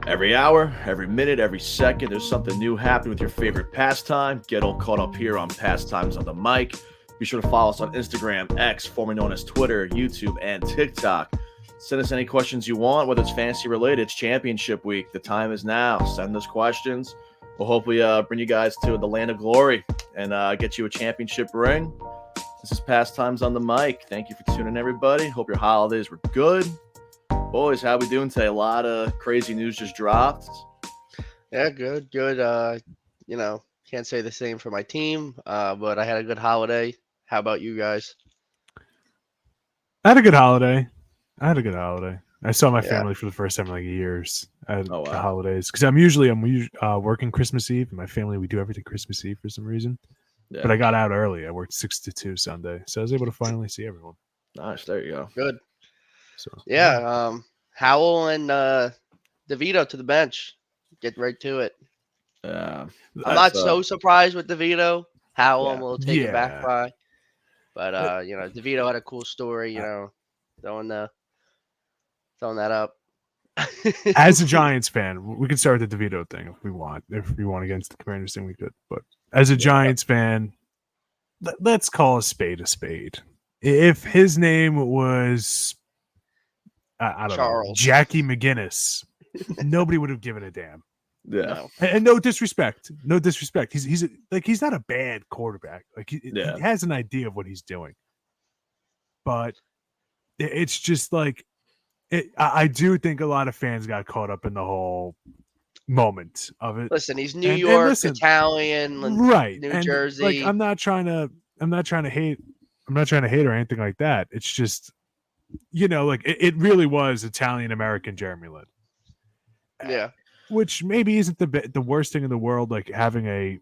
Every hour, every minute, every second, there's something new happening with your favorite pastime. Get all caught up here on Pastimes on the Mic. Be sure to follow us on Instagram, X, formerly known as Twitter, YouTube, and TikTok. Send us any questions you want, whether it's fantasy related. It's championship week. The time is now. Send us questions. We'll hopefully bring you guys to the land of glory and get you a championship ring. This is Pastimes on the Mic. Thank you for tuning in, everybody. Hope your holidays were good. Boys, how we doing today? A lot of crazy news just dropped. Yeah, good. Can't say the same for my team, but I had a good holiday. How about you guys? I had a good holiday. I saw my family for the first time in like years at the holidays because I'm usually working Christmas Eve. And my family, we do everything Christmas Eve for some reason. Yeah. But I got out early. I worked 6 to 2 Sunday, so I was able to finally see everyone. Nice. There you go. Good. So Howell and DeVito to the bench. Get right to it. I'm not so surprised with DeVito. Howell will take it back by. But DeVito had a cool story, throwing that up. As a Giants fan, we can start with the DeVito thing if we want. If we want against the Commanders thing, we could. But as a Giants fan, let's call a spade a spade. If his name was I don't know, Jackie McGinnis, nobody would have given a damn. Yeah, and no disrespect. He's not a bad quarterback. Like he has an idea of what he's doing, but it's just like I do think a lot of fans got caught up in the whole moment of it. Listen, he's New York, Italian, right? New Jersey. Like I'm not trying to hate or anything like that. It's just it really was Italian American Jeremy Lin. Yeah. Which maybe isn't the worst thing in the world, like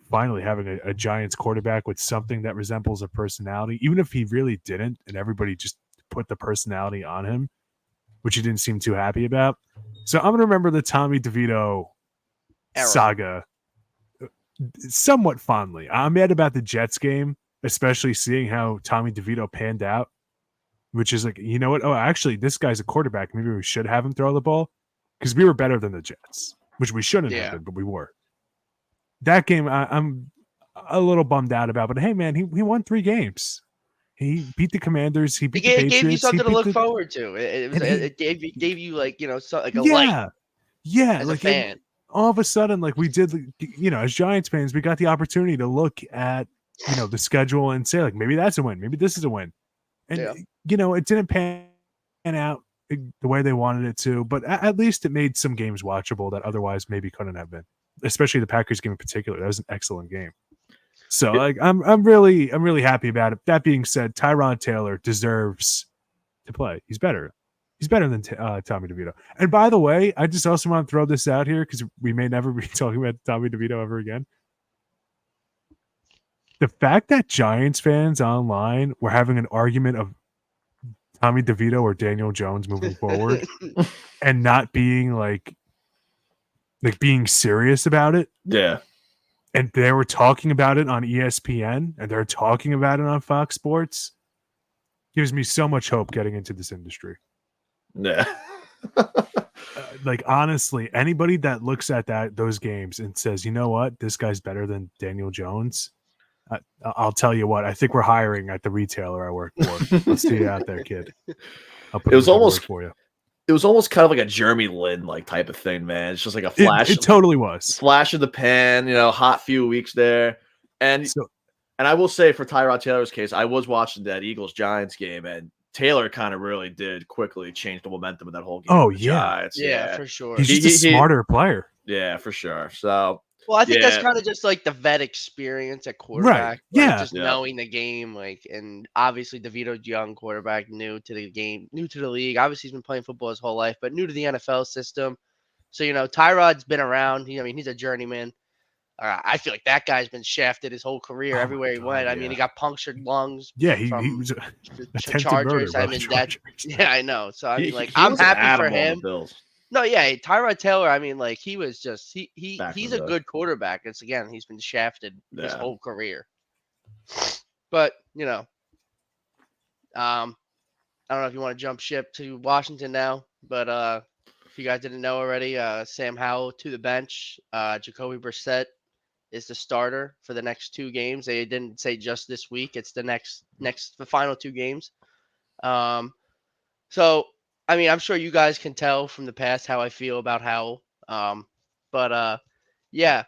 finally having a Giants quarterback with something that resembles a personality, even if he really didn't, and everybody just put the personality on him, which he didn't seem too happy about. So I'm gonna remember the Tommy DeVito saga somewhat fondly. I'm mad about the Jets game, especially seeing how Tommy DeVito panned out, which is like, you know what? Oh, actually, this guy's a quarterback. Maybe we should have him throw the ball because we were better than the Jets. Which we shouldn't have been, but we were. That game, I'm a little bummed out about. But hey, man, he won 3 games. He beat the Commanders. He beat the Patriots. Gave you something to look forward to. It gave you like a light. Yeah, as a fan. All of a sudden, like we did, as Giants fans, we got the opportunity to look at the schedule and say like maybe that's a win, maybe this is a win, and it didn't pan out the way they wanted it to, but at least it made some games watchable that otherwise maybe couldn't have been, especially the Packers game in particular. That was an excellent game. So like I'm really happy about it. That being said, Tyrod Taylor deserves to play. He's better than Tommy DeVito. And by the way, I just also want to throw this out here because we may never be talking about Tommy DeVito ever again. The fact that Giants fans online were having an argument of Tommy DeVito or Daniel Jones moving forward and not being like being serious about it. Yeah. And they were talking about it on ESPN and they're talking about it on Fox Sports. Gives me so much hope getting into this industry. Yeah. Honestly, anybody that looks at those games and says, you know what, this guy's better than Daniel Jones, I'll tell you what, I think we're hiring at the retailer I work for. Let's see you out there, kid. It was almost for you. It was almost kind of like a Jeremy Lin type of thing, man. It's just like a flash. It totally was. Flash of the pan, hot few weeks there. And I will say for Tyrod Taylor's case, I was watching that Eagles-Giants game, and Taylor kind of really did quickly change the momentum of that whole game. Oh, yeah. Giants. Yeah, for sure. He's just a smarter player. Yeah, for sure. So... Well, I think that's kind of just like the vet experience at quarterback. Right. Just knowing the game, and obviously DeVito's young quarterback, new to the game, new to the league. Obviously, he's been playing football his whole life, but new to the NFL system. So, Tyrod's been around. He's a journeyman. I feel like that guy's been shafted his whole career everywhere he went. I mean, he got punctured lungs. Yeah, he was a Chargers. Yeah, I know. So I mean, I'm happy for him. No, yeah, Tyrod Taylor. I mean, he was just he's a good quarterback. He's been shafted his whole career. But I don't know if you want to jump ship to Washington now, but If you guys didn't know already, Sam Howell to the bench. Jacoby Brissett is the starter for the next 2 games. They didn't say just this week. It's the final 2 games. So, I mean, I'm sure you guys can tell from the past how I feel about Howell. Yeah,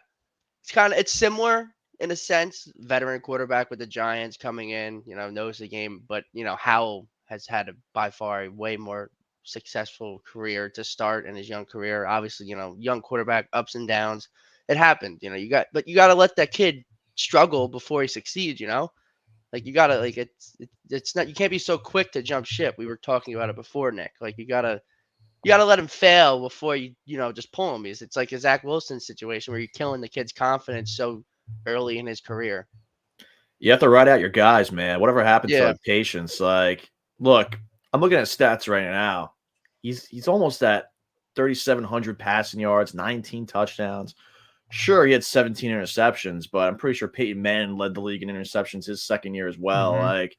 it's similar in a sense. Veteran quarterback with the Giants coming in, knows the game. But, Howell has had by far a way more successful career to start in his young career. Obviously, young quarterback, ups and downs. It happened. You got to let that kid struggle before he succeeds. Like you gotta it's not, you can't be so quick to jump ship. We were talking about it before, Nick. Like you gotta let him fail before you just pull him. It's like a Zach Wilson situation where you're killing the kid's confidence so early in his career. You have to ride out your guys, man. Whatever happened to Yeah. like patience? Like, look, I'm looking at stats right now. He's almost at 3,700 passing yards, 19 touchdowns. Sure, he had 17 interceptions, but I'm pretty sure Peyton Manning led the league in interceptions his second year as well. Like,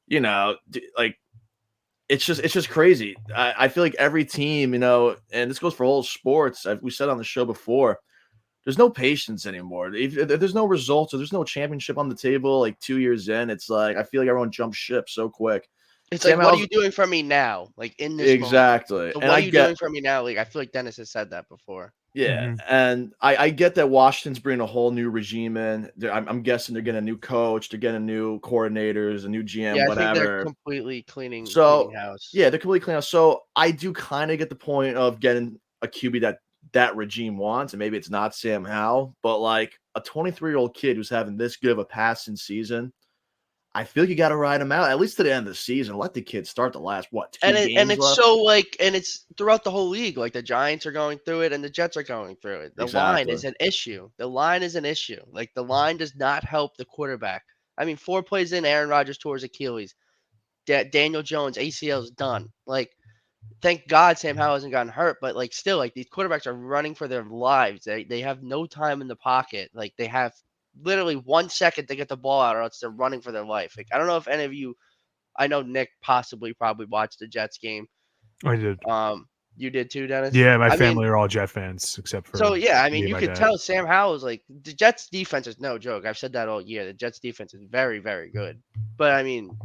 like it's just crazy. I feel like every team, and this goes for all sports. We said on the show before, there's no patience anymore. If there's no results or there's no championship on the table, like 2 years in, it's like I feel like everyone jumps ship so quick. It's like, what are you doing for me now? Like in this exactly. moment. So what are you doing for me now? Like I feel like Dennis has said that before. Yeah, and I get that Washington's bringing a whole new regime in. I'm guessing they're getting a new coach, they're getting new coordinators, a new GM, whatever. I think they're completely cleaning house. Yeah, they're completely cleaning house. So I do kind of get the point of getting a QB that regime wants, and maybe it's not Sam Howell, but like a 23-year-old kid who's having this good of a passing season, I feel like you got to ride him out at least to the end of the season. Let the kid start the last 2 games and it's left? so and it's throughout the whole league. Like the Giants are going through it, and the Jets are going through it. The line is an issue. The line is an issue. Like the line does not help the quarterback. I mean, 4 plays in, Aaron Rodgers tore his Achilles. Daniel Jones ACL is done. Like, thank God Sam Howell hasn't gotten hurt, but like still, like these quarterbacks are running for their lives. They have no time in the pocket. Like they have literally 1 second to get the ball out, or else they're running for their life. Like I don't know if any of you. I know Nick probably watched the Jets game. I did. You did too, Dennis? Yeah, my family are all Jet fans except for. So yeah, I mean, you could tell Sam Howell is like the Jets defense is no joke. I've said that all year. The Jets defense is very, very good. But I mean,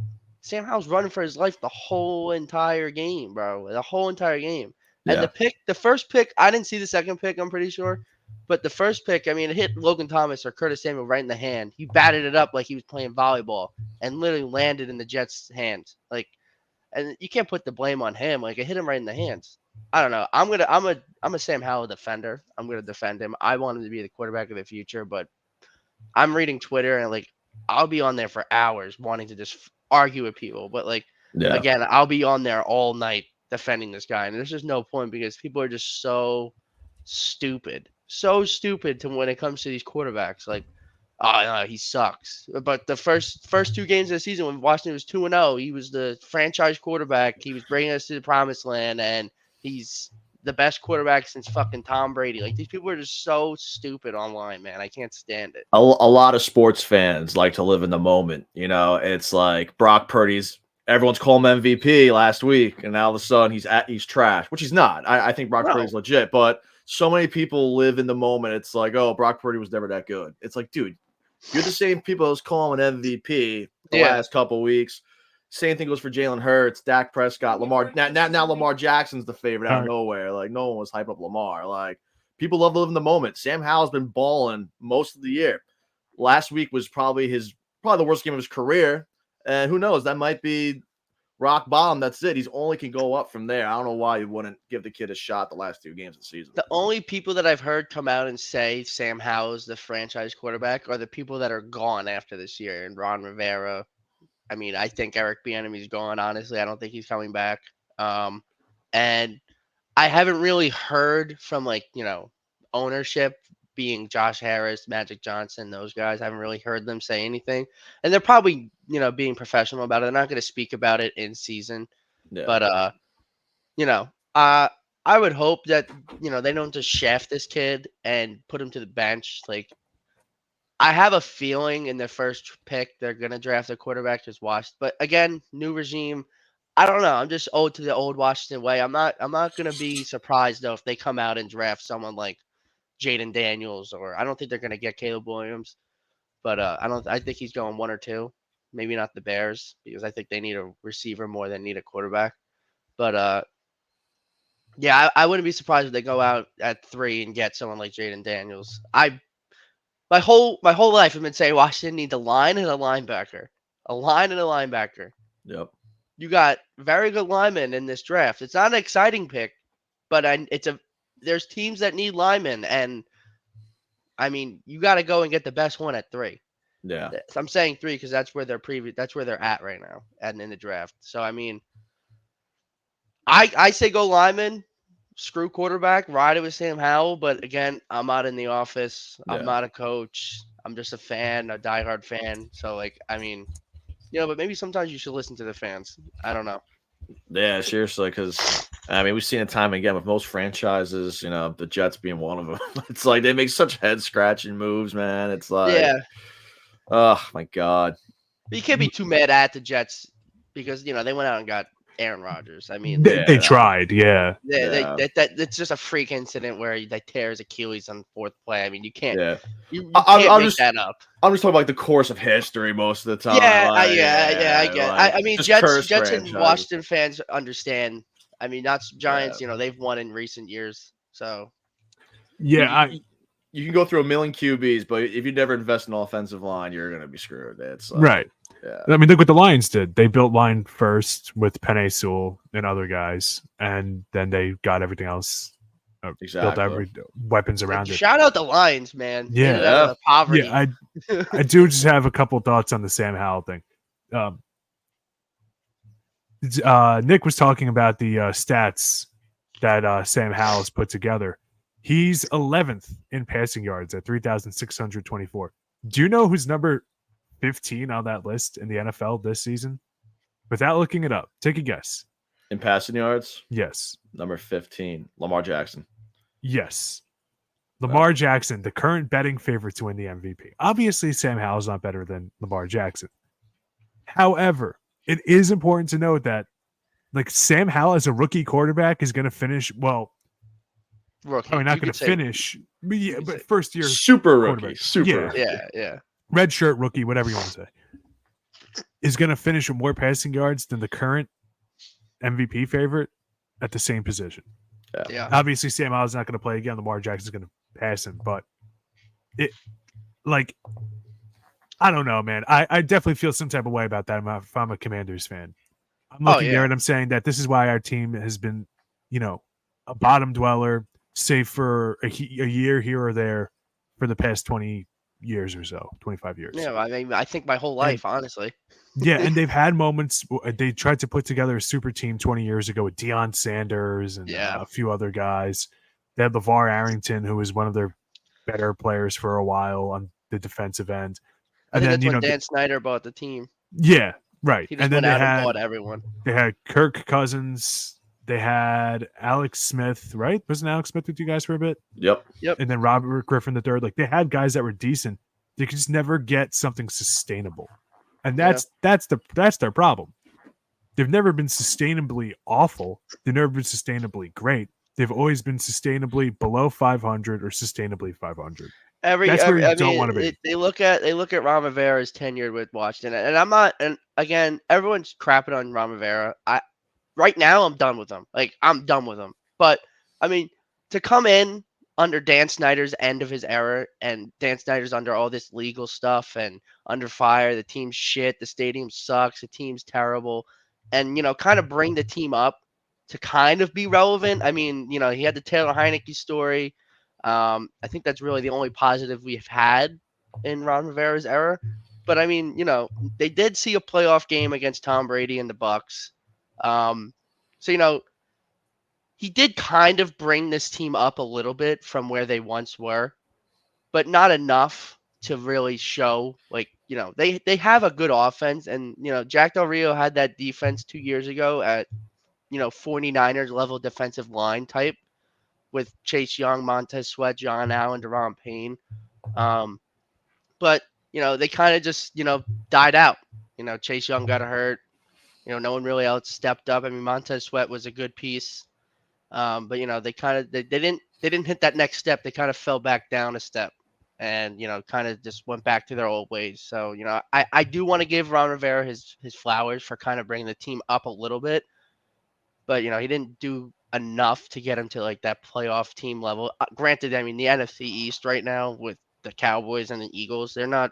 Sam Howell's running for his life the whole entire game, bro. The whole entire game. And the first pick, I didn't see the second pick, I'm pretty sure. But the first pick, I mean, it hit Logan Thomas or Curtis Samuel right in the hand. He batted it up like he was playing volleyball and literally landed in the Jets' hands. Like, and you can't put the blame on him. Like, it hit him right in the hands. I don't know. I'm a Sam Howell defender. I'm gonna defend him. I want him to be the quarterback of the future, but I'm reading Twitter and like I'll be on there for hours wanting to just argue with people. But like again, I'll be on there all night defending this guy, and there's just no point because people are just so stupid to when it comes to these quarterbacks. Like, oh no, he sucks. But the first 2 games of the season when Washington was 2-0, he was the franchise quarterback. He was bringing us to the promised land, and he's the best quarterback since fucking Tom Brady. Like, these people are just so stupid online, man. I can't stand it. A lot of sports fans like to live in the moment. It's like Brock Purdy's. Everyone's calling him MVP last week, and now all of a sudden he's trash, which he's not. I think Brock Purdy's legit, but so many people live in the moment. It's like, oh, Brock Purdy was never that good. It's like, dude, you're the same people that was calling him MVP the last couple weeks. Same thing goes for Jalen Hurts, Dak Prescott, Lamar. Now Lamar Jackson's the favorite out of nowhere. Like, no one was hyping up Lamar. Like, people love to live in the moment. Sam Howell's been balling most of the year. Last week was probably the worst game of his career. And who knows? That might be rock bottom. That's it. He's only can go up from there. I don't know why you wouldn't give the kid a shot the last 2 games of the season. The only people that I've heard come out and say Sam Howell is the franchise quarterback are the people that are gone after this year. And Ron Rivera. I mean, I think Eric Bieniemy's gone. Honestly, I don't think he's coming back. And I haven't really heard from ownership, being Josh Harris, Magic Johnson, those guys. I haven't really heard them say anything, and they're probably being professional about it. They're not going to speak about it in season, but I would hope that they don't just shaft this kid and put him to the bench. Like, I have a feeling in the first pick they're going to draft a quarterback, just watched. But again, new regime. I don't know. I'm just old to the old Washington way. I'm not gonna be surprised though if they come out and draft someone like Jaden Daniels, or I don't think they're gonna get Caleb Williams, but I think he's going 1 or 2. Maybe not the Bears, because I think they need a receiver more than need a quarterback. But yeah, I wouldn't be surprised if they go out at 3 and get someone like Jaden Daniels. My whole life I've been saying Washington needs a line and a linebacker. A line and a linebacker. Yep. You got very good linemen in this draft. It's not an exciting pick, but there's teams that need linemen, and I mean, you got to go and get the best one at 3. Yeah. I'm saying 3 because that's where they're at right now and in the draft. So I mean, I say go lineman, screw quarterback, ride it with Sam Howell. But again, I'm not in the office. I'm not a coach. I'm just a fan, a diehard fan. So like, I mean, but maybe sometimes you should listen to the fans. I don't know. Yeah, seriously, because I mean, we've seen it time and again with most franchises. The Jets being one of them. It's like they make such head scratching moves, man. It's like, oh my god. But you can't be too mad at the Jets because they went out and got Aaron Rodgers. I mean, they tried, yeah. It's just a freak incident where they tear his Achilles on 4th play. I mean, you can't. Yeah. You can't make that up. I'm just talking about like the course of history most of the time. I get. I mean, Jets and Washington fans understand. I mean, not Giants. They've won in recent years, so. Yeah, you can go through a million QBs, but if you never invest in an offensive line, you're going to be screwed. It's like, right. Yeah. I mean, look what the Lions did. They built line first with Penei Sewell and other guys, and then they got everything else. Built every weapons around it. Shout out the Lions, man. Yeah, poverty. Yeah, I do just have a couple thoughts on the Sam Howell thing. Nick was talking about the stats that Sam Howell's put together. He's 11th in passing yards at 3,624. Do you know who's number 15 on that list in the NFL this season? Without looking it up, take a guess. In passing yards? Yes. Number 15, Lamar Jackson. Yes. Lamar Jackson, the current betting favorite to win the MVP. Obviously, Sam Howell's not better than Lamar Jackson. However, it is important to note that like Sam Howell as a rookie quarterback is going to finish, well, rookie. I mean, not going to finish, but first year. Super rookie. Super. Yeah. Red shirt rookie, whatever you want to say, is going to finish with more passing yards than the current MVP favorite at the same position. Yeah. Obviously, Sam Howell's not going to play again. Lamar Jackson's going to pass him, but I don't know, man. I definitely feel some type of way about that if I'm a Commanders fan. I'm looking there and I'm saying that this is why our team has been, a bottom dweller, save for a year here or there for the past 20 years or so, 25 years. Yeah, I mean, I think my whole life, honestly. Yeah, and they've had moments. They tried to put together a super team 20 years ago with Deion Sanders and a few other guys. They had LeVar Arrington, who was one of their better players for a while on the defensive end. And then that's when Dan Snyder bought the team. Yeah, right. He just went out and bought everyone. They had Kirk Cousins. They had Alex Smith, right? Wasn't Alex Smith with you guys for a bit? Yep. And then Robert Griffin III. Like they had guys that were decent. They could just never get something sustainable. And that's their problem. They've never been sustainably awful. They've never been sustainably great. They've always been sustainably below 500 or sustainably 500. That's where you don't want to be. They look at Ron Rivera's tenured with Washington, and I'm not. And again, everyone's crapping on Ron Rivera. Right now I'm done with him. Like I'm done with him. But I mean, to come in under Dan Snyder's end of his era, and Dan Snyder's under all this legal stuff and under fire, the team's shit, the stadium sucks, the team's terrible, and kind of bring the team up to kind of be relevant. I mean, he had the Taylor Heineke story. I think that's really the only positive we've had in Ron Rivera's era. But I mean, they did see a playoff game against Tom Brady and the Bucks. So he did kind of bring this team up a little bit from where they once were, but not enough to really show they have a good offense. And, Jack Del Rio had that defense 2 years ago at, 49ers level defensive line type with Chase Young, Montez Sweat, John Allen, Deron Payne. But, they kind of just, died out. Chase Young got hurt. no one really else stepped up. I mean, Montez Sweat was a good piece, but they didn't hit that next step. They kind of fell back down a step, and kind of just went back to their old ways. So I do want to give Ron Rivera his flowers for kind of bringing the team up a little bit, but he didn't do enough to get him to like that playoff team level. Granted, I mean the NFC East right now with the Cowboys and the Eagles, they're not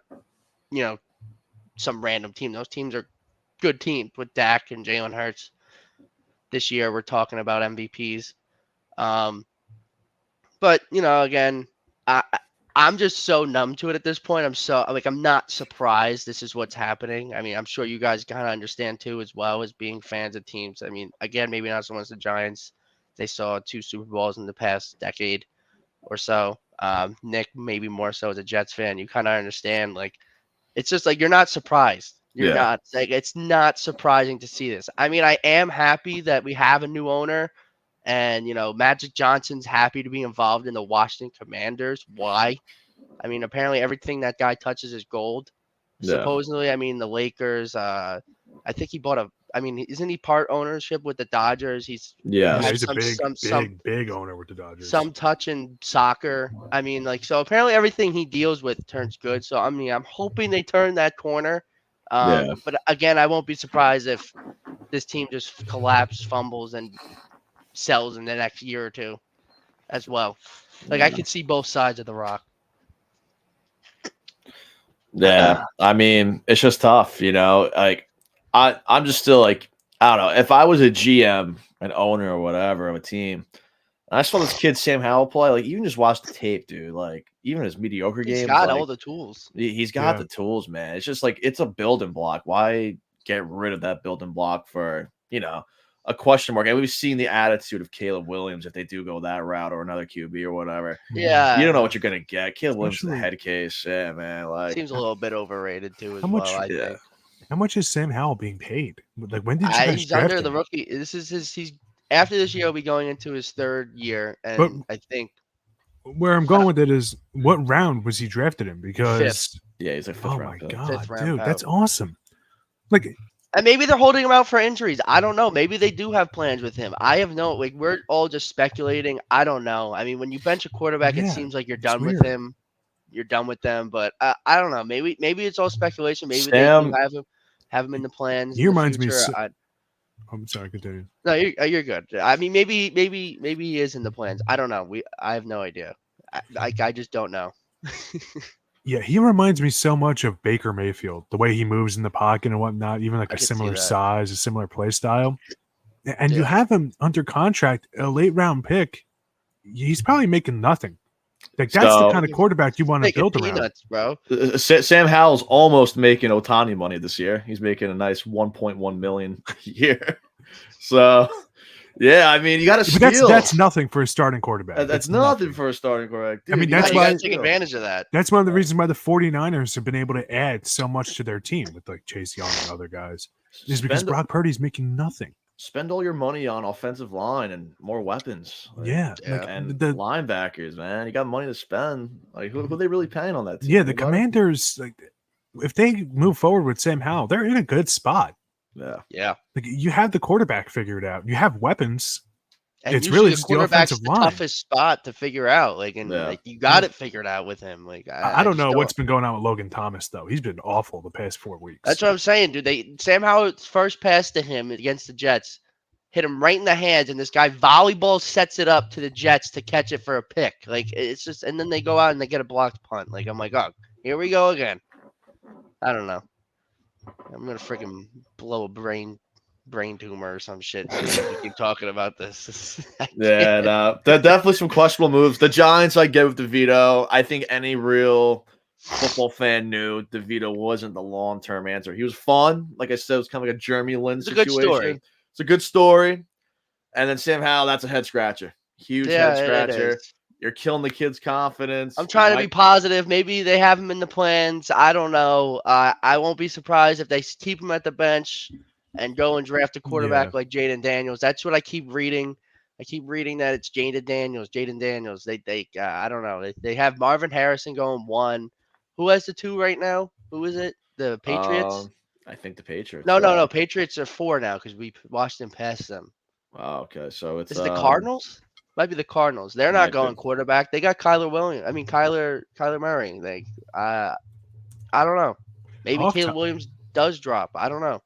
some random team. Those teams are good teams with Dak and Jalen Hurts. This year we're talking about MVPs. But again, I'm just so numb to it at this point. I'm not surprised this is what's happening. I mean, I'm sure you guys kind of understand too, as well as being fans of teams. I mean, again, maybe not so much the Giants. They saw 2 Super Bowls in the past decade or so. Nick, maybe more so as a Jets fan, you kind of understand. Like, it's just like you're not surprised. You're not like it's not surprising to see this. I mean, I am happy that we have a new owner, and Magic Johnson's happy to be involved in the Washington Commanders. Why? I mean, apparently everything that guy touches is gold. Yeah. Supposedly, I mean, the Lakers. I think he bought isn't he part ownership with the Dodgers? He's a big owner with the Dodgers. Some touch in soccer. I mean, like, so apparently everything he deals with turns good. So I mean, I'm hoping they turn that corner. But again, I won't be surprised if this team just collapses, fumbles, and sells in the next year or two as well. Like, I could see both sides of the rock. Yeah, I mean, it's just tough, like I'm just still like, I don't know, if I was a GM, an owner or whatever of a team, and I saw this kid Sam Howell play, like, even just watch the tape, dude, like, even his mediocre games, he's got all the tools. He's got the tools, man. It's just like, it's a building block. Why get rid of that building block for, a question mark? And we've seen the attitude of Caleb Williams if they do go that route, or another QB or whatever. Yeah. You don't know what you're going to get. Caleb Williams is the head case. Yeah, man. Like, seems a little bit overrated too I think. How much is Sam Howell being paid? Like, when did you guys he's draft under him? the rookie. This is he's after this year he'll be going into his 3rd year, and I think where I'm going with it is, what round was he drafted in? Because 5th. Yeah, he's like 5th round. Oh my god, dude, that's awesome. Like, and maybe they're holding him out for injuries. I don't know. Maybe they do have plans with him. I have no, like, we're all just speculating. I don't know. I mean, when you bench a quarterback, it seems like you're done with him. You're done with them. But I don't know. Maybe it's all speculation. Maybe they do have him in the plans. He reminds me. I'm sorry, continue. No, you're good. I mean, maybe he is in the plans. I don't know. I have no idea. I just don't know. Yeah, he reminds me so much of Baker Mayfield, the way he moves in the pocket and whatnot, even like a similar size, a similar play style. And you have him under contract, a late round pick. He's probably making nothing. Like, that's the kind of quarterback you want to build around, bro. Sam Howell's almost making Ohtani money this year. He's making a nice $1.1 million a year. So, yeah, I mean, you got to steal. That's nothing for a starting quarterback. That's nothing for a starting quarterback. Dude, I mean, that's why you take advantage of that. That's one of the reasons why the 49ers have been able to add so much to their team with, like, Chase Young and other guys. Is because Brock Purdy's making nothing. Spend all your money on offensive line and more weapons. Like, and the linebackers, man. You got money to spend. Like, who are they really paying on that team? Yeah, the Commanders, like, if they move forward with Sam Howell, they're in a good spot. Yeah. Like, you have the quarterback figured out. You have weapons. And it's really just the offensive line. Toughest spot to figure out. Like, like, you got it figured out with him. Like, I don't know what's been going on with Logan Thomas though. He's been awful the past 4 weeks. That's what I'm saying, dude. Sam Howell's first pass to him against the Jets hit him right in the hands, and this guy volleyball sets it up to the Jets to catch it for a pick. Like, it's just, and then they go out and they get a blocked punt. Like, I'm like, oh, here we go again. I don't know. I'm gonna freaking blow a brain tumor or some shit. We keep talking about this. Yeah, no, definitely some questionable moves. The Giants, I get with DeVito. I think any real football fan knew DeVito wasn't the long-term answer. He was fun. Like I said, it was kind of like a Jeremy Lin situation. It's a good story. It's a good story. And then Sam Howell, that's a head scratcher. Huge head scratcher. You're killing the kid's confidence. I'm trying to be positive. Maybe they have him in the plans. I don't know. I won't be surprised if they keep him at the bench and go and draft a quarterback like Jaden Daniels. That's what I keep reading. I keep reading that it's Jaden Daniels. They I don't know. They have Marvin Harrison going 1. Who has the 2 right now? Who is it? The Patriots? I think the Patriots. No. Patriots are 4 now because we Washington passed them. Oh, okay. So it's Is it the Cardinals? Might be the Cardinals. They're not going quarterback. They got Kyler Murray. I don't know. Maybe Caleb Williams does drop. I don't know.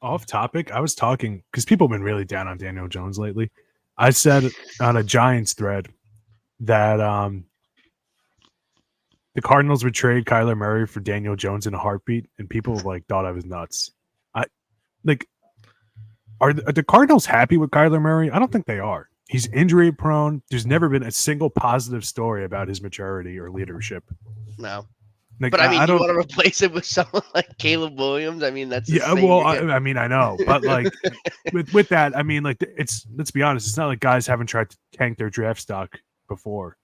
Off topic, I was talking because people have been really down on Daniel Jones lately. I said on a Giants thread that the Cardinals would trade Kyler Murray for Daniel Jones in a heartbeat, and people thought I was nuts. Are the Cardinals happy with Kyler Murray? I don't think they are. He's injury prone. There's never been a single positive story about his maturity or leadership. No. But I mean, you want to replace it with someone like Caleb Williams? I mean, that's well. I mean, I know, but with that, I mean, let's be honest. It's not like guys haven't tried to tank their draft stock before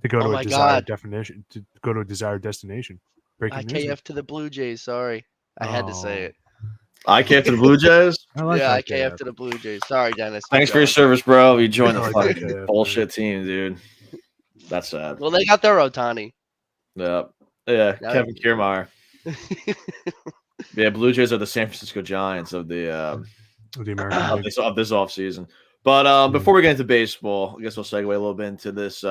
to go to a desired definition, to go to a desired destination. IKF to the Blue Jays. Sorry, I had to say it. IKF to the Blue Jays? IKF to the Blue Jays. Sorry, Dennis. Thanks for your service, bro. You joined the fucking bullshit team, dude. That's sad. Well, they got their Ohtani. Yeah, Kevin Kiermaier. Yeah, Blue Jays are the San Francisco Giants of the of this offseason. But before we get into baseball, I guess we'll segue a little bit into this.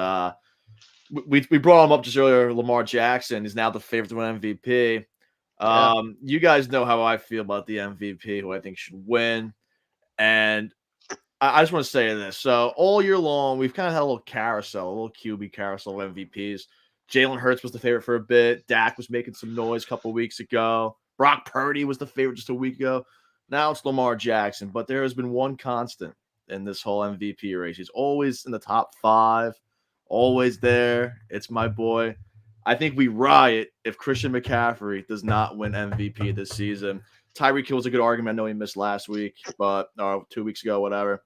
We brought him up just earlier. Lamar Jackson is now the favorite to win MVP. You guys know how I feel about the MVP, who I think should win. And I just want to say this. So all year long, we've kind of had a little QB carousel of MVPs. Jalen Hurts was the favorite for a bit. Dak was making some noise a couple of weeks ago. Brock Purdy was the favorite just a week ago. Now it's Lamar Jackson. But there has been one constant in this whole MVP race. He's always in the top 5, always there. It's my boy. I think we riot if Christian McCaffrey does not win MVP this season. Tyreek Hill was a good argument. I know he missed last week, but 2 weeks ago, whatever.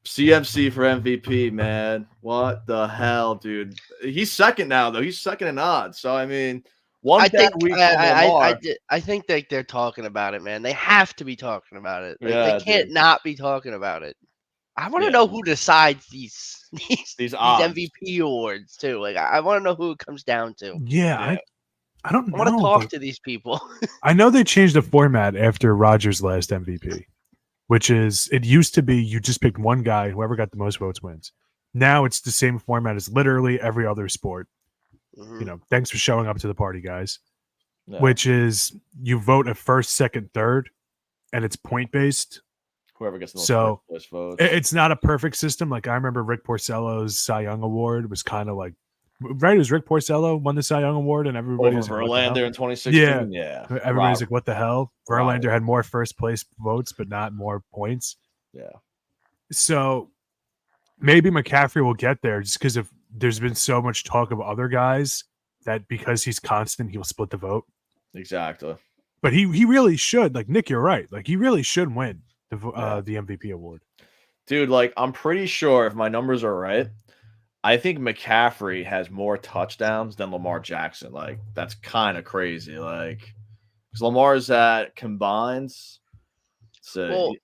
CMC for MVP, man. What the hell, dude? He's second now, though. He's second in odds. So, I mean, I think that they're talking about it, man. They have to be talking about it. They can't not be talking about it. I want to know who decides these MVP awards too. I want to know who it comes down to. Yeah. I don't know. I want to talk to these people. I know they changed the format after Rodgers' last MVP, which is it used to be you just picked one guy, whoever got the most votes wins. Now it's the same format as literally every other sport. Mm-hmm. Thanks for showing up to the party, guys. Yeah. Which is you vote a first, second, third, and it's point based. Whoever gets the most votes. It's not a perfect system. I remember Rick Porcello's Cy Young Award was kind of right? It was Rick Porcello won the Cy Young Award, and everybody was Verlander in 2016. Yeah. Everybody's like, "What the hell?" Verlander had more first place votes, but not more points. Yeah. So maybe McCaffrey will get there just because there's been so much talk of other guys that because he's constant, he'll split the vote. Exactly. But he really should. Nick, you're right. He really should win the MVP award. Dude, I'm pretty sure if my numbers are right, I think McCaffrey has more touchdowns than Lamar Jackson. That's kind of crazy. Because Lamar's at combines. So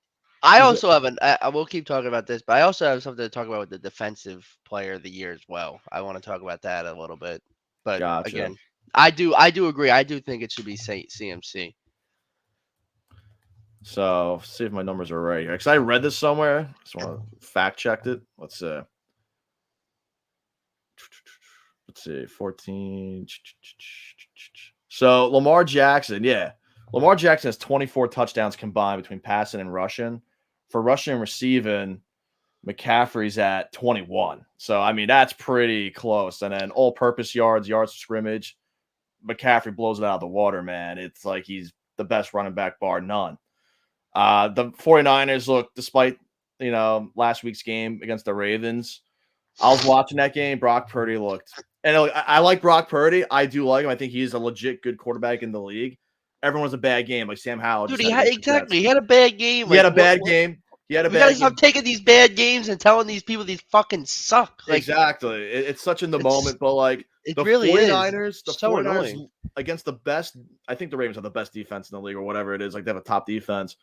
I also have I will keep talking about this, but I also have something to talk about with the defensive player of the year as well. I want to talk about that a little bit. But again, I do agree. I do think it should be CMC. So see if my numbers are right here. Because I read this somewhere. Just want to fact check it. Let's see. 14. So Lamar Jackson has 24 touchdowns combined between passing and rushing. For rushing and receiving, McCaffrey's at 21. So, I mean, that's pretty close. And then all-purpose yards scrimmage, McCaffrey blows it out of the water, man. It's like he's the best running back bar none. The 49ers look, despite, last week's game against the Ravens, I was watching that game. Brock Purdy looked. And I like Brock Purdy. I do like him. I think he's a legit good quarterback in the league. Everyone's a bad game, like Sam Howell. Dude, he had a bad game. He had a bad game. We gotta stop taking these bad games and telling these people these fucking suck. Exactly. It's such in the moment, but it the really 49ers, is. the 49ers against the best. I think the Ravens have the best defense in the league, or whatever it is. They have a top defense.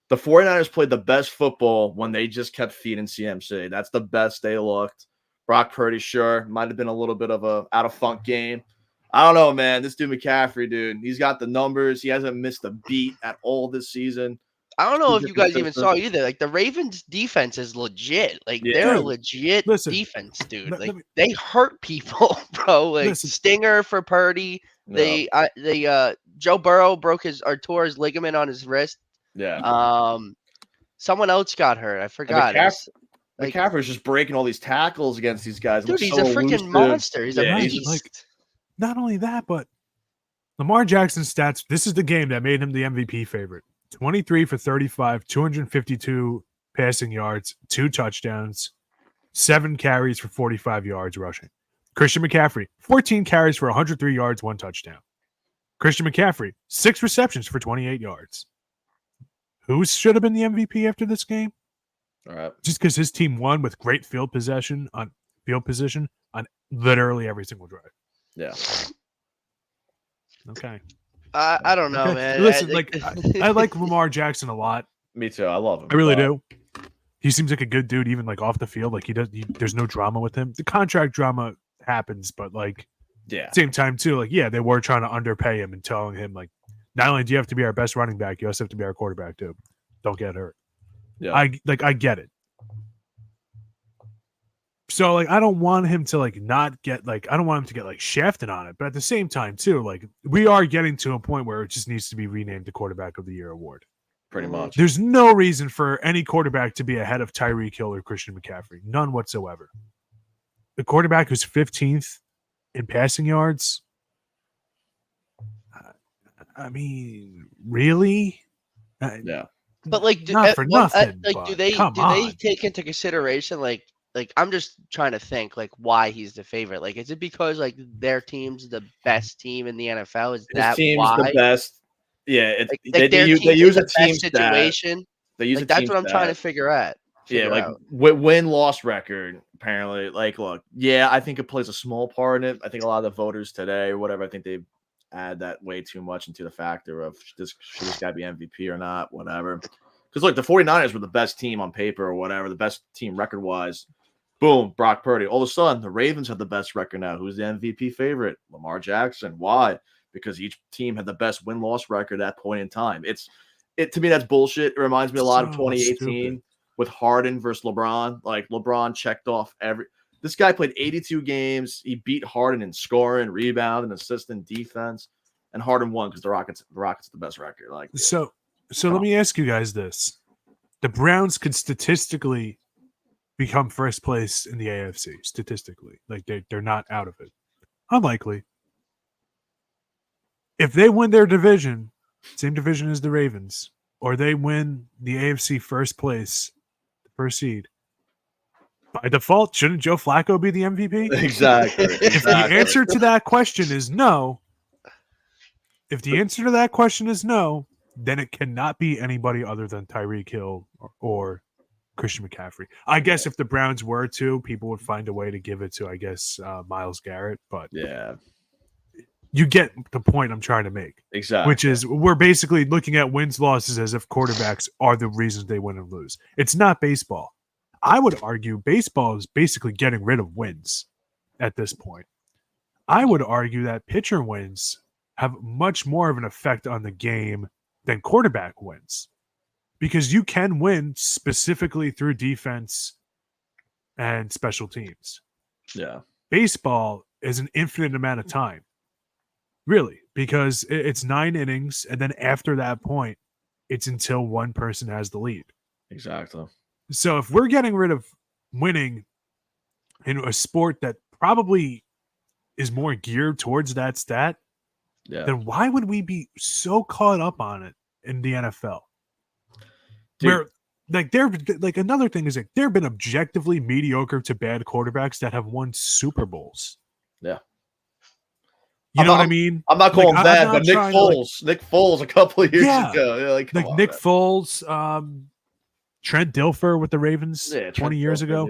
The 49ers played the best football when they just kept feeding CMC. That's the best they looked. Brock Purdy, sure, might have been a little bit of a out of funk game, I don't know, man. This dude McCaffrey, dude, he's got the numbers. He hasn't missed a beat at all this season. I don't know if you guys even saw either. Like the Ravens defense is legit. Like they're a legit defense, dude. Like they hurt people, bro. Like Stinger for Purdy. Joe Burrow tore his ligament on his wrist. Yeah. Someone else got hurt. I forgot. McCaffrey's just breaking all these tackles against these guys. Dude, he's a freaking monster. He's a beast. Like, not only that, but Lamar Jackson's stats. This is the game that made him the MVP favorite. 23 for 35, 252 passing yards, 2 touchdowns, 7 carries for 45 yards rushing. Christian McCaffrey, 14 carries for 103 yards, 1 touchdown. Christian McCaffrey, 6 receptions for 28 yards. Who should have been the MVP after this game? All right. Just because his team won with great field position on literally every single drive. Yeah. Okay. I don't know, man. Listen, I like Lamar Jackson a lot. Me too. I love him. I really do. He seems like a good dude, even like off the field. Like there's no drama with him. The contract drama happens, but like, same time too. Like, they were trying to underpay him and telling him like, not only do you have to be our best running back, you also have to be our quarterback too. Don't get hurt. Yeah. I get it. So like I don't want him to like not get like I don't want him to get like shafted on it, but at the same time too, like we are getting to a point where it just needs to be renamed the Quarterback of the Year award. Pretty much. There's no reason for any quarterback to be ahead of Tyreek Hill or Christian McCaffrey. None whatsoever. The quarterback who's 15th in passing yards. I mean, really? Yeah. But like, do they take into consideration like I'm just trying to think like why he's the favorite? Like, is it because like their team's the best team in the NFL? Is that why? The best? Yeah, they use a team situation. They use that's what I'm trying to figure out. Like win-loss record. Apparently, like, look, I think it plays a small part in it. I think a lot of the voters today or whatever, I think they add that way too much into the factor of should this guy be MVP or not, whatever. Because look, the 49ers were the best team on paper or whatever, the best team record-wise. Boom, Brock Purdy. All of a sudden, the Ravens have the best record now. Who's the MVP favorite? Lamar Jackson. Why? Because each team had the best win-loss record at that point in time. To me, that's bullshit. It reminds me a lot of 2018 with Harden versus LeBron. Like, LeBron checked off this guy played 82 games. He beat Harden in scoring, rebounding, assisting, defense, and Harden won because the Rockets are the best record. Like, so let me ask you guys this: the Browns could statistically become first place in the AFC. Statistically, like they're not out of it. Unlikely. If they win their division, same division as the Ravens, or they win the AFC first place, the first seed. By default, shouldn't Joe Flacco be the MVP? Exactly. If the answer to that question is no, then it cannot be anybody other than Tyreek Hill or Christian McCaffrey. I guess if the Browns were to, people would find a way to give it to, I guess, Myles Garrett. But you get the point I'm trying to make. Exactly. Which is we're basically looking at wins, losses as if quarterbacks are the reasons they win and lose. It's not baseball. I would argue baseball is basically getting rid of wins at this point. I would argue that pitcher wins have much more of an effect on the game than quarterback wins, because you can win specifically through defense and special teams. Yeah. Baseball is an infinite amount of time, really, because it's 9 innings, and then after that point, it's until one person has the lead. Exactly. So if we're getting rid of winning in a sport that probably is more geared towards that stat, then why would we be so caught up on it in the NFL? Dude. Where another thing is like there have been objectively mediocre to bad quarterbacks that have won Super Bowls. Yeah. You know what I mean? I'm not calling bad, but Nick Foles a couple of years ago. Nick Foles, Trent Dilfer with the Ravens 20 years ago.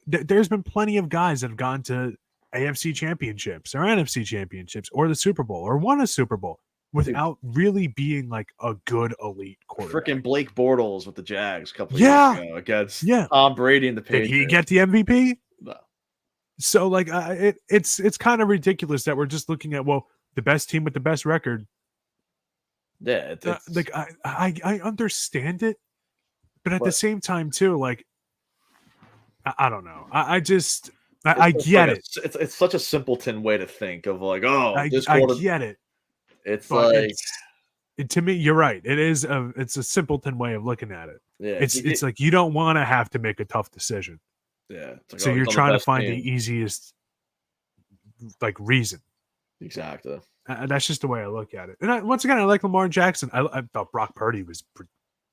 There's been plenty of guys that have gone to AFC championships or NFC championships or the Super Bowl or won a Super Bowl without really being like a good elite quarterback. Freaking Blake Bortles with the Jags a couple of years ago against Tom Brady and the Patriots. Did he get the MVP? No. So like it's kind of ridiculous that we're just looking at the best team with the best record. Yeah, like I understand it, but at the same time too, like I don't know. I just I get it. It's such a simpleton way to think of like, I get it. It's like to me, you're right. It's a simpleton way of looking at it. Yeah, it's like you don't want to have to make a tough decision. Yeah. Like, so you're trying to find the easiest like reason. Exactly. That's just the way I look at it. And once again, I like Lamar Jackson. I thought Brock Purdy was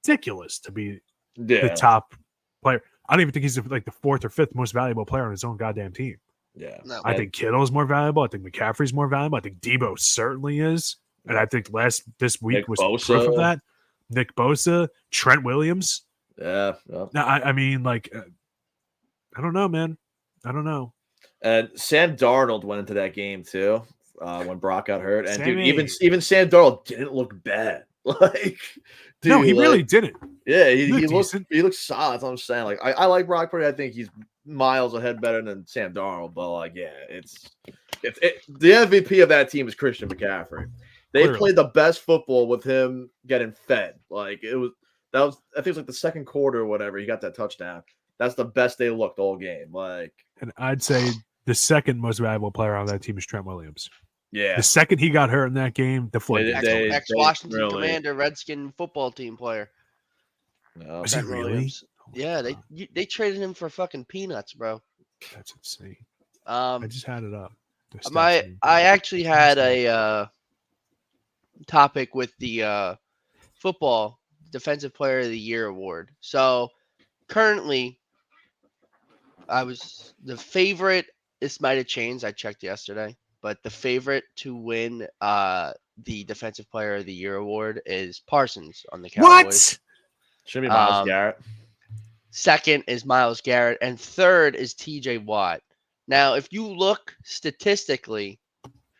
ridiculous to be the top player. I don't even think he's like the fourth or fifth most valuable player on his own goddamn team. Yeah. No, I think Kittle is more valuable. I think McCaffrey's more valuable. I think Debo certainly is. And I think this week Nick was Bosa. Proof of that. Nick Bosa, Trent Williams. Yeah. Now, I mean, like, I don't know, man. I don't know. And Sam Darnold went into that game too when Brock got hurt. And dude, even Sam Darnold didn't look bad. Like, dude, no, he really didn't. Yeah, he looked solid. That's what I'm saying. Like, I like Brock Purdy. I think he's miles ahead better than Sam Darnold. But like, yeah, it's the MVP of that team is Christian McCaffrey. They played the best football with him getting fed. Like I think it was like the second quarter or whatever. He got that touchdown. That's the best they looked all game. Like, and I'd say the second most valuable player on that team is Trent Williams. Yeah. The second he got hurt in that game, the floodgates. Ex-Washington Commander, Redskin football team player. No. Is he really? Yeah, they traded him for fucking peanuts, bro. That's insane. I just had it up. I actually had a topic with the football Defensive Player of the Year award. So currently, I was the favorite. This might have changed. I checked yesterday, but the favorite to win the Defensive Player of the Year award is Parsons on the Cowboys. What? Should be Myles Garrett. Second is Myles Garrett, and third is T.J. Watt. Now, if you look statistically,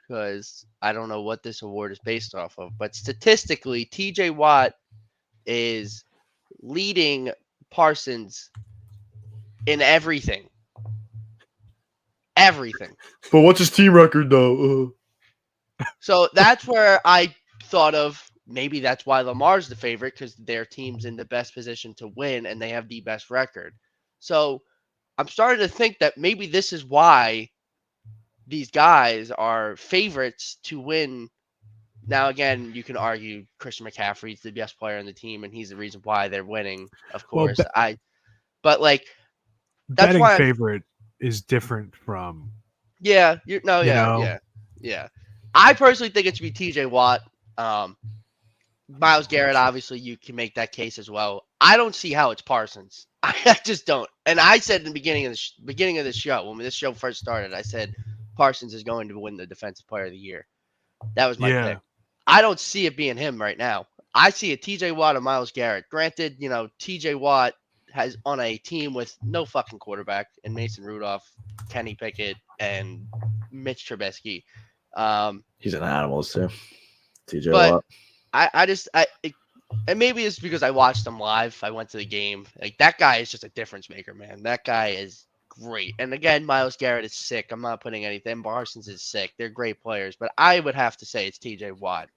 because I don't know what this award is based off of, but statistically, T.J. Watt is leading Parsons in everything. Everything. But what's his team record, though? So that's where I thought of maybe that's why Lamar's the favorite, because their team's in the best position to win and they have the best record. So I'm starting to think that maybe this is why these guys are favorites to win. Now, again, you can argue Christian McCaffrey's the best player on the team, and he's the reason why they're winning, of course. But like, that's betting why favorite is different from. Yeah. I personally think it should be T.J. Watt. Myles Garrett, obviously, you can make that case as well. I don't see how it's Parsons. I just don't. And I said in the beginning of the show, when this show first started, I said Parsons is going to win the Defensive Player of the Year. That was my pick. I don't see it being him right now. I see a T.J. Watt and Myles Garrett. Granted, T.J. Watt has on a team with no fucking quarterback and Mason Rudolph, Kenny Pickett, and Mitch Trubisky. He's an animal too. T.J. Watt. And maybe it's because I watched him live. I went to the game. Like, that guy is just a difference maker, man. That guy is great. And again, Myles Garrett is sick. I'm not putting anything. Parsons is sick. They're great players, but I would have to say it's T.J. Watt.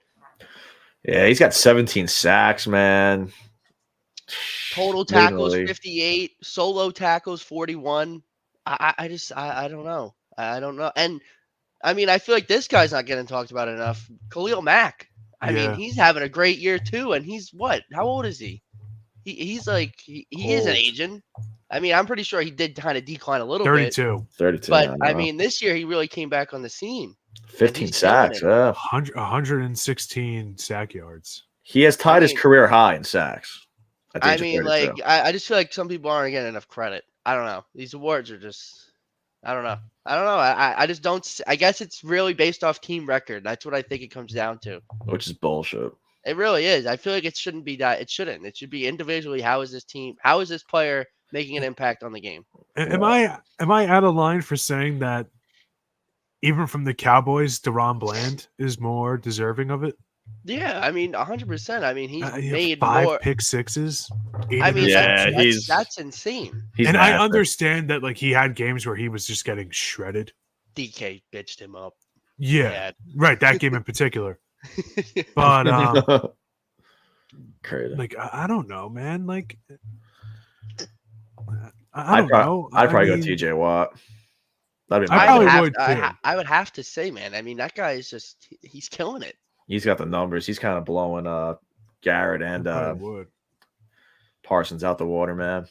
Yeah, he's got 17 sacks, man. Total tackles 58, solo tackles 41. I don't know. I don't know. And I mean, I feel like this guy's not getting talked about enough. Khalil Mack. I mean, he's having a great year too, and he's what? How old is he? He's like he is an agent. I mean, I'm pretty sure he did kind of decline a little 32. bit. 32. But I mean, this year he really came back on the scene. 15 sacks. 116 sack yards. He has tied his career high in sacks. I mean, like, I just feel like some people aren't getting enough credit. I don't know. These awards are just, I don't know. I just don't. I guess it's really based off team record. That's what I think it comes down to. Which is bullshit. It really is. I feel like it shouldn't be that. It shouldn't. It should be individually. How is this team? How is this player making an impact on the game? Am I out of line for saying that even from the Cowboys, DeRon Bland is more deserving of it? Yeah, I mean, 100%. I mean, he's made 5 more pick sixes. I mean, Yeah, that's insane. And massive. I understand that like he had games where he was just getting shredded. DK bitched him up. Yeah, right. That game in particular. But crazy. like I don't know, man. Like I don't know. I'd probably go TJ Watt. That'd be I my would too. I would have to say, man. I mean, that guy is he's killing it. He's got the numbers. He's kind of blowing Garrett and Parsons out the water, man.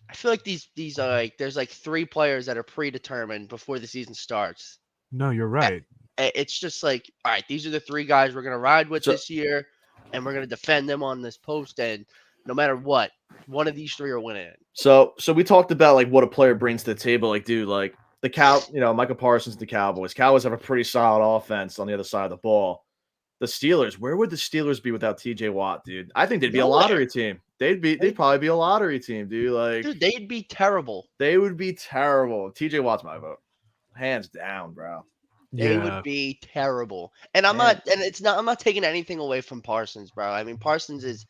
I feel like these are like there's like 3 players that are predetermined before the season starts. No, you're right. It's just like, all right, these are the 3 guys we're gonna ride with this year, and we're gonna defend them on this post. And no matter what, one of these 3 are winning it. So we talked about like what a player brings to the table. Like, dude, like Michael Parsons, the Cowboys. Cowboys have a pretty solid offense on the other side of the ball. The Steelers, where would the Steelers be without TJ Watt, dude? I think they'd be a lottery team. They'd probably be a lottery team, dude. Like, dude, they'd be terrible. They would be terrible. TJ Watt's my vote. Hands down, bro. They would be terrible. And I'm not taking anything away from Parsons, bro. I mean, Parsons is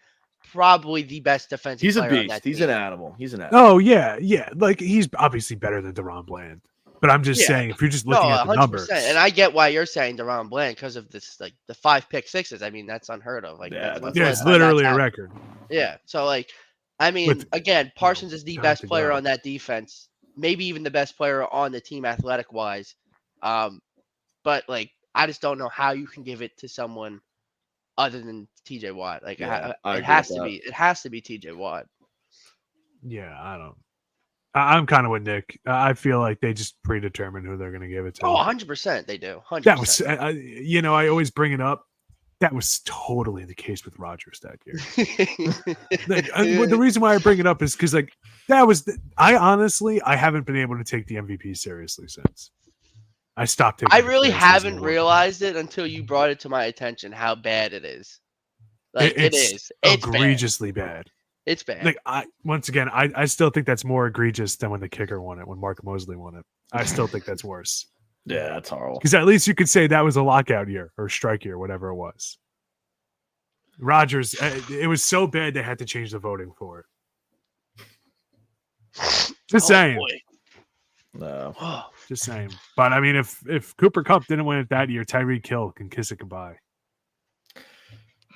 probably the best defensive player. He's a beast. He's an animal. He's an animal. Oh, yeah. Like he's obviously better than DeRon Bland. But I'm just saying, if you're just looking at the numbers, and I get why you're saying DeRon Bland because of this, like the 5 pick sixes. I mean, that's unheard of. Like, it's literally a record. Yeah. So, like, I mean, again, Parsons is the best player on that defense, maybe even the best player on the team, athletic wise. But like, I just don't know how you can give it to someone other than TJ Watt. Like, it has to be TJ Watt. Yeah, I don't. I'm kind of with Nick. I feel like they just predetermine who they're going to give it to. Oh, 100% they do. 100%. That was, I always bring it up. That was totally the case with Rodgers that year. The reason why I bring it up is because, like, I honestly haven't been able to take the MVP seriously since. I stopped taking. I really haven't realized it until you brought it to my attention how bad it is. Like, it's egregiously bad. It's bad. Like I still think that's more egregious than when the kicker won it, when Mark Mosley won it. I still think that's worse. Yeah, that's horrible. Because at least you could say that was a lockout year or strike year, whatever it was. Rodgers, it was so bad they had to change the voting for it. Just saying. Boy. No. Just saying. But I mean, if Cooper Kupp didn't win it that year, Tyreek Hill can kiss it goodbye.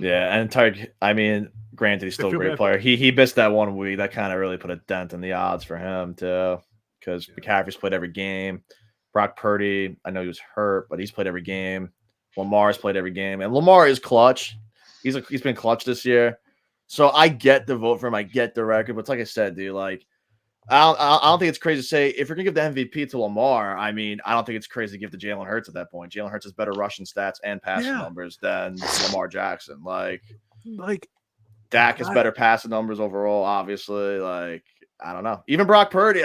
Yeah, and Tyreek, I mean, granted, he's still a great player. He missed that 1 week. That kind of really put a dent in the odds for him, too, because McCaffrey's played every game. Brock Purdy, I know he was hurt, but he's played every game. Lamar's played every game. And Lamar is clutch. He's been clutch this year. So I get the vote for him. I get the record. But it's like I said, dude, like, I don't think it's crazy to say if you're going to give the MVP to Lamar, I mean, I don't think it's crazy to give to Jalen Hurts at that point. Jalen Hurts has better rushing stats and passing numbers than Lamar Jackson. Like Dak has better passing numbers overall, obviously. Like, I don't know. Even Brock Purdy,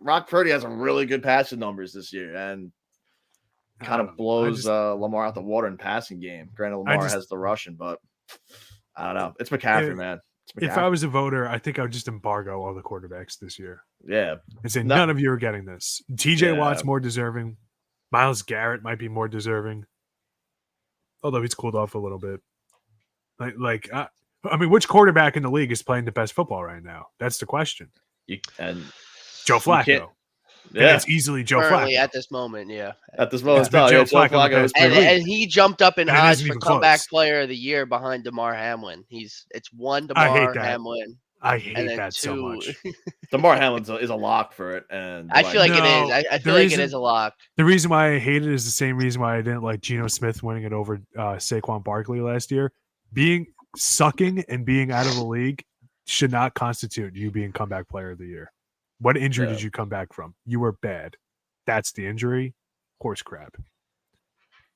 Brock Purdy has some really good passing numbers this year and kind of blows Lamar out the water in passing game. Granted, Lamar has the rushing, but I don't know. It's McCaffrey, man. If I was a voter, I think I would just embargo all the quarterbacks this year. Yeah. And say none of you are getting this. TJ Watt's more deserving. Myles Garrett might be more deserving. Although he's cooled off a little bit. I mean, which quarterback in the league is playing the best football right now? That's the question. And Joe Flacco. Yeah, it's easily Joe Flacco at this moment. Yeah, at this moment, Joe Flacco, and he jumped up in odds for comeback player of the year behind DeMar Hamlin. It's one DeMar Hamlin. I hate that so much. DeMar Hamlin is a lock for it, and I feel like it is. I feel like it is a lock. The reason why I hate it is the same reason why I didn't like Geno Smith winning it over Saquon Barkley last year. Sucking and being out of the league should not constitute you being comeback player of the year. What injury did you come back from? You were bad. That's the injury. Horse crap.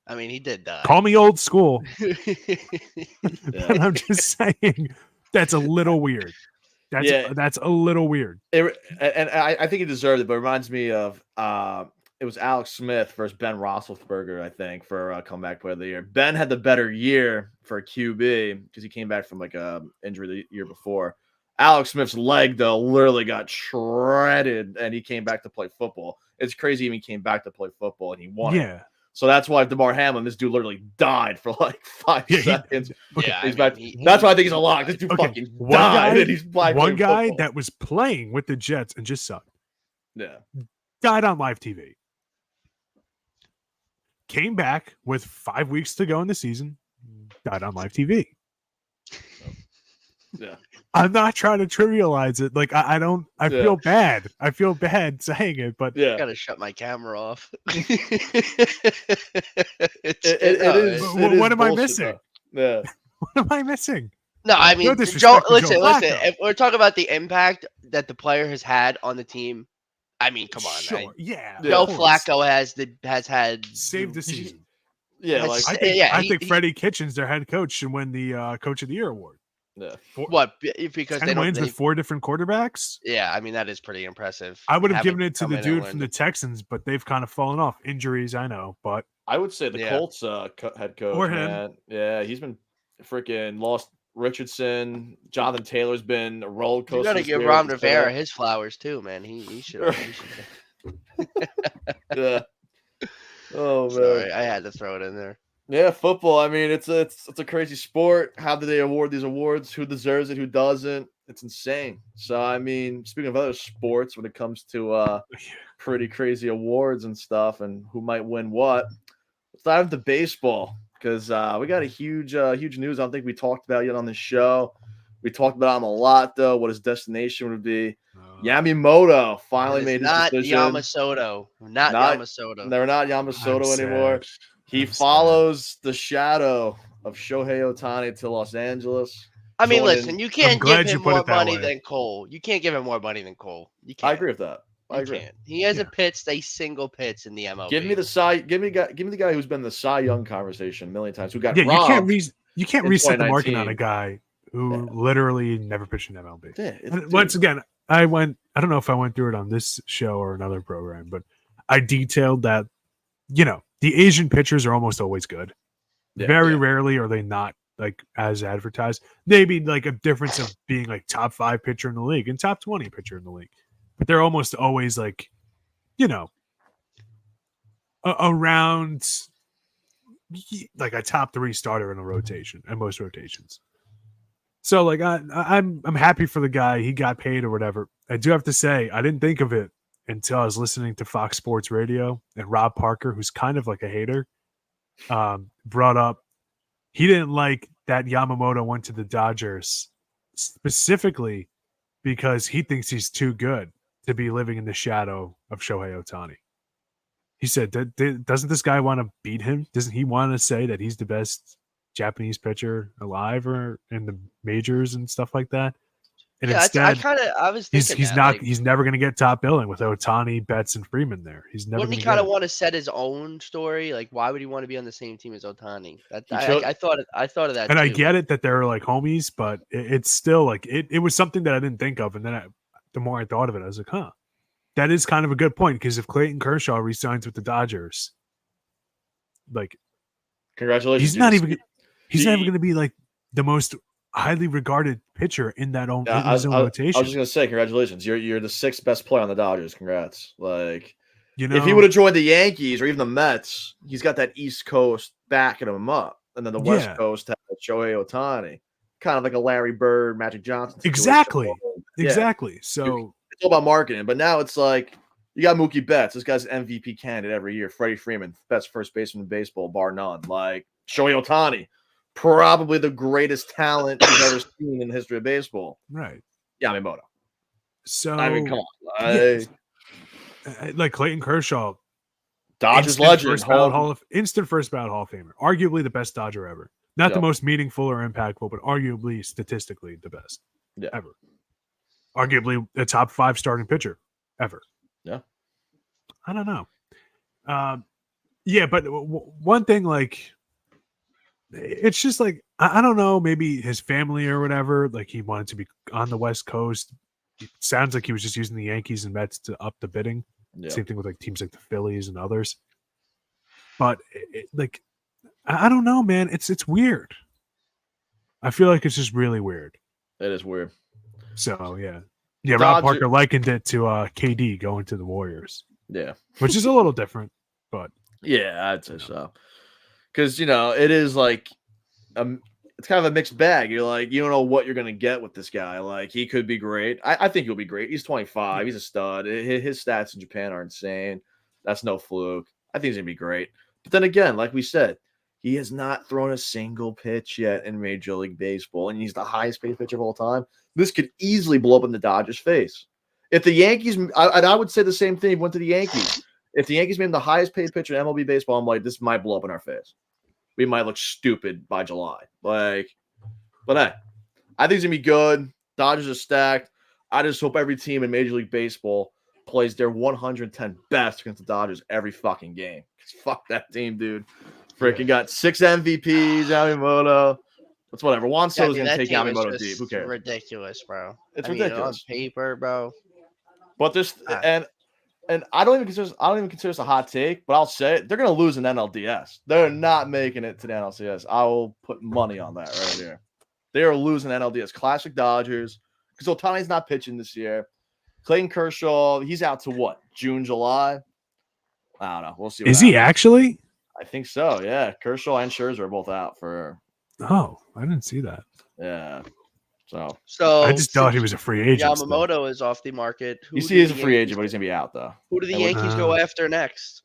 I mean, he did die. Call me old school. But I'm just saying that's a little weird. That's a little weird. And I think he deserved it, but it reminds me of it was Alex Smith versus Ben Roethlisberger, I think, for comeback player of the year. Ben had the better year for a QB because he came back from like a injury the year before. Alex Smith's leg, though, literally got shredded, and he came back to play football. It's crazy he even came back to play football, and he won. Yeah. So that's why DeMar Hamlin, this dude literally died for like 5 seconds. Yeah, that's why I think he's a lock. This dude fucking died. One guy that was playing with the Jets and just sucked. Yeah. Died on live TV. Came back with 5 weeks to go in the season. Died on live TV. Yeah. I'm not trying to trivialize it. Like I feel bad. I feel bad saying it, but I gotta shut my camera off. What am I missing? Yeah. What am I missing? No, I mean, Joe, listen. If we're talking about the impact that the player has had on the team, I mean, come on, sure. man. Yeah. Joe Flacco has had saved the season. Yeah, I think Freddie Kitchens, their head coach, should win the Coach of the Year award. Yeah. What? Because 10 wins with 4 different quarterbacks? Yeah, I mean, that is pretty impressive. I would have given it to the dude from the Texans, but they've kind of fallen off. Injuries, I know, but I would say the Colts head coach, or him. Man. Yeah, he's been freaking lost. Richardson, Jonathan Taylor's been a roller coaster. You gotta give Ron Rivera his flowers too, man. He should. Yeah. Oh man, sorry, I had to throw it in there. Yeah, football. I mean, it's a crazy sport. How do they award these awards? Who deserves it? Who doesn't? It's insane. So, I mean, speaking of other sports, when it comes to pretty crazy awards and stuff, and who might win what, let's dive into baseball because we got a huge news. I don't think we talked about yet on the show. We talked about him a lot, though. What his destination would be. Yamamoto finally made his decision. Not Yamamoto. They're not Yamamoto anymore. He follows the shadow of Shohei Ohtani to Los Angeles. I mean, listen, you can't give him more money than Cole. You can't give him more money than Cole. You can't. I agree with that. I agree. He hasn't pitched a single pitch in the MLB. Give me the guy who's been in the Cy Young conversation a million times. Who got robbed? You can't reset the market on a guy who literally never pitched in MLB. Yeah, once again, I don't know if I went through it on this show or another program, but I detailed that, the Asian pitchers are almost always good. Very rarely are they not like as advertised. Maybe like a difference of being like top 5 pitcher in the league and top 20 pitcher in the league, but they're almost always like, around like a top 3 starter in a rotation and most rotations. So like I'm happy for the guy. He got paid or whatever. I do have to say I didn't think of it until I was listening to Fox Sports Radio and Rob Parker, who's kind of like a hater, brought up he didn't like that Yamamoto went to the Dodgers specifically because he thinks he's too good to be living in the shadow of Shohei Ohtani. He said, doesn't this guy want to beat him? Doesn't he want to say that he's the best Japanese pitcher alive or in the majors and stuff like that? And instead, I was thinking he's never going to get top billing with Ohtani, Betts, and Freeman there. He's never. Wouldn't he kind of want to set his own story? Like, why would he want to be on the same team as Ohtani? I thought of that. And too. I get it that they're like homies, but it's still like it was something that I didn't think of. And then the more I thought of it, I was like, that is kind of a good point because if Clayton Kershaw resigns with the Dodgers, like, congratulations, he's not even going to be like the most highly regarded pitcher in that own rotation. I was just gonna say, congratulations. You're the 6th best player on the Dodgers. Congrats. Like, if he would have joined the Yankees or even the Mets, he's got that East Coast backing him up, and then the West Coast has Shohei Ohtani, kind of like a Larry Bird, Magic Johnson situation. Exactly. So it's all about marketing. But now it's like you got Mookie Betts. This guy's an MVP candidate every year. Freddie Freeman, best first baseman in baseball, bar none. Like Shohei Ohtani. Probably the greatest talent you've ever seen in the history of baseball. Right. Yamamoto. So I mean, come on. Like Clayton Kershaw. Dodgers legend. Instant first ballot Hall of Famer. Arguably the best Dodger ever. Not the most meaningful or impactful, but arguably statistically the best ever. Arguably a top 5 starting pitcher ever. Yeah. I don't know. But one thing, like, it's just like, I don't know, maybe his family or whatever, like he wanted to be on the West Coast. It sounds like he was just using the Yankees and Mets to up the bidding. Yeah. Same thing with like teams like the Phillies and others. But like, I don't know, man. It's weird. I feel like it's just really weird. It is weird. So Rob Parker likened it to KD going to the Warriors. Yeah, which is a little different, but Yeah, I'd say so. Because it is like it's kind of a mixed bag. You're like, you don't know what you're gonna get with this guy. Like, he could be great. I think he'll be great. He's 25. He's a stud. His stats in Japan are insane. That's no fluke. I think he's gonna be great. But then again, like we said, he has not thrown a single pitch yet in Major League Baseball, and he's the highest paid pitcher of all time. This could easily blow up in the Dodgers' face. If the Yankees, I would say the same thing. If he went to the Yankees. If the Yankees made him the highest paid pitcher in MLB baseball, I'm like, this might blow up in our face. We might look stupid by July. But hey, I think it's gonna be good. Dodgers are stacked. I just hope every team in Major League Baseball plays their 110 best against the Dodgers every fucking game. Fuck that team, dude. Freaking got 6 MVPs, Yamamoto. That's whatever. Juan Soto's gonna take Yamamoto deep. Who cares? Ridiculous, bro. It's ridiculous on paper, bro. But this and I don't even consider this a hot take, but I'll say it. They're gonna lose in NLDS. They're not making it to the NLCS. I will put money on that right here. They are losing NLDS. Classic Dodgers. Because Ohtani's not pitching this year. Clayton Kershaw, he's out to what? June, July? I don't know. We'll see. Is he actually? I think so. Yeah. Kershaw and Scherzer are both out for. Oh, I didn't see that. Yeah. So I just thought he was a free agent. Yamamoto is off the market. You see, he's a free agent, but he's gonna be out though. Who do the Yankees go after next?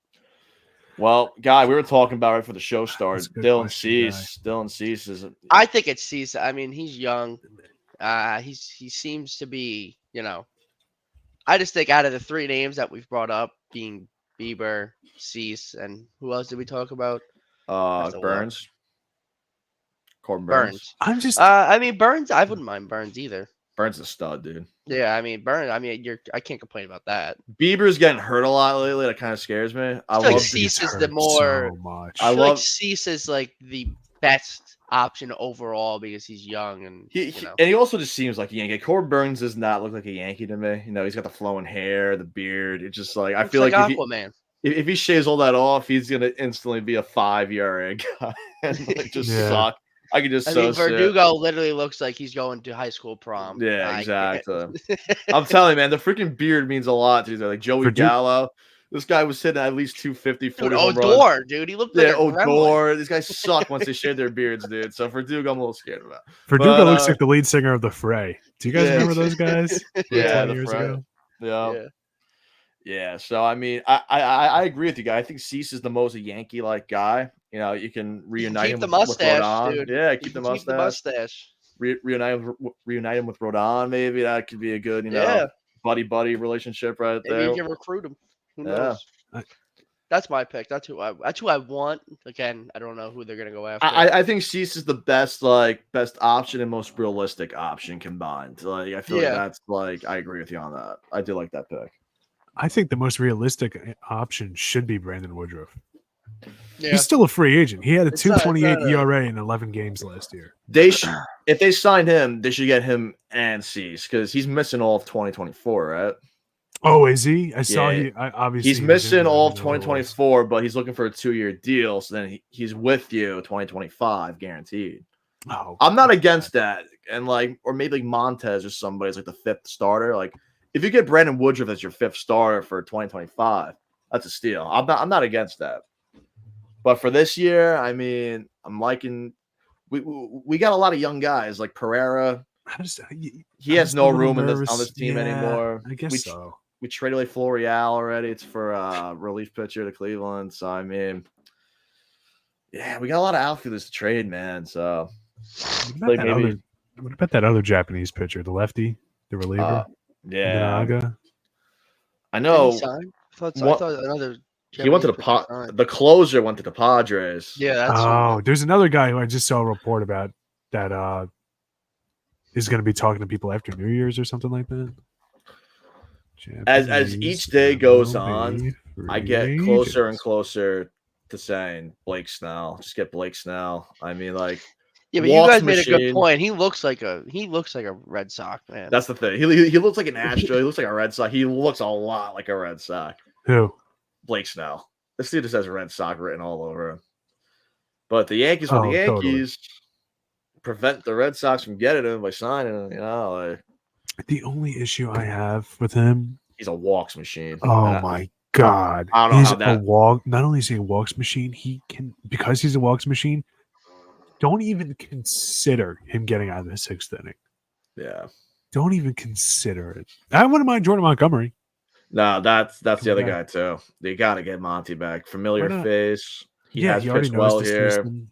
Well, guy, we were talking about right for the show started. Dylan Cease. Dylan Cease is. I think it's Cease. I mean, he's young. He seems to be. I just think out of the 3 names that we've brought up, being Bieber, Cease, and who else did we talk about? Burns. Corbin Burns. I'm just. I mean, Burns. I wouldn't mind Burns either. Burns is a stud, dude. Yeah, I mean Burns. I mean, I can't complain about that. Bieber's getting hurt a lot lately. That kind of scares me. I feel like Cease is the more. So much. I feel like Cease is like the best option overall because he's young and he also just seems like a Yankee. Corbin Burns does not look like a Yankee to me. He's got the flowing hair, the beard. It's just like I feel like Aquaman. If he shaves all that off, he's gonna instantly be a 5 ERA guy and suck. I mean, Verdugo literally looks like he's going to high school prom. Yeah, exactly. I'm telling you, man, the freaking beard means a lot to these guys. Like Joey Gallo. This guy was hitting at least 250, 40 home runs. Odor, dude. He looked like Odor. These guys suck once they shave their beards, dude. So Verdugo, I'm a little scared about. Verdugo looks like the lead singer of The Fray. Do you guys remember those guys? Yeah, 20 years ago? Yeah. So, I mean, I agree with you, guys. I think Cease is the most Yankee-like guy. You can reunite him with Rodon. Dude. Yeah, keep the mustache. Reunite him with Rodon, maybe. That could be a good, buddy relationship right there. Maybe you can recruit him. Who knows? That's my pick. That's who I want. Again, I don't know who they're gonna go after. I think Cease is the best option and most realistic option combined. Like I feel like that's I agree with you on that. I do like that pick. I think the most realistic option should be Brandon Woodruff. Yeah. He's still a free agent. He had a 2.28 ERA in 11 games last year. If they signed him, they should get him and Cease because he's missing all of 2024, right? Oh, is he? I saw obviously he's missing all of 2024, but he's looking for a 2-year deal. So then he's with you 2025 guaranteed. Oh, I'm not against that, and or maybe Montez or somebody's like the 5th starter. Like if you get Brandon Woodruff as your 5th starter for 2025, that's a steal. I'm not against that. But for this year, I mean, I'm liking. We got a lot of young guys like Pereira. He has no room on this team anymore. I guess so. We traded away Florial already. It's for a relief pitcher to Cleveland. So I mean, yeah, we got a lot of outfielders to trade, man. So what about that other Japanese pitcher, the lefty, the reliever? Yeah, I know. I thought another. He went to the closer went to the Padres. Yeah. There's another guy who I just saw a report about that is going to be talking to people after New Year's or something like that. As each day goes on, I get closer and closer to saying Blake Snell. Just get Blake Snell. I mean, but you guys made a good point. He looks like a Red Sox man. That's the thing. He looks like an Astro. He looks like a Red Sox. He looks a lot like a Red Sox. Who? Blake Snell. This dude just has Red Sox written all over him. But the Yankees, prevent the Red Sox from getting him by signing him. The only issue I have with him, he's a walks machine. Oh my God, I don't know how that. Not only is he a walks machine, because he's a walks machine. Don't even consider him getting out of the 6th inning. Yeah. Don't even consider it. I wouldn't mind Jordan Montgomery. No, that's the other guy too. They got to get Monty back. Familiar face. He has pitched well here. System.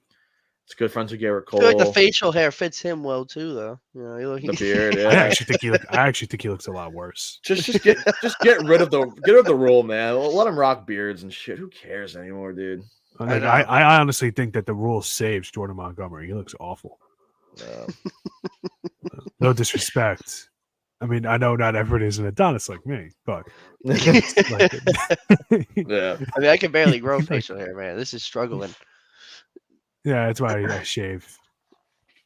It's good friends with Garrett Cole. I feel like the facial hair fits him well too, though. The beard. Yeah. I actually think he looks a lot worse. Just get rid of the rule, man. Let him rock beards and shit. Who cares anymore, dude? I honestly think that the rule saves Jordan Montgomery. He looks awful. No disrespect. I mean, I know not everybody is an Adonis like me, but yeah. I mean, I can barely grow facial hair, man. This is struggling. Yeah, that's why I shave.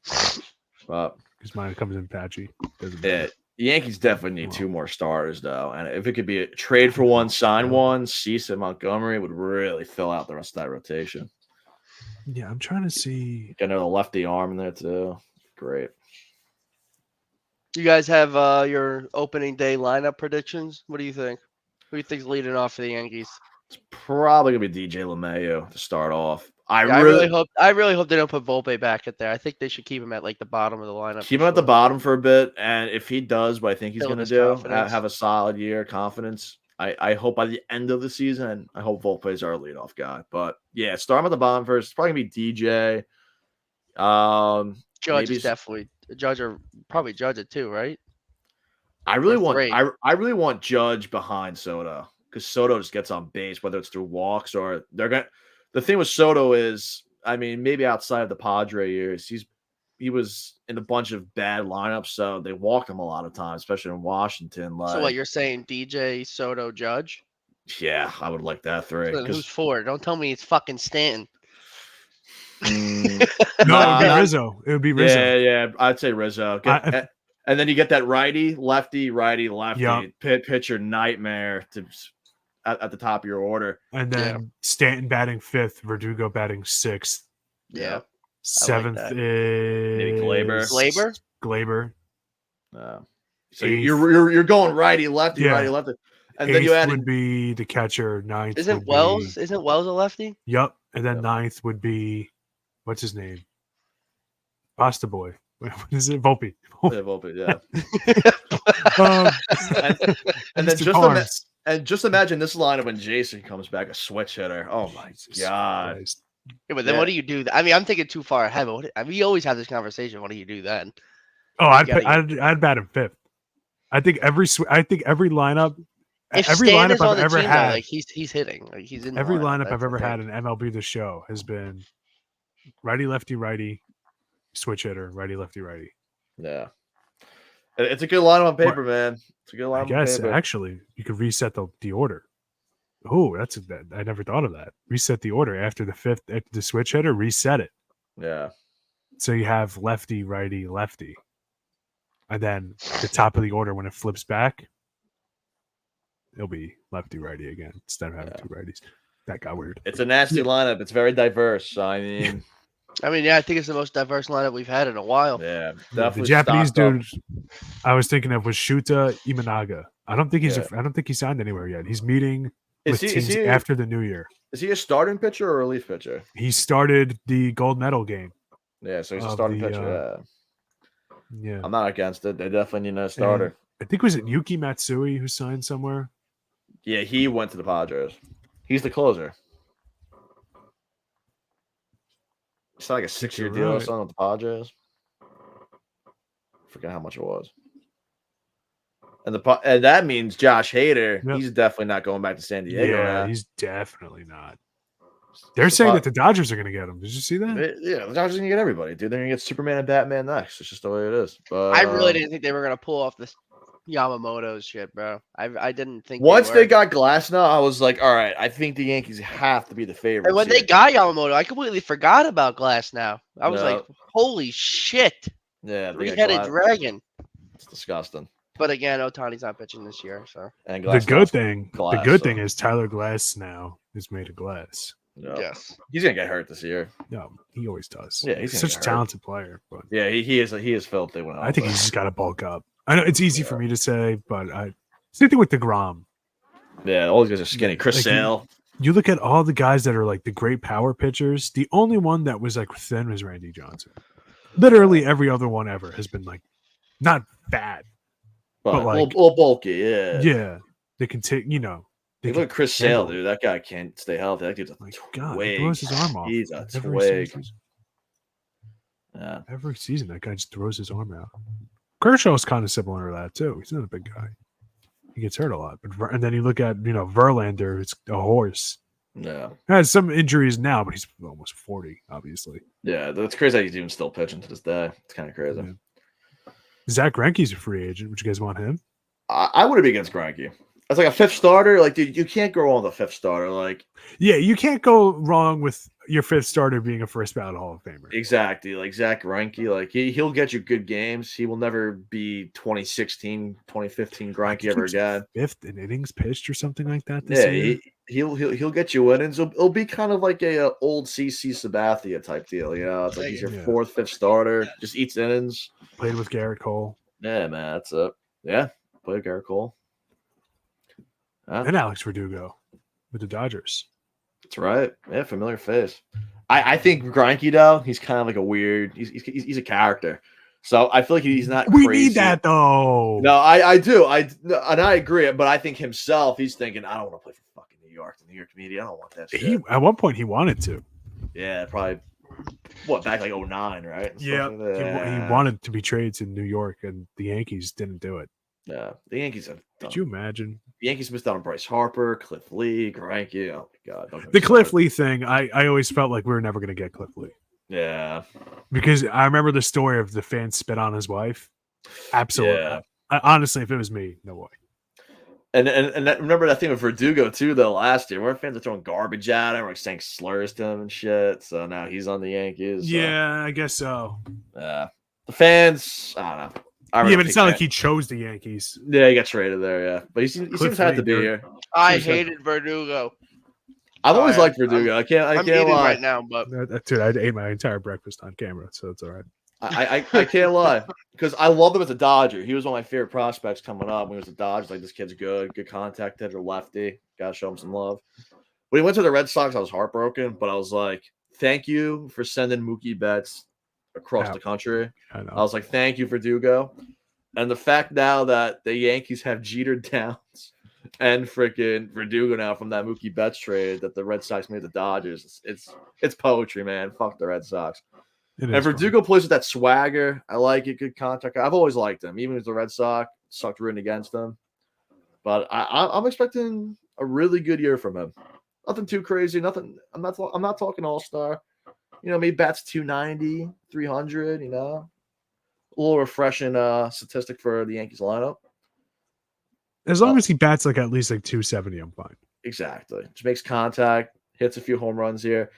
Because mine comes in patchy. Yeah, Yankees definitely need 2 more starters, though. And if it could be a trade for one, sign one, Cease and Montgomery would really fill out the rest of that rotation. Yeah, I'm trying to see. Got another lefty arm in there, too. Great. You guys have your opening day lineup predictions? What do you think? Who do you think's leading off for the Yankees? It's probably gonna be DJ LeMahieu to start off. I really hope they don't put Volpe back at there. I think they should keep him at like the bottom of the lineup. Keep him at the bottom for a bit, and if he does what I think he's gonna do, have a solid year, confidence. I hope by the end of the season, I hope Volpe's our leadoff guy. But yeah, start him at the bottom first. It's probably gonna be DJ. Judge is definitely Judge, or probably Judge it too, right? I really want Judge behind Soto, because Soto just gets on base, whether it's through walks or they're gonna. The thing with Soto is, I mean, maybe outside of the Padre years, he was in a bunch of bad lineups, so they walked him a lot of times, especially in Washington. So what you're saying, DJ, Soto, Judge? Yeah, I would like that 3. So who's 4? Don't tell me it's fucking Stanton. No, it would be Rizzo. It would be Rizzo. Yeah, I'd say Rizzo. And then you get that righty, lefty, pitcher nightmare at the top of your order. And then Stanton batting 5th, Verdugo batting 6th. Yeah. 7th like is maybe Glaber. So you're going righty, lefty, righty, lefty. And then you add would be the catcher. 9th Isn't Wells a lefty? Yep. And then 9th would be what's his name? Pasta Boy. What is it? Volpe. Volpe, yeah. And just imagine this lineup when Jason comes back, a switch hitter. Oh my God. Yeah, but then what do you do? I mean, I'm thinking too far ahead. But we always have this conversation. What do you do then? Oh, I'd bat him 5th. I think every lineup. If every Stan lineup is on I've the ever team, had, like he's hitting. Like he's in every lineup I've ever had in MLB The Show has been righty, lefty, righty, switch hitter, righty, lefty, righty. Yeah, it's a good lineup on paper, man. It's a good lineup. I guess on paper. Actually, you could reset the order. Oh, I never thought of that. Reset the order after the 5th, after the switch hitter. Reset it. Yeah. So you have lefty, righty, lefty, and then the top of the order when it flips back. It'll be lefty righty again instead of having 2 righties. That got weird. It's a nasty lineup. It's very diverse. I mean, I think it's the most diverse lineup we've had in a while. Yeah, definitely. The Japanese dude I was thinking of was Shuta Imanaga. I don't think he signed anywhere yet. He's meeting with teams after the new year. Is he a starting pitcher or a relief pitcher? He started the gold medal game. Yeah, so he's a starting pitcher. Yeah, I'm not against it. They definitely need a starter. And I think was it Yuki Matsui who signed somewhere. Yeah, he went to the Padres. He's the closer. It's like a 6-year deal or something with the Padres. I forget how much it was. And that means Josh Hader. Yep. He's definitely not going back to San Diego. Yeah, he's definitely not. They're saying that the Dodgers are going to get him. Did you see that? The Dodgers are going to get everybody, dude. They're going to get Superman and Batman next. It's just the way it is. But I really didn't think they were going to pull off this Yamamoto's shit, bro. I didn't think. Once they got Glasnow, I was like, all right, I think the Yankees have to be the favorites. And when they got Yamamoto, I completely forgot about Glasnow. I was like, holy shit. Yeah. 3-headed dragon. It's disgusting. But again, Ohtani's not pitching this year, so the good thing is Tyler Glasnow is made of glass. No. Yes, he's gonna get hurt this year. No, he always does. Yeah, he's such a talented player. But yeah, he is filthy. I think he's just got to bulk up. I know it's easy for me to say, but same thing with DeGrom. Yeah, all these guys are skinny. Chris Sale. You look at all the guys that are like the great power pitchers. The only one that was like thin was Randy Johnson. Literally every other one ever has been like not bad, but like all bulky. Yeah, yeah. They can take. Look at Chris Sale, dude. That guy can't stay healthy. That dude's a twig. He throws his arm off. He's a twig. Yeah. Every season, that guy just throws his arm out. Kershaw's kind of similar to that too. He's not a big guy. He gets hurt a lot, and then you look at Verlander. It's a horse. Yeah, has some injuries now, but he's almost 40, obviously. Yeah, that's crazy. That he's even still pitching to this day. It's kind of crazy. Yeah. Zach Greinke's a free agent. Would you guys want him? I would be against Greinke. That's like a fifth starter. Like, dude, you can't go wrong with a fifth starter. Like, yeah, you can't go wrong with your fifth starter being a first ballot Hall of Famer. Exactly. Like Zach Greinke, like he'll get you good games. He will never be 2016, 2015 Greinke ever again. Fifth in innings pitched or something like that. This year. He'll get you innings. It'll be kind of like a old CC Sabathia type deal. It's like he's your fourth, fifth starter. Just eats innings. Played with Garrett Cole. Yeah, man, that's it. Yeah, played with Garrett Cole. And Alex Verdugo with the Dodgers. That's right. Yeah, familiar face. I think Greinke, though, he's kind of like a weird. He's a character. So I feel like he's not. We crazy. Need that though. No, I do. And I agree. But I think himself, he's thinking, I don't want to play for fucking New York, the New York media. I don't want that shit. At one point, he wanted to. Yeah, probably. Back like 2009, right? Yeah, he wanted to be traded to New York, and the Yankees didn't do it. Yeah, the Yankees have. Could you imagine? The Yankees missed out on Bryce Harper, Cliff Lee, Greinke. Oh my god! The Cliff Lee thing, I always felt like we were never going to get Cliff Lee. Yeah, because I remember the story of the fans spit on his wife. Absolutely. Yeah. Honestly, if it was me, no way. And remember that thing with Verdugo too, though. Last year, where fans are throwing garbage at him, or saying slurs to him and shit. So now he's on the Yankees. So. Yeah, I guess so. The fans, I don't know. But it's not like he chose the Yankees. Yeah, he got traded there. Yeah, but he seems had to be here. I hated Verdugo. I've always liked Verdugo. I can't eating lie right now, but dude, I ate my entire breakfast on camera, so it's all right. I can't lie because I love him as a Dodger. He was one of my favorite prospects coming up when he was a Dodger. Like, this kid's good contact hitter, lefty. Gotta show him some love. When he went to the Red Sox, I was heartbroken, but I was like, thank you for sending Mookie Betts across the country. I was like, thank you, Verdugo. And the fact now that the Yankees have Jeter Downs and freaking Verdugo now from that Mookie Betts trade that the Red Sox made the Dodgers, it's poetry, man. Fuck the Red Sox. And Verdugo plays with that swagger. I like it. Good contact. I've always liked him, even as the Red Sox sucked rooting against them. But I'm expecting a really good year from him. Nothing too crazy. Nothing. I'm not talking all-star. Maybe bats 290, 300. A little refreshing statistic for the Yankees lineup. As long as he bats like at least like 270, I'm fine. Exactly. Just makes contact, hits a few home runs here.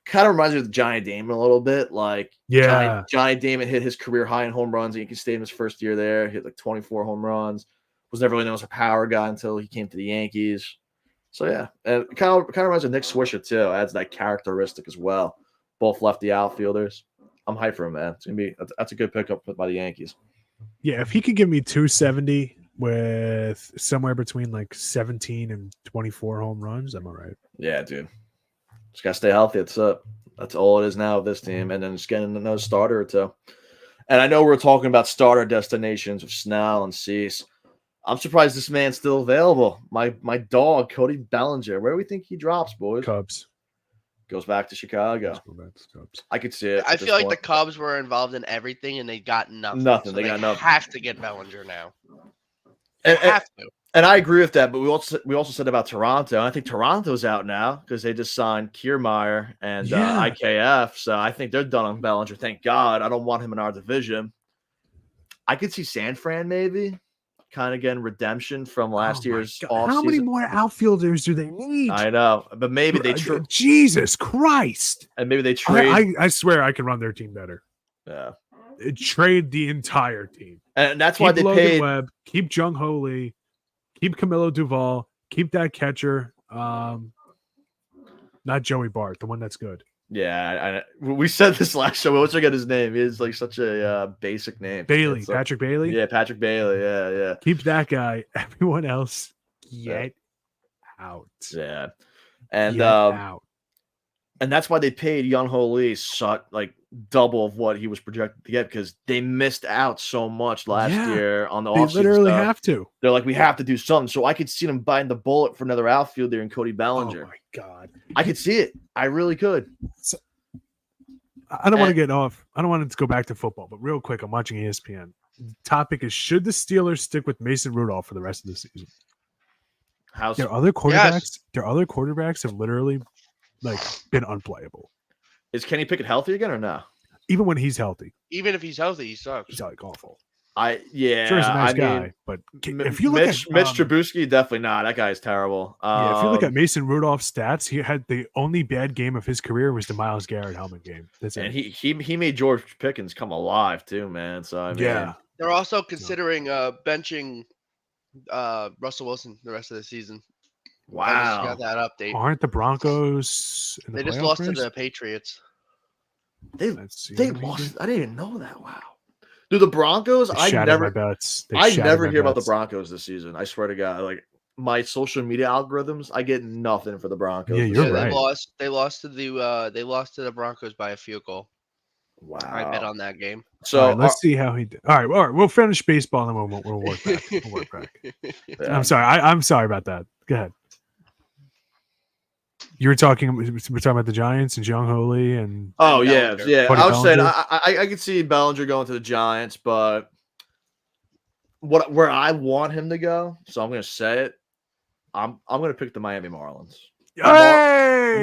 Kind of reminds me of Giant Damon a little bit. Like, yeah, Giant Damon hit his career high in home runs. Yankee Stadium his first year there. Hit like 24 home runs. Was never really known as a power guy until he came to the Yankees. So yeah, and it kind of reminds me of Nick Swisher too. Adds that characteristic as well. Both lefty outfielders. I'm hyped for him, man. It's gonna be that's a good pickup by the Yankees. Yeah, if he could give me 270 with somewhere between like 17 and 24 home runs, I'm all right. Yeah, dude. Just gotta stay healthy. That's all it is now with this team, and then just getting another starter or two. And I know we're talking about starter destinations with Snell and Cease. I'm surprised this man's still available. My dog, Cody Bellinger. Where do we think he drops, boys? Cubs. Goes back to Chicago. I could see it. I feel like the Cubs were involved in everything, and they got nothing. Nothing. So they got nothing. Have to get Bellinger now. Have to. And I agree with that, but we also said about Toronto. I think Toronto's out now because they just signed Kiermaier and IKF. So I think they're done on Bellinger. Thank God. I don't want him in our division. I could see San Fran maybe. Kind of getting redemption from last year's offseason. How many more outfielders do they need? I know, but maybe they Jesus Christ. And maybe they trade. I swear I can run their team better. Yeah. Trade the entire team. And that's why they paid Webb, keep Jung Ho Lee, keep Camilo Duvall, keep that catcher. Not Joey Bart, the one that's good. Yeah, we said this last show. What's I get his name? He's like such a basic name. Bailey, Patrick Bailey. Yeah, Patrick Bailey. Yeah. Keep that guy. Everyone else, get out. Yeah. And Get out. And that's why they paid Young Ho Lee like double of what he was projected to get, because they missed out so much last year on the offseason. They literally have to. They're like, we have to do something. So I could see them biting the bullet for another outfielder in Cody Bellinger. Oh my God. I could see it. I really could. So, I don't want to get off. I don't want to go back to football, but real quick, I'm watching ESPN. The topic is, should the Steelers stick with Mason Rudolph for the rest of the season? There are other quarterbacks. Yes. There are other quarterbacks that have literally been unplayable. Is Kenny Pickett healthy again or no? Even when he's healthy. Even if he's healthy, he sucks. He's awful. Sure, he's a nice guy, but if you look at Mitch Trubisky, definitely not. That guy's terrible. If you look at Mason Rudolph's stats, he had the only bad game of his career was the Myles Garrett helmet game. That's and it. he made George Pickens come alive too, man. So I mean, they're also considering benching Russell Wilson the rest of the season. Wow, I just got that update. Aren't the Broncos? They just lost to the Patriots. They lost. I didn't even know that. Wow. Dude, the Broncos, I never hear about the Broncos this season. I swear to God. Like, my social media algorithms, I get nothing for the Broncos. Yeah, you're right. They lost to the Broncos by a field goal. Wow. I bet on that game. So let's see how he did. All right, we'll finish baseball and then we'll work back. We'll work back. Yeah. I'm sorry. I'm sorry about that. Go ahead. We're talking about the Giants and Young Ho Lee and yeah. Buddy I was saying Bellinger. I could see Bellinger going to the Giants, but where I want him to go, so I'm going to say it. I'm going to pick the Miami Marlins. Hey,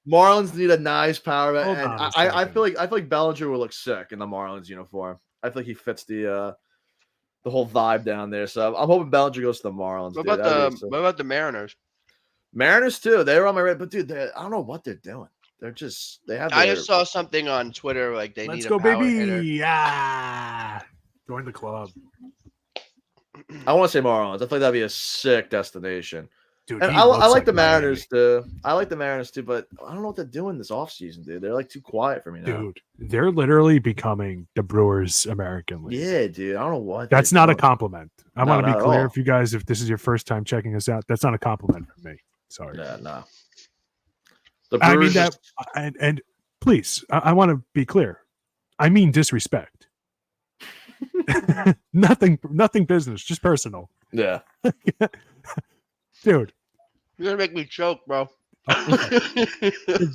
Marlins need a nice power, and I feel like Bellinger will look sick in the Marlins uniform. I feel like he fits the whole vibe down there. So I'm hoping Bellinger goes to the Marlins. What about the Mariners? Mariners too. They were on my radar, but dude, I don't know what they're doing. I just saw something on Twitter like they need a power hitter. Yeah, join the club. I want to say Marlins. I think that'd be a sick destination. Dude, and I like the Mariners too. I like the Mariners too, but I don't know what they're doing this offseason, dude. They're like too quiet for me now. Dude, they're literally becoming the Brewers American League. Yeah, dude. I don't know what. That's not a compliment. I want to be clear, if you guys, if this is your first time checking us out, that's not a compliment from me. Sorry. No. I mean that, and please, I want to be clear. I mean disrespect. nothing business, just personal. Yeah. Dude, you're gonna make me choke, bro. The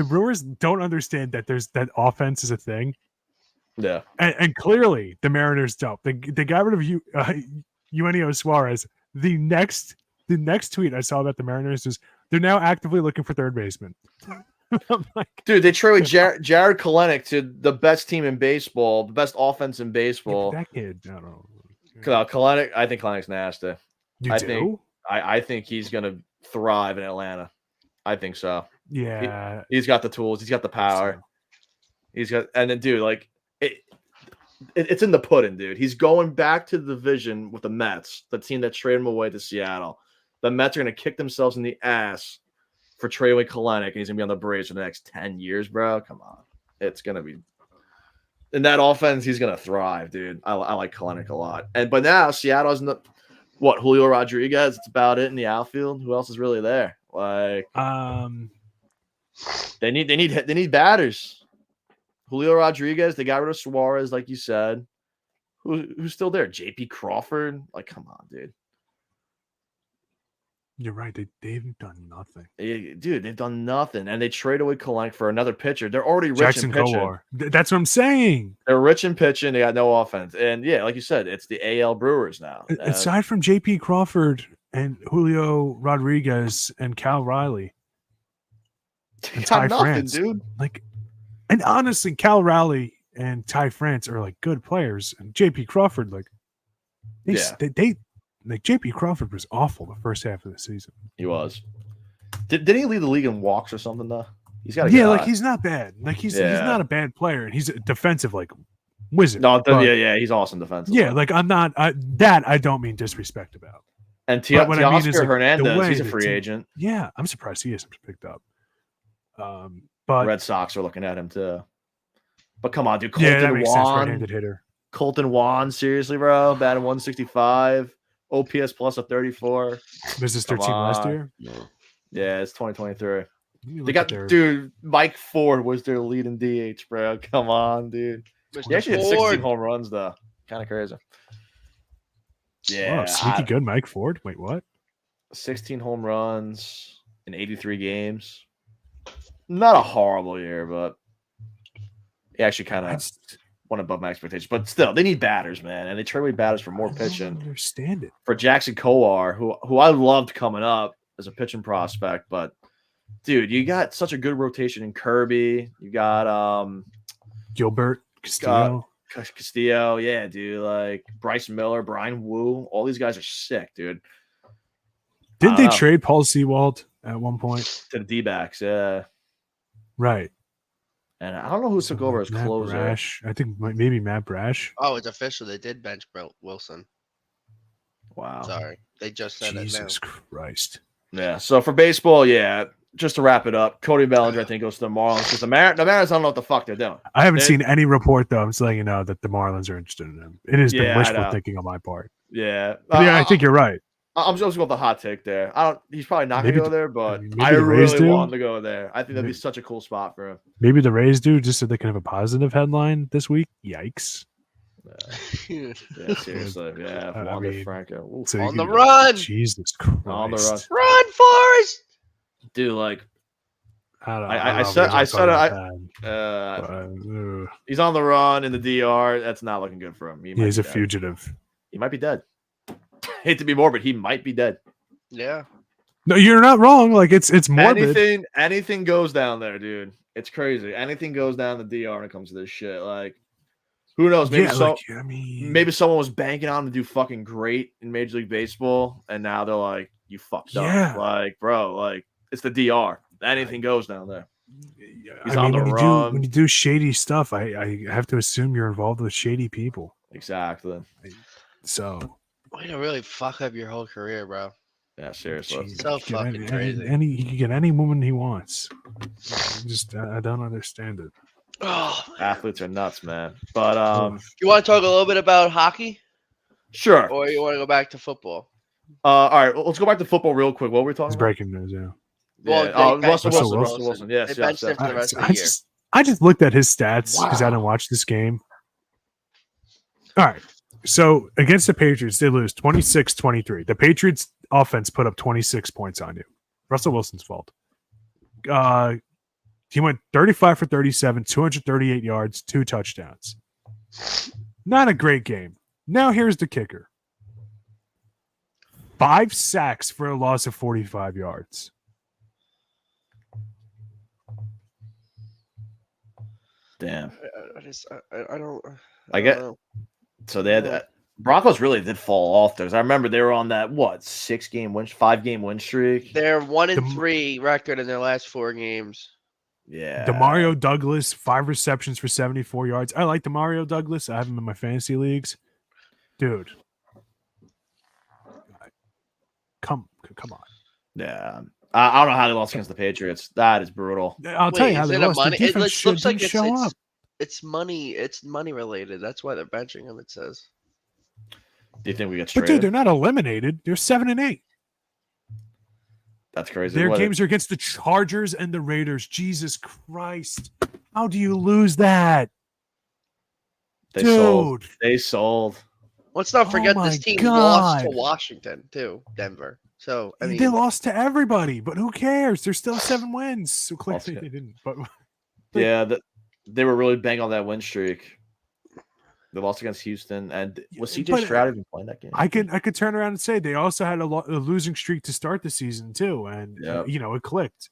Brewers don't understand that that offense is a thing. Yeah, and clearly the Mariners don't. They got rid of Eugenio Suarez. The next tweet I saw about the Mariners is they're now actively looking for third baseman. I'm like, dude, they traded Jared Kelenic to the best team in baseball, the best offense in baseball. That kid, I don't know. Kelenic, I think Kelenic's nasty. I think he's gonna thrive in Atlanta. I think so. Yeah, he's got the tools. He's got the power. He's got, and then dude, like it's in the pudding, dude. He's going back to the division with the Mets, the team that traded him away to Seattle. The Mets are gonna kick themselves in the ass for trading away Kelenic, and he's gonna be on the Braves for the next 10 years, bro. Come on, it's gonna be. In that offense, he's gonna thrive, dude. I like Kelenic a lot, but now Seattle has Julio Rodriguez. It's about it in the outfield. Who else is really there? Like, they need batters. Julio Rodriguez. They got rid of Suarez, like you said. Who's still there? J.P. Crawford. Like, come on, dude. You're right. They've done nothing. Dude, they've done nothing. And they trade away Kelenic for another pitcher. They're already rich in pitching. That's what I'm saying. They're rich in pitching. They got no offense. And, yeah, like you said, it's the AL Brewers now. Aside from J.P. Crawford and Julio Rodriguez and Cal Riley. And Ty France, dude. Like, and honestly, Cal Riley and Ty France are, like, good players. And J.P. Crawford, like, Like J.P. Crawford was awful the first half of the season. He was. Did he lead the league in walks or something though? He's got. He's not bad. Like he's not a bad player, and he's a defensive like wizard. No, he's awesome defensive. Yeah, like I'm not that I don't mean disrespect about. And Teoscar Hernandez, he's a free agent. Yeah, I'm surprised he hasn't picked up. But Red Sox are looking at him too. But come on, dude, that makes sense. Right-handed hitter. Colton Juan, seriously, bro, batting 165. OPS plus a 34. Was this their team last year? Yeah, it's 2023. They got dude. Mike Ford was their leading DH, bro. Come on, dude. He actually had 16 home runs though. Kind of crazy. Yeah, sneaky good, Mike Ford. Wait, what? 16 home runs in 83 games. Not a horrible year, but he actually kind of went above my expectations. But still, they need batters, man, and they trade away batters for more pitching. I don't understand it. For Jackson Kowar, who I loved coming up as a pitching prospect, but dude, you got such a good rotation in Kirby. You got Gilbert Castillo. Castillo, yeah, dude. Like Bryce Miller, Brian Wu, all these guys are sick, dude. Didn't they trade Paul Sewald at one point to the D-backs? Yeah, right. And I don't know who took over as Matt closer. Brash. I think maybe Matt Brash. Oh, it's official. They did bench Wilson. Wow. Sorry, they just said Jesus it now. Christ. Yeah. So for baseball, yeah. Just to wrap it up, Cody Bellinger, I think, goes to the Marlins because the Mariners don't know what the fuck they're doing. I haven't seen any report, though. I'm just letting you know that the Marlins are interested in him. It has been wishful thinking on my part. Yeah. I think you're right. I'm just going with the hot take there. He's probably not going to go there, but I really want him to go there. I think that'd be such a cool spot for him. Maybe the Rays do, just so they can have a positive headline this week. Yikes. Yeah, seriously. Yeah. Wander Franco. So on the run. Jesus Christ. On the run. Run, Forrest. Dude, like, I said he's on the run in the DR. That's not looking good for him. He's a fugitive. He might be dead. Hate to be morbid, he might be dead. Yeah. No, you're not wrong. Like it's morbid. Anything goes down there, dude. It's crazy. Anything goes down the DR when it comes to this shit. Like, who knows? Maybe maybe someone was banking on him to do fucking great in Major League Baseball, and now they're like, you fucked up. Like, bro, like it's the DR. Anything goes down there. He's on the run. When you do shady stuff, I have to assume you're involved with shady people. Exactly. So way to really fuck up your whole career, bro. Yeah, seriously. So fucking crazy. He can get any woman he wants. I don't understand it. Oh, athletes are nuts, man. But you want to talk a little bit about hockey? Sure. Or you want to go back to football? All right, let's go back to football real quick. What were we talking about? Breaking news, yeah. Well, Russell Wilson. Yes. I just looked at his stats because I didn't watch this game. All right. So against the Patriots, they lose 26-23. The Patriots offense put up 26 points on you. Russell Wilson's fault. He went 35 for 37, 238 yards, 2 touchdowns. Not a great game. Now here's the kicker. 5 sacks for a loss of 45 yards. Damn. I don't know. So they had Broncos really did fall off there. I remember they were on that 5-game win streak. They're 1-3 record in their last 4 games. Yeah. DeMario Douglas, 5 receptions for 74 yards. I like DeMario Douglas. I have him in my fantasy leagues. Dude. Come on. Yeah. I don't know how they lost against the Patriots. That is brutal. I'll tell you how they lost. The defense looks like show up. It's money. It's money related. That's why they're benching him. It says. Do you think we get traded? But dude, they're not eliminated. They're 7-8. That's crazy. Their games are against the Chargers and the Raiders. Jesus Christ! How do you lose that, dude? They sold. Let's not forget this team lost to Washington too. Denver. So I mean, they lost to everybody, but who cares? They're still 7 wins. So clearly they didn't. But yeah, they were really bang on that win streak. They lost against Houston, and was CJ Stroud even playing that game? I could turn around and say they also had a losing streak to start the season too, and it clicked.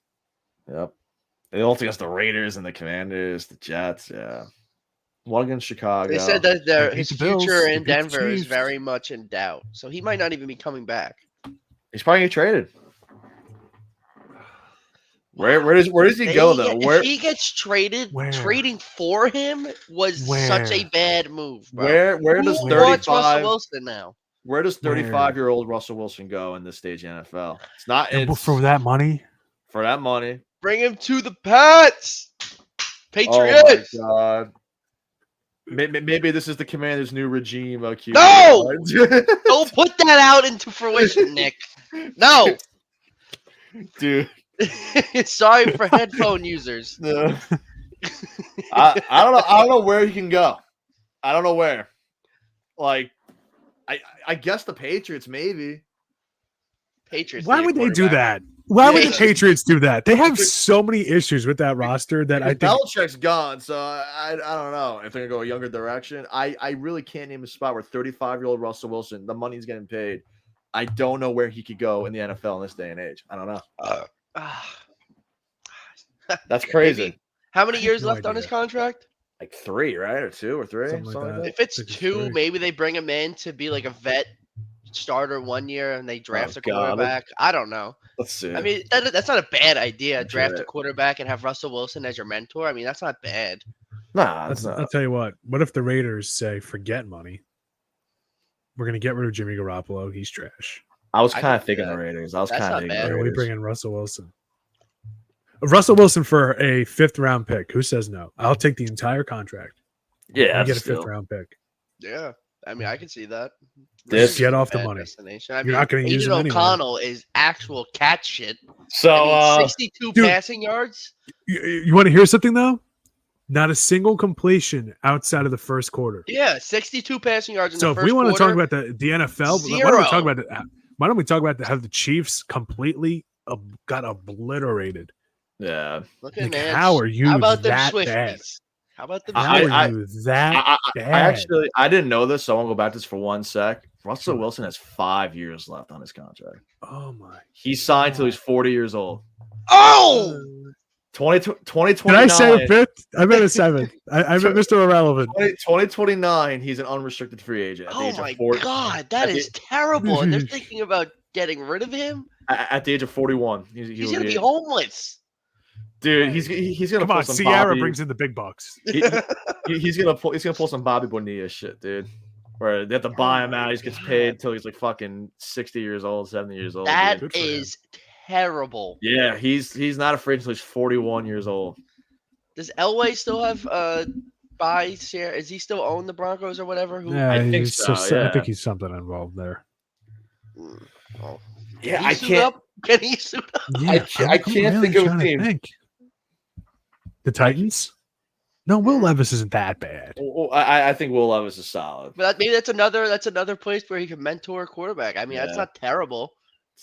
Yep. They lost against the Raiders and the Commanders, the Jets. Yeah. One against Chicago. They said that his future in Denver is very much in doubt, so he might not even be coming back. He's probably gonna get traded. Where does he go though? If he gets traded, trading for him was such a bad move. Bro. Where does 35 Russell Wilson now? Where does 35-year-old Russell Wilson go in this stage of the NFL? It's not for that money. For that money, bring him to the Pats. Patriots. Oh my God. Maybe this is the Commanders' new regime. No! Don't put that out into fruition, Nick. No. Dude. Sorry for headphone users. No. I don't know. I don't know where he can go. I don't know where. Like, I guess the Patriots maybe. Patriots. Why would they do that? Why would the Patriots do that? They have so many issues with that roster that I think Belichick's gone, so I don't know if they're gonna go a younger direction. I really can't name a spot where 35-year-old Russell Wilson, the money's getting paid. I don't know where he could go in the NFL in this day and age. I don't know. That's crazy. Maybe. How many years left on his contract? Like 3, right? Or 2 or 3? Something like that. If it's 2, maybe they bring him in to be like a vet starter 1 year and they draft a quarterback. I don't know. Let's see. I mean, that's not a bad idea. Draft a quarterback and have Russell Wilson as your mentor. I mean, that's not bad. Nah, that's not. I'll tell you what if the Raiders say, forget money, we're going to get rid of Jimmy Garoppolo. He's trash. I was kind of thinking the Raiders. I was kind of thinking the Raiders. We bring in Russell Wilson. Russell Wilson for a 5th-round pick. Who says no? I'll take the entire contract. Yeah, get a 5th-round pick. Yeah, I mean, I can see that. Just get off the money. I mean, You're not going to use him anyway. O'Connell is actual cat shit. So 62 passing yards. You want to hear something though? Not a single completion outside of the first quarter. Yeah, 62 passing yards in the first quarter. So if we want to talk about the NFL, zero. why don't we talk about how the Chiefs completely got obliterated? Yeah. Look at how are you about that them bad? How about the How are you that bad? I didn't know this, so I want to go back to this for 1 sec. Russell Wilson has 5 years left on his contract. Oh my! He's signed till he's 40 years old. Oh! 2029. Did I say a 5th? I meant a 7th. I meant Mr. Irrelevant. 2029, he's an unrestricted free agent. Oh my God, that is terrible. And they're thinking about getting rid of him? At the age of 41. He's going to be homeless. Dude, he's gonna come pull on. Some Sierra Bobby. Brings in the big bucks. He's gonna pull some Bobby Bonilla shit, dude. Where they have to buy him out. He gets paid until he's like fucking 60 years old, 70 years old. That is terrible. Yeah, he's not a free agent until he's 41 years old. Does Elway still have buy share? Is he still own the Broncos or whatever? Yeah, I think so. I think he's something involved there. Oh. Yeah, I can't. Can he suit up? Yeah, I can't think of a team. The Titans? No, Will Levis isn't that bad. Well, I think Will Levis is solid. But maybe that's another place where he can mentor a quarterback. I mean, that's not terrible.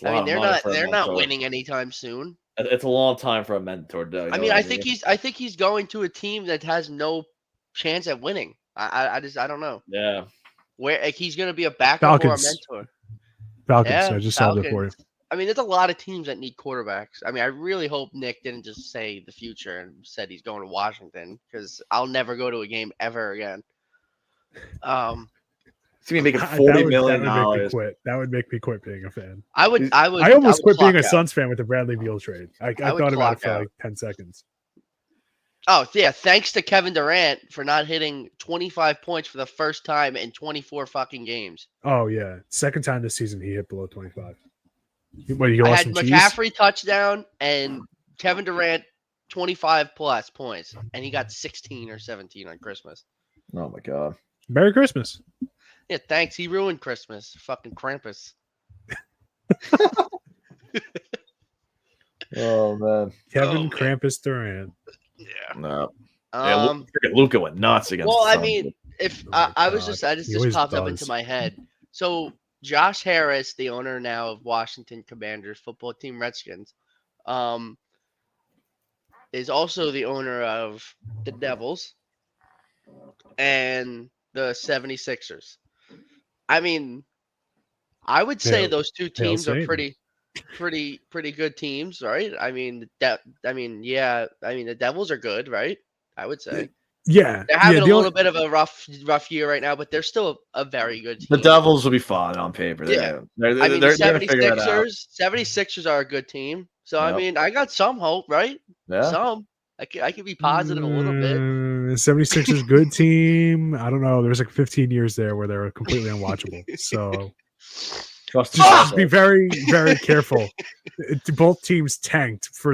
I mean, they're not winning anytime soon. It's a long time for a mentor, Doug. I mean, I think he's going to a team that has no chance at winning. I don't know. Yeah. Where he's going to be a backup or a mentor. Falcons. I just saw that for you. I mean, there's a lot of teams that need quarterbacks. I mean, I really hope Nick didn't just say the future and said he's going to Washington because I'll never go to a game ever again. He's gonna be making $40 million. That would make me quit being a fan. I almost quit being a Suns fan with the Bradley Beal trade. I thought about it for like 10 seconds. Oh yeah, thanks to Kevin Durant for not hitting 25 points for the first time in 24 fucking games. Oh yeah, second time this season he hit below 25. I had McCaffrey touchdown and Kevin Durant 25 plus points, and he got 16 or 17 on Christmas. Oh my God! Merry Christmas! Yeah, thanks. He ruined Christmas. Fucking Krampus. Oh man, Kevin Krampus Durant. Yeah. No. Luka went nuts against. Well, I mean, if I just popped up into my head. So Josh Harris, the owner now of Washington Commanders football team Redskins, is also the owner of the Devils and the 76ers. I mean, I would say those two teams are pretty good teams, right? I mean, the Devils are good, right? I would say. Yeah, they're having a little bit of a rough year right now, but they're still a very good team. The Devils will be fine on paper. Yeah, they're 76ers are a good team. So I mean, I got some hope, right? Yeah, some. I could be positive a little bit. 76ers good team. I don't know. There's like 15 years there where they were completely unwatchable. So Just be very, very careful. Both teams tanked for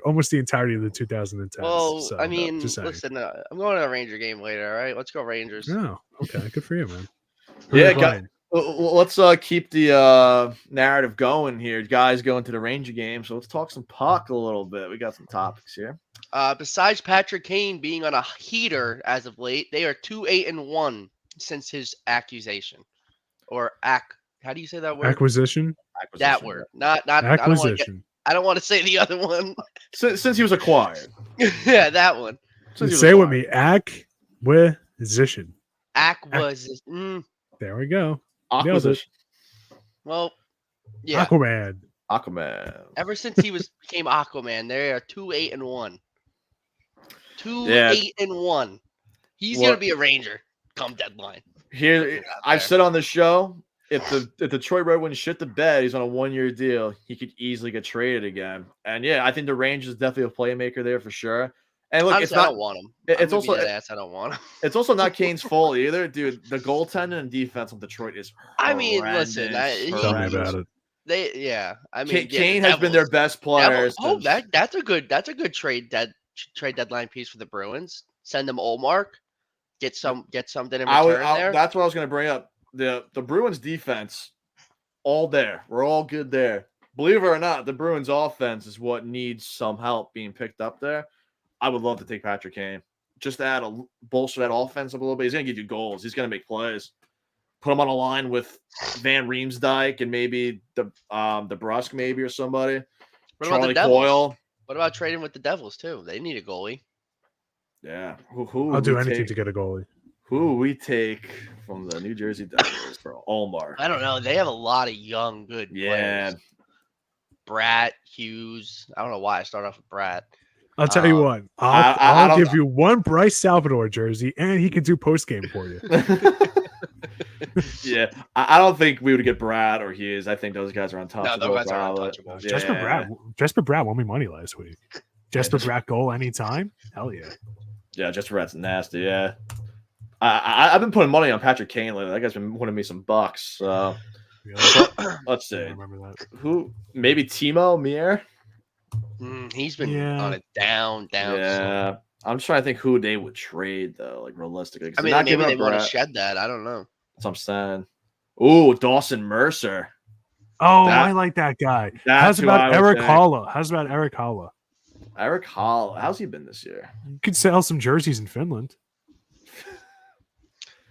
almost the entirety of the 2010s. Well, so, I mean, listen, I'm going to a Ranger game later. All right, let's go Rangers. Oh, okay, good for you, man. Let's keep the narrative going here. Guys going to the Ranger game, so let's talk some puck a little bit. We got some topics here. Besides Patrick Kane being on a heater as of late, they are 2-8-1 since his accusation. Or how do you say that word? Acquisition. That word. Not acquisition. I don't want to say the other one. Since he was acquired. Yeah, that one. Say with me. Acquisition. Acquisition. There we go. Acquisition. Well, yeah. Aquaman. Ever since he became Aquaman, they are 2-8-1. 2-8-1. He's gonna be a Ranger come deadline. Here, I've said on the show, if the Detroit Red Wings shit the bed, he's on a 1-year deal. He could easily get traded again. And yeah, I think the Rangers is definitely a playmaker there for sure. And look, honestly, I don't want him. It's also I don't want him. It's also not Kane's fault either, dude. The goaltending and defense of Detroit is horrendous. I mean, listen, tell me about it. Kane has been their best player. That's a good trade deadline piece for the Bruins. Send them Olmark, get something in return there. That's what I was going to bring up. The Bruins defense, all there. We're all good there. Believe it or not, the Bruins offense is what needs some help being picked up there. I would love to take Patrick Kane. Just to bolster that offense up a little bit. He's going to give you goals. He's going to make plays. Put him on a line with Van Riemsdyk and maybe the Brusque maybe or somebody. Charlie Coyle. What about trading with the Devils too? They need a goalie. Yeah. I'll do anything to get a goalie. Who we take from the New Jersey Devils for Olmark? I don't know. They have a lot of young, good players. Bratt, Hughes. I don't know why I start off with Bratt. I'll tell you what. I'll give you one Bryce Salvador jersey, and he can do post game for you. Yeah, I don't think we would get Brad or Hughes. I think those guys are untouchable. No, those guys are untouchable. Yeah. Jesper Bratt won me money last week. Jesper Bratt goal anytime? Hell yeah. Yeah, Jesper Bratt's nasty. Yeah, I've been putting money on Patrick Kane lately. That guy's been winning me some bucks. So let's see. Remember that. Who? Maybe Timo Meier. He's been on a down. Yeah. I'm just trying to think who they would trade though, like realistically. I mean, maybe they want to shed that. I don't know. That's what I'm saying. Ooh, Dawson Mercer. Oh, I like that guy. How's about Eric Holla? Eric Holla. How's he been this year? You could sell some jerseys in Finland.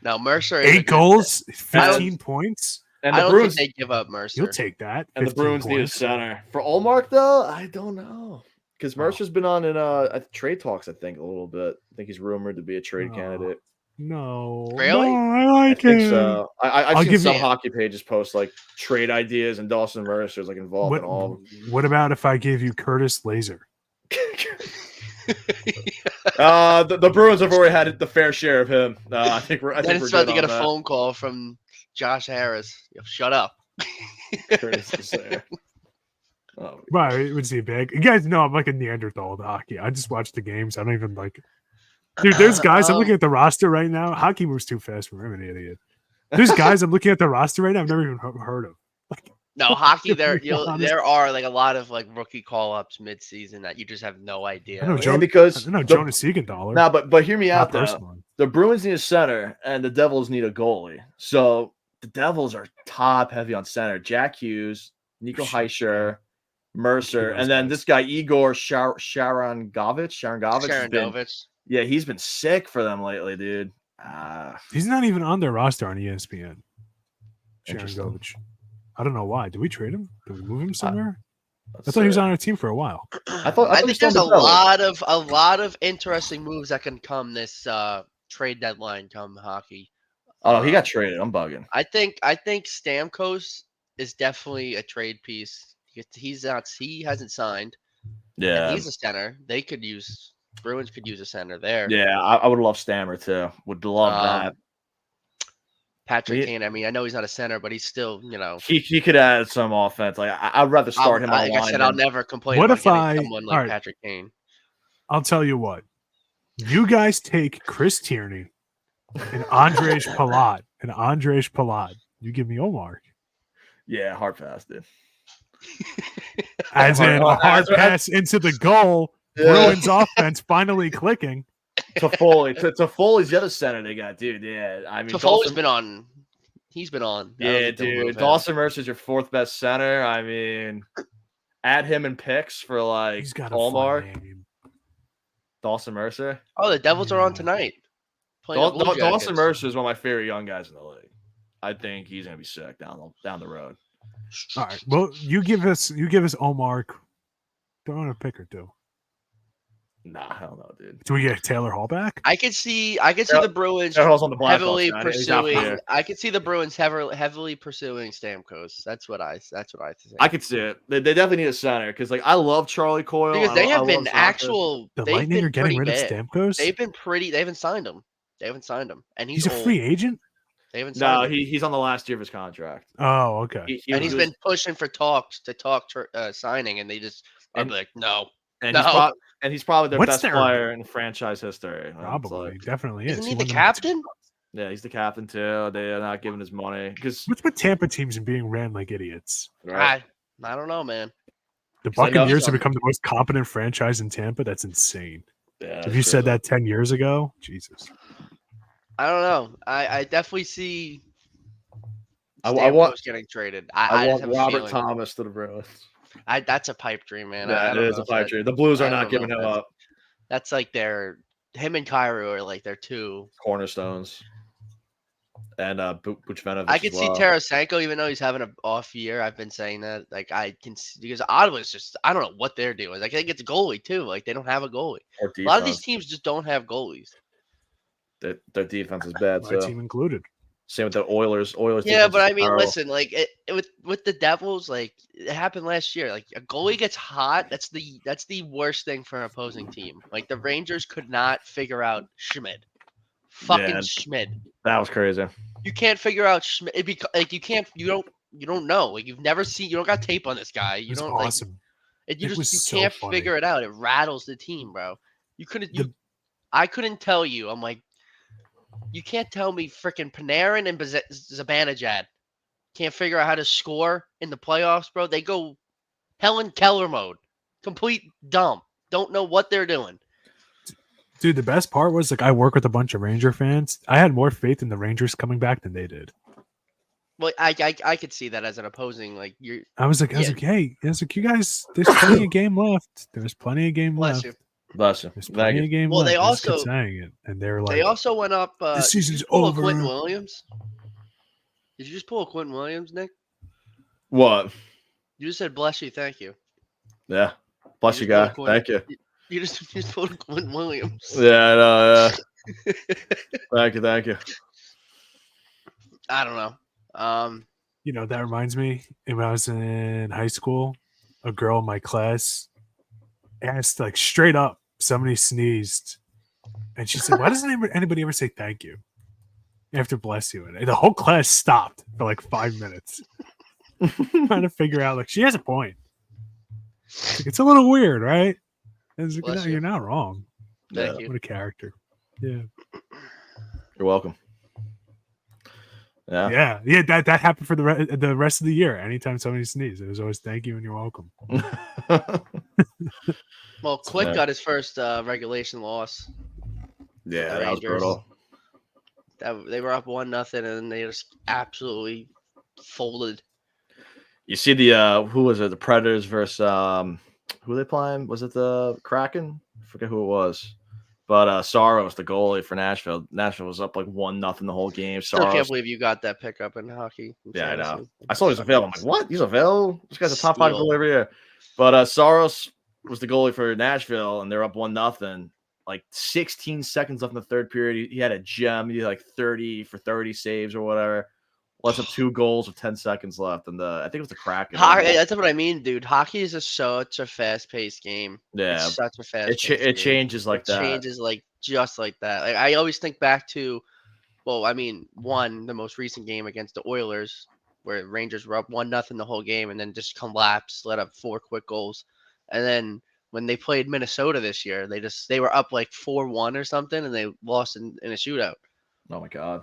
Now Mercer 8 goals, 15 points. And the Bruins think they give up Mercer. You'll take that. And the Bruins need a center. For Olmark though, I don't know. Because Mercer's been on in trade talks, I think, a little bit. I think he's rumored to be a trade candidate. No. Really? No, I like it. So. I've seen some hockey pages post like trade ideas, and Dawson Mercer's like involved in all of them. What about if I gave you Curtis Laser? The Bruins have already had the fair share of him. I think we're about to get a phone call from Josh Harris. Shut up. Curtis Laser. Oh, right, it would see big. You guys know I'm like a Neanderthal with hockey. I just watch the games. I don't even like it. Dude, there's guys I'm looking at the roster right now. Hockey moves too fast for me. I'm an idiot. There's guys I'm looking at the roster right now I've never even heard of. No, hockey there are like a lot of like rookie call-ups mid-season that you just have no idea. I know Jonas Siegenthaler. No, but hear me out though. The Bruins need a center and the Devils need a goalie. So the Devils are top heavy on center. Jack Hughes, Nico Hischier, Mercer, and then this guy Igor Sharangovich. Yeah, he's been sick for them lately, dude. He's not even on their roster on ESPN. Sharangovich. I don't know why. Did we trade him? Did we move him somewhere? I thought he was on our team for a while. I think there's a lot of interesting moves that can come this trade deadline come hockey. Oh, he got traded. I'm bugging. I think Stamkos is definitely a trade piece. He hasn't signed. Yeah, and he's a center. Bruins could use a center there. Yeah, I would love Stammer too. Would love that. Patrick Kane. I mean, I know he's not a center, but he's still, he could add some offense. Like I'd rather start him. Like I said, I'll never complain. What if someone like Patrick Kane? I'll tell you what. You guys take Chris Tierney and Andrej Palat. You give me Olmark. Yeah, hard pass, dude. As in a hard pass into the goal. Bruins offense finally clicking. Toffoli's the other center they got, dude. Yeah, I mean, Toffoli's been on. He's been on. Yeah, dude. Dawson Mercer's your fourth best center. I mean, add him in picks for like he's got Hallmark. Dawson Mercer. Oh, the Devils are on tonight. Dawson Mercer is one of my favorite young guys in the league. I think he's gonna be sick down the road. All right. Well, you give us Omar. Throw in a pick or two. Nah, hell no, dude. Do we get Taylor Hall back? I could see the Bruins heavily pursuing. I could see the Bruins heavily pursuing Stamkos. That's what I think. I could see it. They definitely need a center because like I love Charlie Coyle because they have been The Lightning are getting rid of Stamkos. They've been pretty. They haven't signed him, and he's a free agent. They haven't signed him. He's on the last year of his contract. Oh, okay. He's been pushing for talks signing, and they just are like no. And he's probably their best player in franchise history. Probably, definitely is. Isn't he the captain? Yeah, he's the captain too. They are not giving his money because what's with Tampa teams and being ran like idiots? Right? I don't know, man. The Buccaneers have become the most competent franchise in Tampa. That's insane. Yeah, if you said that 10 years ago, Jesus. I don't know. I definitely see. I want getting traded. I want Robert Thomas to the Bruins. That's a pipe dream, man. Yeah, it is a pipe dream. The Blues are not giving him up. That's like him and Cairo are like their two cornerstones. And Buchvanovic. I can see Tarasenko, even though he's having an off year. I've been saying that. Like I can see, because Ottawa's just I don't know what they're doing. Like I think it's a goalie too. Like they don't have a goalie. A lot of these teams just don't have goalies. Their defense is bad. My team included. Same with the Oilers. Yeah, but I mean, listen, like with the Devils, like it happened last year. Like a goalie gets hot, that's the worst thing for an opposing team. Like the Rangers could not figure out Schmid. Schmid. That was crazy. You can't figure out Schmid. Like you don't know. Like you've never seen. You don't got tape on this guy. You don't awesome. Like. You can't figure it out. It rattles the team, bro. You couldn't. I couldn't tell you. I'm like. You can't tell me freaking Panarin and Zibanejad can't figure out how to score in the playoffs, bro. They go Helen Keller mode. Complete dumb. Don't know what they're doing. Dude, the best part was like I work with a bunch of Ranger fans. I had more faith in the Rangers coming back than they did. Well, I could see that as an opposing I was like, hey, you guys, there's plenty of game left. There's plenty of game left. Bless you. There's plenty of game left. They also saying it, and they were like, they also went up. The season's over. Quentin Williams. Did you just pull a Quentin Williams, Nick? What? You just said bless you, thank you. Yeah, bless you, guy. Thank you. You just pulled Quentin Williams. Yeah, I know. Yeah. Thank you. I don't know. That reminds me. When I was in high school, a girl in my class asked, like, straight up, somebody sneezed, and she said, "Why doesn't anybody ever say thank you after bless you?" And the whole class stopped for like 5 minutes, trying to figure out. Like, she has a point. Like, it's a little weird, right? Like, you're not wrong. Thank you. What a character. Yeah. You're welcome. Yeah. That happened for the rest of the year. Anytime somebody sneezed, it was always thank you and you're welcome. Well, Quick got his first regulation loss. Yeah, that was brutal. They were up 1-0, and then they just absolutely folded. You see who was it? The Predators versus who were they playing? Was it the Kraken? I forget who it was. But Saros, the goalie for Nashville. Nashville was up like 1-0 the whole game. Still can't believe you got that pickup in hockey. Yeah, I know. I saw he was available. I'm like, what? He's available? This guy's a top 5 goalie every year. But Saros was the goalie for Nashville, and they're up 1-0. Like 16 seconds left in the third period. He had a gem. He had like 30 for 30 saves or whatever. Less up 2 goals with 10 seconds left. And I think it was the Kraken. That's what I mean, dude. Hockey is such a fast-paced game. Yeah. It's such a fast-paced game. It changes like that. It changes like just like that. Like I always think back to, the most recent game against the Oilers, where Rangers were up 1-0 the whole game and then just collapsed, let up 4 quick goals. And then when they played Minnesota this year, they were up like 4-1 or something, and they lost in a shootout. Oh my God.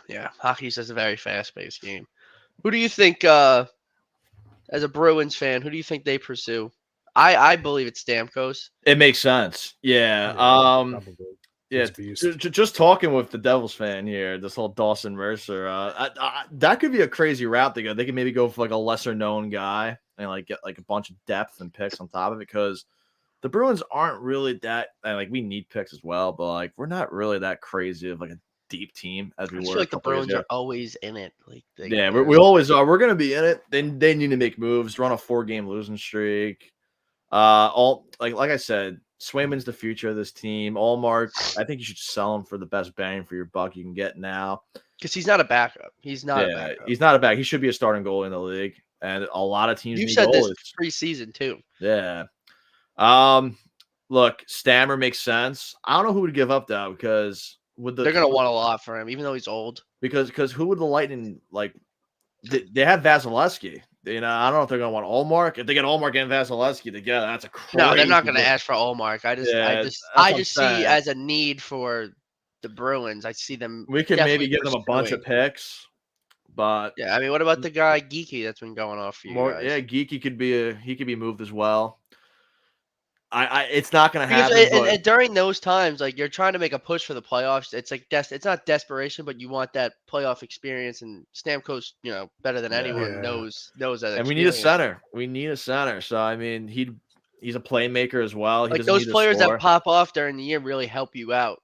Yeah, hockey's just a very fast-paced game. Who do you think, as a Bruins fan, who do you think they pursue? I believe it's Stamkos. It makes sense. Yeah. Just talking with the Devils fan here, this whole Dawson Mercer, that could be a crazy route to go. They could maybe go for like a lesser known guy and like get like a bunch of depth and picks on top of it, because the Bruins aren't really that, like, we need picks as well, but like we're not really that crazy of like a deep team as we I were. feel like the Bruins are always in it. Like we always are. We're gonna be in it. They need to make moves. Run a 4-game losing streak. Like I said, Swayman's the future of this team. Allmark, I think you should sell him for the best bang for your buck you can get now. Because he's not a backup. He's not a backup. He's not a back. He should be a starting goalie in the league. And a lot of teams You've need said goalies. this preseason too. Yeah. Look, Stammer makes sense. I don't know who would give up though, because they're gonna want a lot for him, even though he's old. Because who would the Lightning like? They have Vasilevsky. You know, I don't know if they're gonna want Allmark. If they get Allmark and Vasilevsky together, that's a crazy. No, they're not gonna ask for Allmark. I just see as a need for the Bruins. I see them. We could maybe give them a bunch of picks, but yeah, I mean, what about the guy Geeky that's been going off for you guys? Yeah, Geeky could be moved as well. It's not going to happen. And during those times, like you're trying to make a push for the playoffs. It's like it's not desperation, but you want that playoff experience. And Stamkos, better than anyone knows that. And experience. We need a center. We need a center. So I mean, he's a playmaker as well. Like those players that pop off during the year really help you out.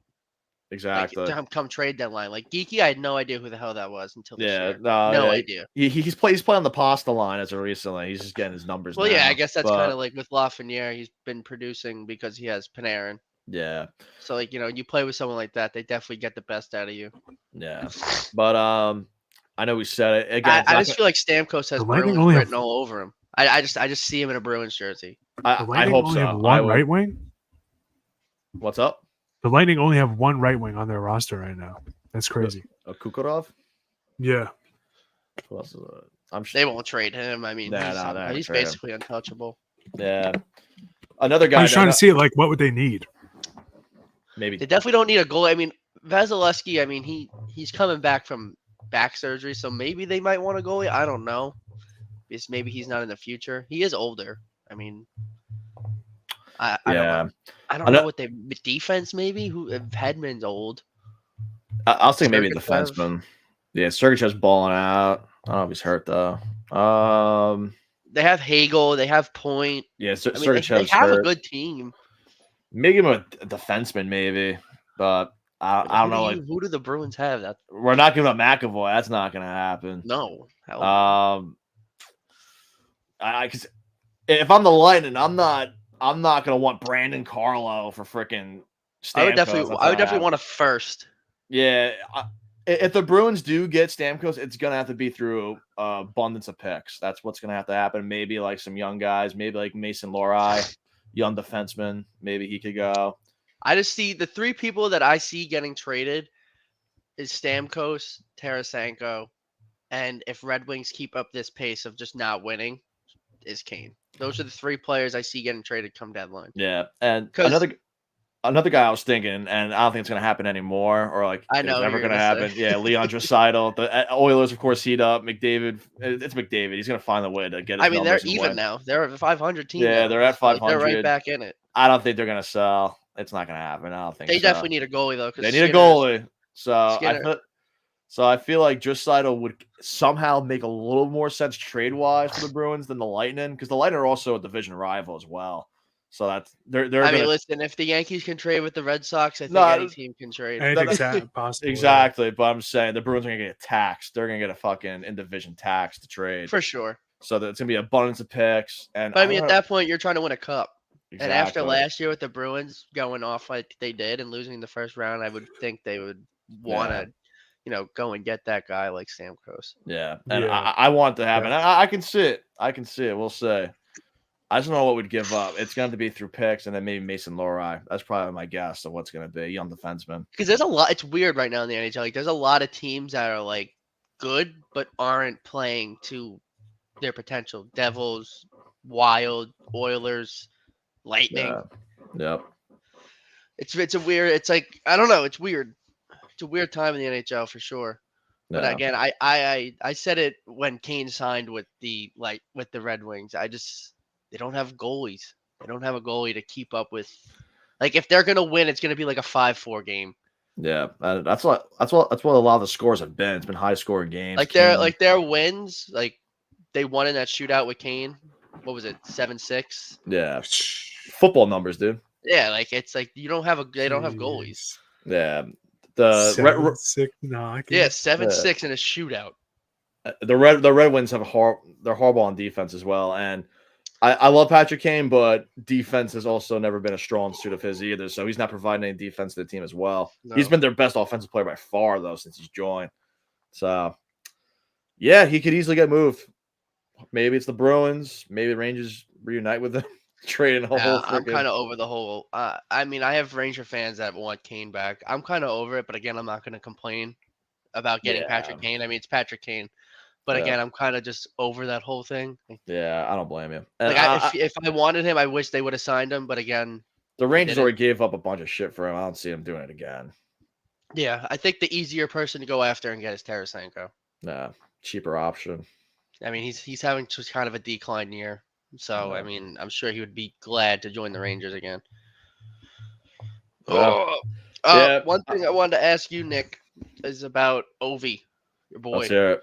Exactly. Like, come trade deadline. Like Geeky, I had no idea who the hell that was until this year. No idea. He's playing on the pasta line as of recently. He's just getting his numbers. Well, now, yeah, I guess that's kind of like with Lafreniere. He's been producing because he has Panarin. Yeah. So like you play with someone like that, they definitely get the best out of you. Yeah. But I know we said it again. I just feel like Stamkos has Bruins written all over him. I just see him in a Bruins jersey. I hope so. Have one right wing. What's up? The Lightning only have one right wing on their roster right now. That's crazy. Kucherov? Yeah. Who else is it? They won't trade him. I mean, he's basically untouchable. Yeah. Another guy. I was trying to see it. Like, what would they need? Maybe they definitely don't need a goal. I mean, Vasilevsky. I mean, he's coming back from back surgery, so maybe they might want a goalie. I don't know. Because maybe he's not in the future. He is older. I mean. I don't know what they defense maybe. Who Hedman's old. I'll say maybe a defenseman. Yeah, Sergeyev's balling out. I don't know if he's hurt though. They have Hagel. They have Point. Yeah, Sergeyev's they have hurt. A good team. Make him a defenseman maybe, but I don't know. Who do the Bruins have? That we're not giving up McAvoy. That's not going to happen. No. Because if I'm the Lightning, I'm not gonna want Brandon Carlo for freaking Stamkos. I would definitely want a first. Yeah, if the Bruins do get Stamkos, it's gonna have to be through abundance of picks. That's what's gonna have to happen. Maybe like some young guys, maybe like Mason Lohrei, young defenseman. Maybe he could go. I just see the three people that I see getting traded is Stamkos, Tarasenko, and if Red Wings keep up this pace of just not winning, is Kane. Those are the three players I see getting traded come deadline. Yeah, and another guy I was thinking, and I don't think it's going to happen anymore, or like I know it's never going to happen. Yeah, Leon Draisaitl. The Oilers, of course, heat up. McDavid. It's McDavid. He's going to find a way to get. I mean, they're even now. They're a 500 team. Yeah, now. They're at 500. They're right back in it. I don't think they're going to sell. It's not going to happen. I don't think they definitely need a goalie though. They need a goalie. So I feel like Draisaitl would somehow make a little more sense trade-wise for the Bruins than the Lightning, because the Lightning are also a division rival as well. So that's they're. I mean, listen, if the Yankees can trade with the Red Sox, I think any team can trade. Possible. Exactly, but I'm saying the Bruins are gonna get taxed. They're gonna get a fucking in-division tax to trade for sure. So it's gonna be abundance of picks. And but I mean, at that point, you're trying to win a cup. Exactly. And after last year with the Bruins going off like they did and losing the first round, I would think they would want to. Go and get that guy like Stamkos. Yeah, and I want it to happen. Yeah. I can see it. We'll see. I just don't know what we'd give up. It's going to be through picks and then maybe Mason Lohrei. That's probably my guess of what's going to be. Young defenseman. Because there's a lot. It's weird right now in the NHL. Like, there's a lot of teams that are like good but aren't playing to their potential. Devils, Wild, Oilers, Lightning. Yeah. Yep. It's a weird. It's like I don't know. It's weird. It's a weird time in the NHL for sure. But again, I said it when Kane signed with the Red Wings. They don't have goalies. They don't have a goalie to keep up with. Like if they're gonna win, it's gonna be like a 5-4 game. Yeah, that's what a lot of the scores have been. It's been high scoring games. Like their wins, like they won in that shootout with Kane. What was it, 7-6? Yeah, football numbers, dude. Yeah, like it's like they don't have goalies. Yeah, 7-6 knock. Yeah, 7-6 in a shootout. The Red Wings they're horrible on defense as well, and I love Patrick Kane, but defense has also never been a strong suit of his either. So he's not providing any defense to the team as well. No. He's been their best offensive player by far, though, since he's joined. So, yeah, he could easily get moved. Maybe it's the Bruins. Maybe the Rangers reunite with them. Trading a whole. I'm kind of over the whole. I mean, I have Ranger fans that want Kane back. I'm kind of over it, but again, I'm not going to complain about getting Patrick Kane. I mean, it's Patrick Kane. But again, I'm kind of just over that whole thing. Yeah, I don't blame you. Like if I wanted him, I wish they would have signed him. But again, the Rangers already gave up a bunch of shit for him. I don't see him doing it again. Yeah, I think the easier person to go after and get is Tarasenko. Nah, cheaper option. I mean, he's having just kind of a decline year. So, I mean, I'm sure he would be glad to join the Rangers again. One thing I wanted to ask you, Nick, is about Ovi, your boy. Let's hear it.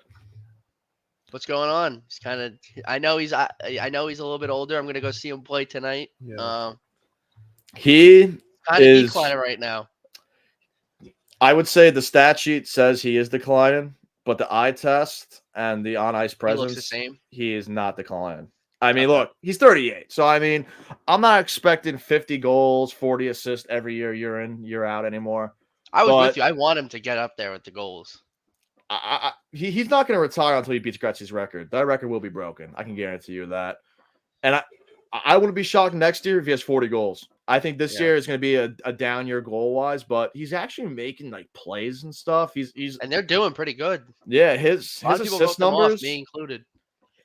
What's going on? He's kind of. I know he's a little bit older. I'm gonna go see him play tonight. Yeah. He kind of declining right now. I would say the stat sheet says he is declining, but the eye test and the on ice presence, he looks the same. He is not declining. I mean, look, he's 38. So I mean, I'm not expecting 50 goals, 40 assists every year in, year out anymore. I was with you. I want him to get up there with the goals. He's not going to retire until he beats Gretzky's record. That record will be broken. I can guarantee you that. And I wouldn't be shocked next year if he has 40 goals. I think this year is going to be a down year goal wise, but he's actually making like plays and stuff. He's and they're doing pretty good. Yeah, his assist numbers, me included.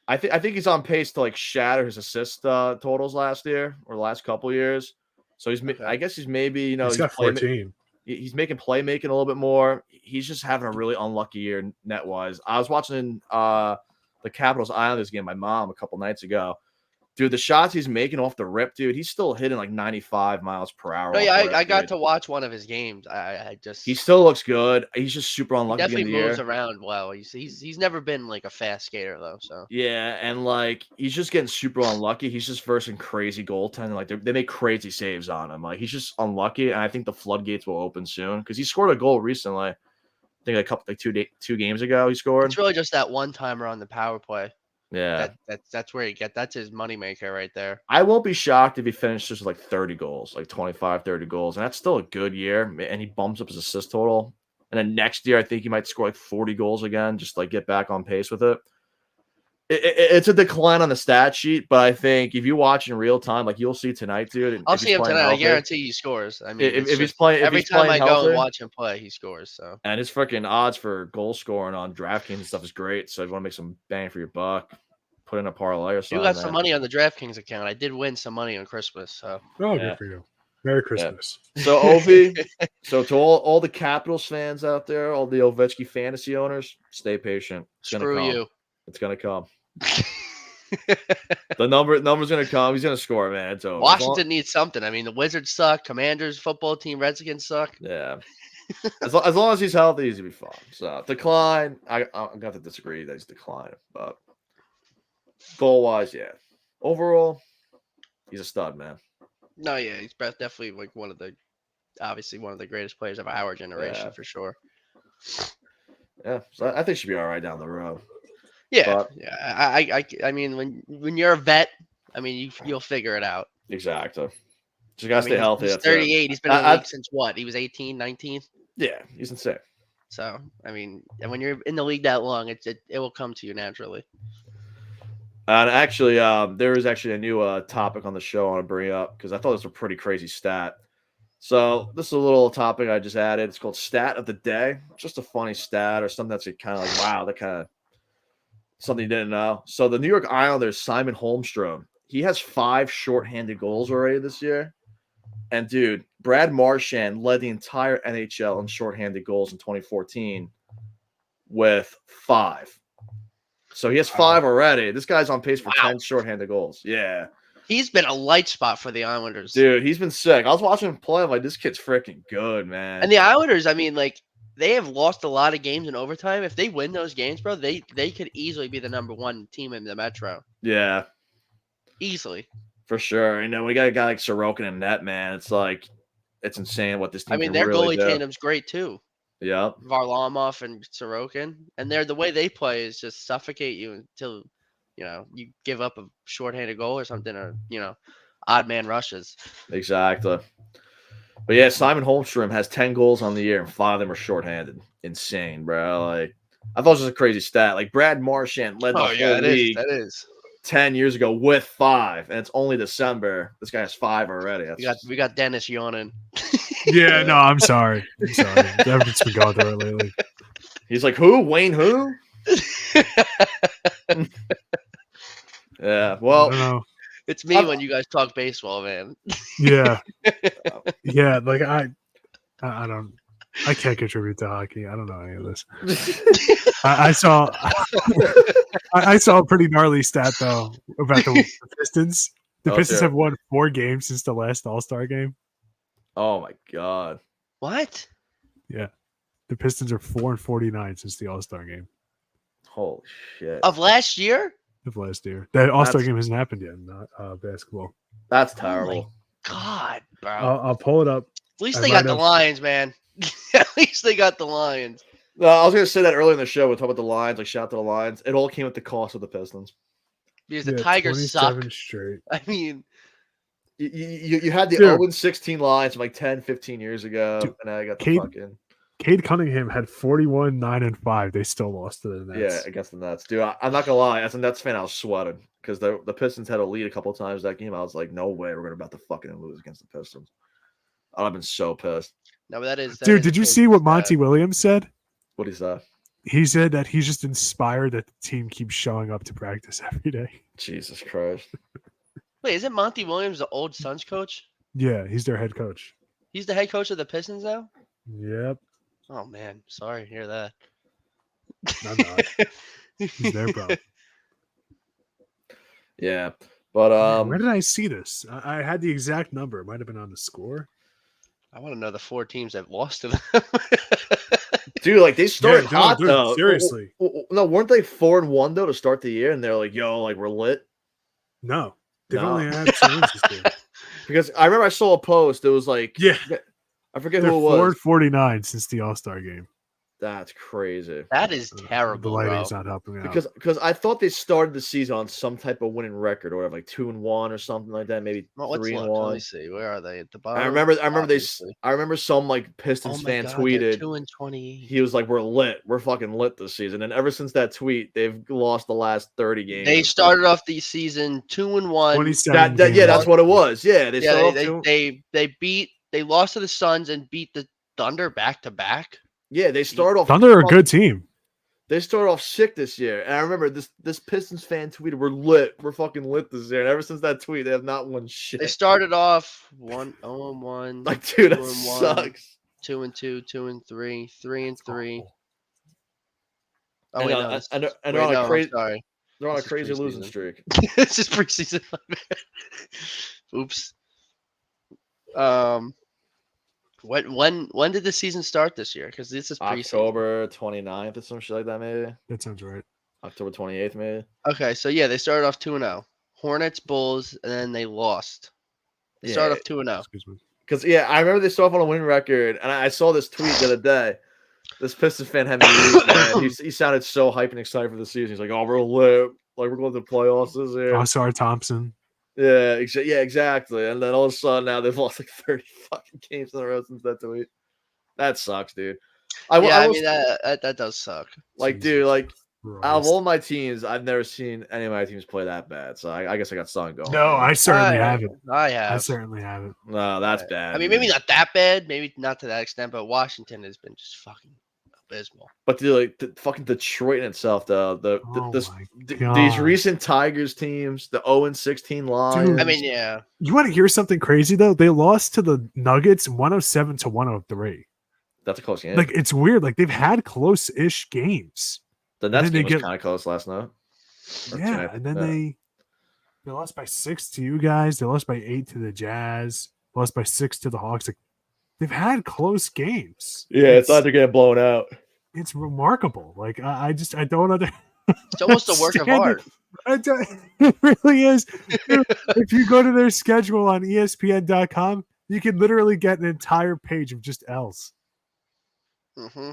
I think he's on pace to like shatter his assist totals last year or the last couple years. So I guess he's maybe he's got 14. He's making a little bit more. He's just having a really unlucky year net wise. I was watching the Capitals Islanders game with my mom a couple nights ago. Dude, the shots he's making off the rip, dude, he's still hitting like 95 miles per hour. No, yeah, I got to watch one of his games. He still looks good. He's just super unlucky. He definitely moves around well. He's never been like a fast skater though. So yeah, and like he's just getting super unlucky. He's just versing crazy goaltending. Like they make crazy saves on him. Like he's just unlucky, and I think the floodgates will open soon because he scored a goal recently. I think two games ago he scored. It's really just that one timer on the power play. Yeah, that's where that's his moneymaker right there. I won't be shocked if he finishes with like 30 goals, like 25, 30 goals, and that's still a good year. And he bumps up his assist total. And then next year, I think he might score like 40 goals again, just like get back on pace with it. It's a decline on the stat sheet, but I think if you watch in real time, like you'll see tonight, dude. I'll see him tonight. I guarantee he scores. I mean, if he's playing, every time I go and watch him play, he scores. So and his freaking odds for goal scoring on DraftKings and stuff is great. So if you want to make some bang for your buck, put in a parlay or something. You got some money on the DraftKings account. I did win some money on Christmas. So good for you. Merry Christmas. Yeah. So Ovi, so to all the Capitals fans out there, all the Ovechkin fantasy owners, stay patient. Screw you. It's gonna come. The number's gonna come. He's gonna score, man. It's over. Washington needs something. I mean, the Wizards suck. Commanders football team, Redskins suck. Yeah. As long as he's healthy, he's gonna be fine. So decline. I'm gonna have to disagree that he's declining, but goal wise, yeah. Overall, he's a stud, man. No, yeah, he's definitely like one of the greatest players of our generation for sure. Yeah, so I think she'll be all right down the road. Yeah, I mean, when you're a vet, I mean, you'll figure it out. Exactly. Just gotta stay healthy. He's 38. He's been in the league since what? He was 18, 19? Yeah, he's insane. So, I mean, and when you're in the league that long, it will come to you naturally. And actually, there is actually a new topic on the show I want to bring up because I thought it was a pretty crazy stat. So this is a little topic I just added. It's called Stat of the Day. Just a funny stat or something that's kind of like, wow, that kind of something you didn't know. So the New York Islanders, Simon Holmstrom, he has 5 shorthanded goals already this year. And dude, Brad Marchand led the entire NHL in shorthanded goals in 2014. with 5. So he has 5 already. This guy's on pace for 10 shorthanded goals. Yeah. He's been a light spot for the Islanders. Dude, he's been sick. I was watching him play. I'm like, this kid's freaking good, man. And the Islanders, I mean, like, they have lost a lot of games in overtime. If they win those games, bro, they could easily be the #1 team in the Metro. Yeah. Easily. For sure. You know, we got a guy like Sorokin in net, man. It's like, it's insane what this team can their really goalie tandem's great, too. Yeah. Varlamov and Sorokin. And the way they play is just suffocate you until, you give up a shorthanded goal or something, or, odd man rushes. Exactly. But yeah, Simon Holmstrom has 10 goals on the year, and 5 of them are shorthanded. Insane, bro. Like, I thought it was just a crazy stat. Like, Brad Marchand led the whole league that is 10 years ago with 5, and it's only December. This guy has 5 already. We got Dennis yawning. Yeah, no, I'm sorry. Everyone's been going through it lately. He's like, who? Wayne who? Yeah, well, I don't know. It's me when you guys talk baseball, man. Yeah. Yeah, like I can't contribute to hockey. I don't know any of this. I saw a pretty gnarly stat though about the Pistons. The Pistons have won 4 games since the last All-Star game. Oh my god. What? Yeah. The Pistons are 4-49 since the All-Star game. Holy shit. Of last year? Of last year. The All-Star game hasn't happened yet in basketball. That's terrible. Oh my god, bro. I'll pull it up. At least they got the Lions, man. At least they got the Lions. No, I was going to say that earlier in the show. We talk about the Lions, like shout out to the Lions. It all came at the cost of the Pistons. Because the Tigers suck. Straight. I mean, you had the 0-16 Lions from like 10, 15 years ago, and now you got the fucking. Cade Cunningham had 41, 9, and 5. They still lost to the Nets. Yeah, against the Nets, dude. I'm not gonna lie. As a Nets fan, I was sweating because the Pistons had a lead a couple of times that game. I was like, no way, we're about to fucking lose against the Pistons. I'd have been so pissed. No, but that is. Dude, did you see what Monty Williams said? What did he say? He said that he's just inspired that the team keeps showing up to practice every day. Jesus Christ. Wait, isn't Monty Williams the old Suns coach? Yeah, he's their head coach. He's the head coach of the Pistons now? Yep. Oh, man. Sorry to hear that. I'm not. He's there, bro. Yeah. But where did I see this? I had the exact number. It might have been on the score. I want to know the 4 teams that lost to them. Dude, like they started hot though. Seriously. No, weren't they 4-1 though to start the year? And they're like, yo, like we're lit. No. They've only had 2 wins this year. Because I remember I saw a post. It was like, I forget who it was. 4-49 since the All-Star game. That's crazy. That is terrible. The lighting's not helping out. Because I thought they started the season on some type of winning record or whatever, like 2-1 or something like that, maybe 3-1. Let me see. Where are they at the bottom? I remember some like Pistons fan tweeted. 2-20. He was like, "We're lit. We're fucking lit this season." And ever since that tweet, they've lost the last 30 games. They started off the season 2-1. 27. That's what it was. Yeah, they lost to the Suns and beat the Thunder back to back. Yeah, they start off. Thunder are a good team. They started off sick this year, and I remember this Pistons fan tweeted, "We're lit. We're fucking lit this year." And ever since that tweet, they have not won shit. They started off 0-1. Like, dude, that sucks. 2-2, 2-3, 3-3. Oh, no, they're on a crazy losing streak. This is preseason. Oops. When did the season start this year? Because this is preseason. October 29th or some shit like that, maybe. That sounds right. October 28th, maybe. Okay, so yeah, they started off 2-0. Hornets, Bulls, and then they lost. They started off 2-0. Because I remember they started off on a winning record, and I saw this tweet the other day. This Pistons fan had me weak, man. He sounded so hype and excited for the season. He's like, "Oh, we're lit. Like we're going to the playoffs this year." Oscar Thompson. Yeah, exactly. And then all of a sudden now they've lost like 30 fucking games in a row since that tweet. That sucks, dude. That does suck. Like, Jesus dude, like Christ. out of all my teams, I've never seen any of my teams play that bad. So I guess I got something going. No, I certainly haven't. I certainly haven't. No, that's bad. I mean, maybe not that bad, maybe not to that extent, but Washington has been just fucking abysmal. But dude, like fucking Detroit in itself, though. These recent Tigers teams, the 0-16 Lions. Dude, I mean, yeah. You want to hear something crazy though? They lost to the Nuggets 107-103. That's a close game. Like, it's weird. Like, they've had close-ish games. The Nets game was kind of close last night. Yeah, and then they lost by 6 to you guys. They lost by 8 to the Jazz. Lost by 6 to the Hawks. Like, they've had close games. Yeah, it's not they're getting blown out. It's remarkable. Like, I don't understand. It's almost a work of art. It really is. If you go to their schedule on ESPN.com, you can literally get an entire page of just L's. Mm-hmm.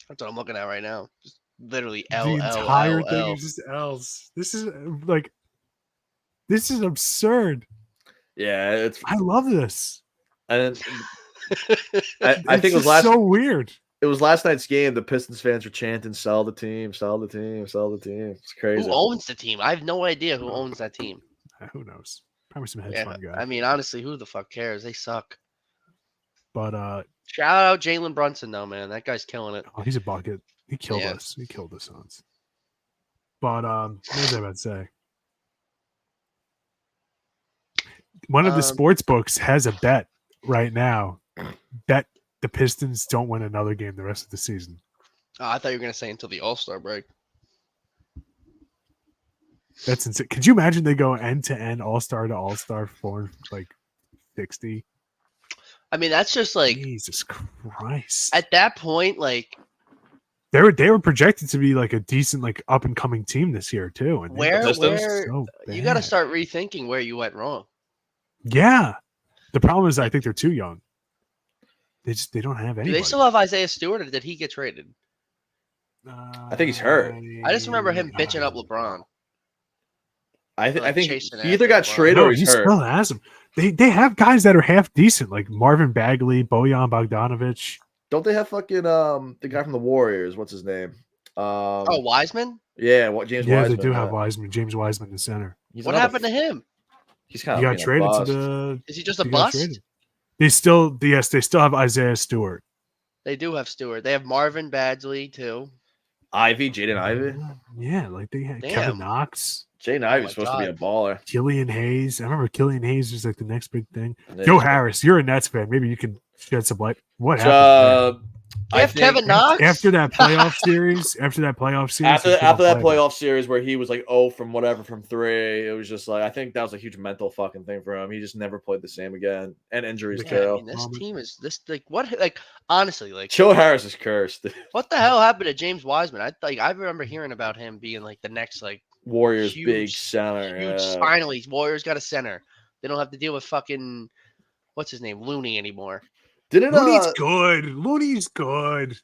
That's what I'm looking at right now. Just literally L. The entire thing is just L's. This is absurd. Yeah, I love this. And I think it was so weird. It was last night's game. The Pistons fans were chanting, "Sell the team, sell the team, sell the team." It's crazy. Who owns the team? I have no idea who owns that team. Who knows? Probably some hedge fund guy. I mean, honestly, who the fuck cares? They suck. But shout out Jalen Brunson though, man. That guy's killing it. Oh, he's a bucket. He killed us. He killed the Suns. But what was I about to say? One of the sports books has a bet right now. Bet the Pistons don't win another game the rest of the season. Oh, I thought you were gonna say until the All-Star break. That's insane. Could you imagine they go end to end, All-Star to All-Star for like 60? I mean, that's just like Jesus Christ. At that point, like they were projected to be like a decent, like up and coming team this year too. And where you got to start rethinking where you went wrong. Yeah, the problem is I think they're too young. They don't have any. Do they still have Isaiah Stewart, or did he get traded? I think he's hurt. I just remember him bitching up LeBron. I think he either got traded or he's hurt. Still has him. They have guys that are half decent, like Marvin Bagley, Bojan Bogdanovic. Don't they have fucking the guy from the Warriors? What's his name? Wiseman? Yeah, James Wiseman. Yeah, they do have Wiseman. James Wiseman, the center. What happened to him? He's kind of got traded to the. Is he just a bust? They still have Isaiah Stewart. They do have Stewart. They have Marvin Bagley too. Jaden Ivey. Yeah, like they had Kevin Knox. Jaden Ivey's supposed to be a baller. Killian Hayes. I remember Killian Hayes was like the next big thing. Joe Harris, you're a Nets fan. Maybe you can shed some light. What happened? Kevin Knox after that playoff series. After that playoff series where he was like 0 from 3, it was just like I think that was a huge mental fucking thing for him. He just never played the same again, and injuries too. I mean, this team is honestly Joe Harris is cursed. What the hell happened to James Wiseman? I remember hearing about him being like the next Warriors big center. Finally, Warriors got a center. They don't have to deal with fucking what's his name Looney anymore. Looney's good. Looney's good.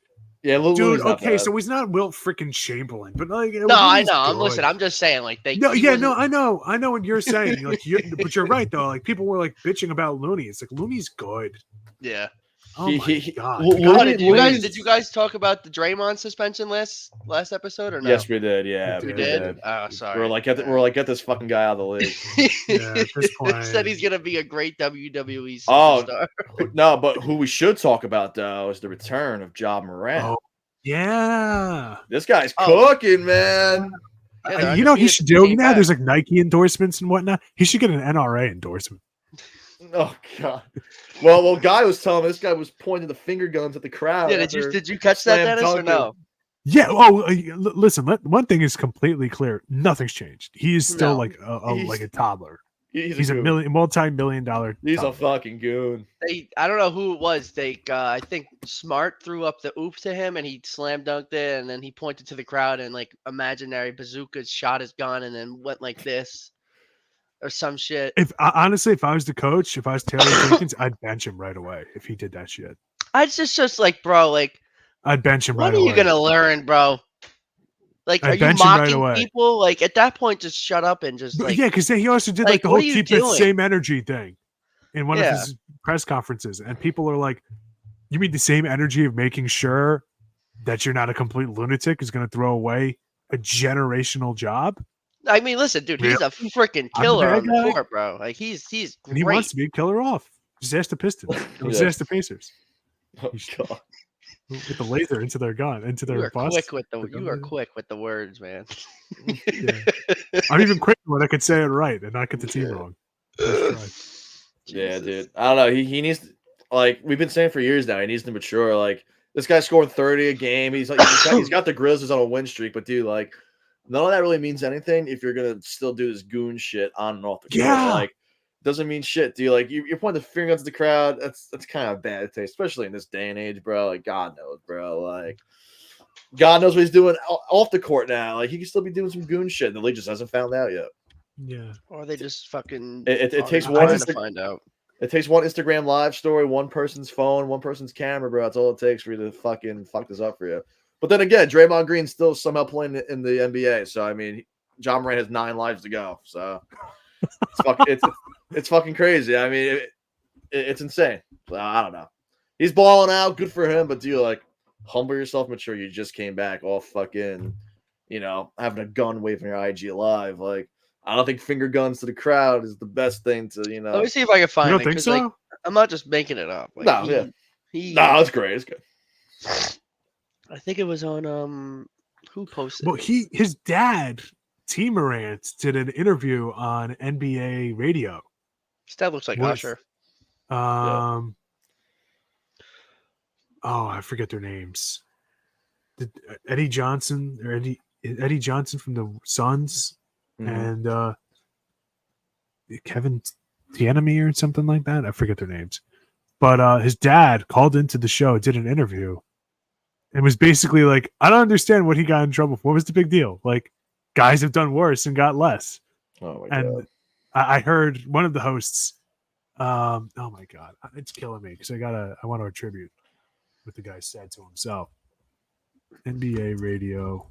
Yeah, dude. Okay, so he's not Wilt freaking Chamberlain, but like no, I know. I'm just saying I know what you're saying. But you're right though. Like people were bitching about Looney. It's like Looney's good. Yeah. Oh my God. Did you guys talk about the Draymond suspension last episode or no? Yes, we did. Yeah, we did. Oh, sorry. We're get this fucking guy out of the league. Yeah, at this point. Said he's gonna be a great WWE superstar. No, but who we should talk about though is the return of Ja Morant. Oh, yeah, this guy's cooking, man. Yeah, you know what he should do now? There's Nike endorsements and whatnot. He should get an NRA endorsement. Oh God! Well, guy was telling me this guy was pointing the finger guns at the crowd. Yeah, did you catch that, Dennis, or no? Yeah. Oh, listen. One thing is completely clear. Nothing's changed. He is still like a toddler. He's a multi-million-dollar. He's toddler. A fucking goon. I don't know who it was. I think Smart threw up the oop to him, and he slam dunked it, and then he pointed to the crowd, and imaginary bazookas shot his gun, and then went like this. Or some shit. If I was the coach, if I was Taylor Jenkins, I'd bench him right away if he did that shit. I just bro, I'd bench him right away. What are you gonna learn, bro? Are you mocking people? At that point, just shut up and just yeah, because he also did the whole keep that same energy thing in one of his press conferences, and people are like, "You mean the same energy of making sure that you're not a complete lunatic is going to throw away a generational job?" I mean, listen, dude, he's a freaking killer on the court, bro. He's great. And he wants to be a killer off. Just ask the Pistons. Just ask the Pacers. Oh, God. With the laser into their gun, into their bus. You are quick with the words, man. Yeah. I'm even quick when I could say it right and not get the team wrong. Yeah, dude. I don't know. He needs. Like we've been saying for years now, he needs to mature. Like this guy's scoring 30 a game. He's got the Grizzlies on a win streak, but dude, like none of that really means anything if you're gonna still do this goon shit on and off the court. Like doesn't mean shit, dude. Like you're pointing the finger guns at the crowd. That's kind of bad taste, especially in this day and age, bro. Like God knows, bro. Like God knows what he's doing off the court now. Like he can still be doing some goon shit. And the league just hasn't found out yet. Yeah. Or they just fucking. It takes one to find out. It takes one Instagram live story, one person's phone, one person's camera, bro. That's all it takes for you to fucking fuck this up for you. But then again, Draymond Green's still somehow playing in the NBA. So I mean, John Morant has 9 lives to go. So it's fucking crazy. I mean, it's insane. I don't know. He's balling out. Good for him. But do you like humble yourself, mature? You just came back all fucking, having a gun waving your IG live. Like, I don't think finger guns to the crowd is the best thing to, Let me see if I can find you it. don't think so? Like, I'm not just making it up. Like, no, it's great. It's good. I think it was on who posted? Well, his dad, T. Morant, did an interview on NBA radio. His dad looks like Usher. Oh, I forget their names. Eddie Johnson from the Suns and Kevin Tianami or something like that. I forget their names. But his dad called into the show, did an interview, and was basically like, I don't understand what he got in trouble for. What was the big deal? Like, guys have done worse and got less. Oh, my God. I heard one of the hosts, oh my God, it's killing me because I want to attribute what the guy said to himself. NBA radio.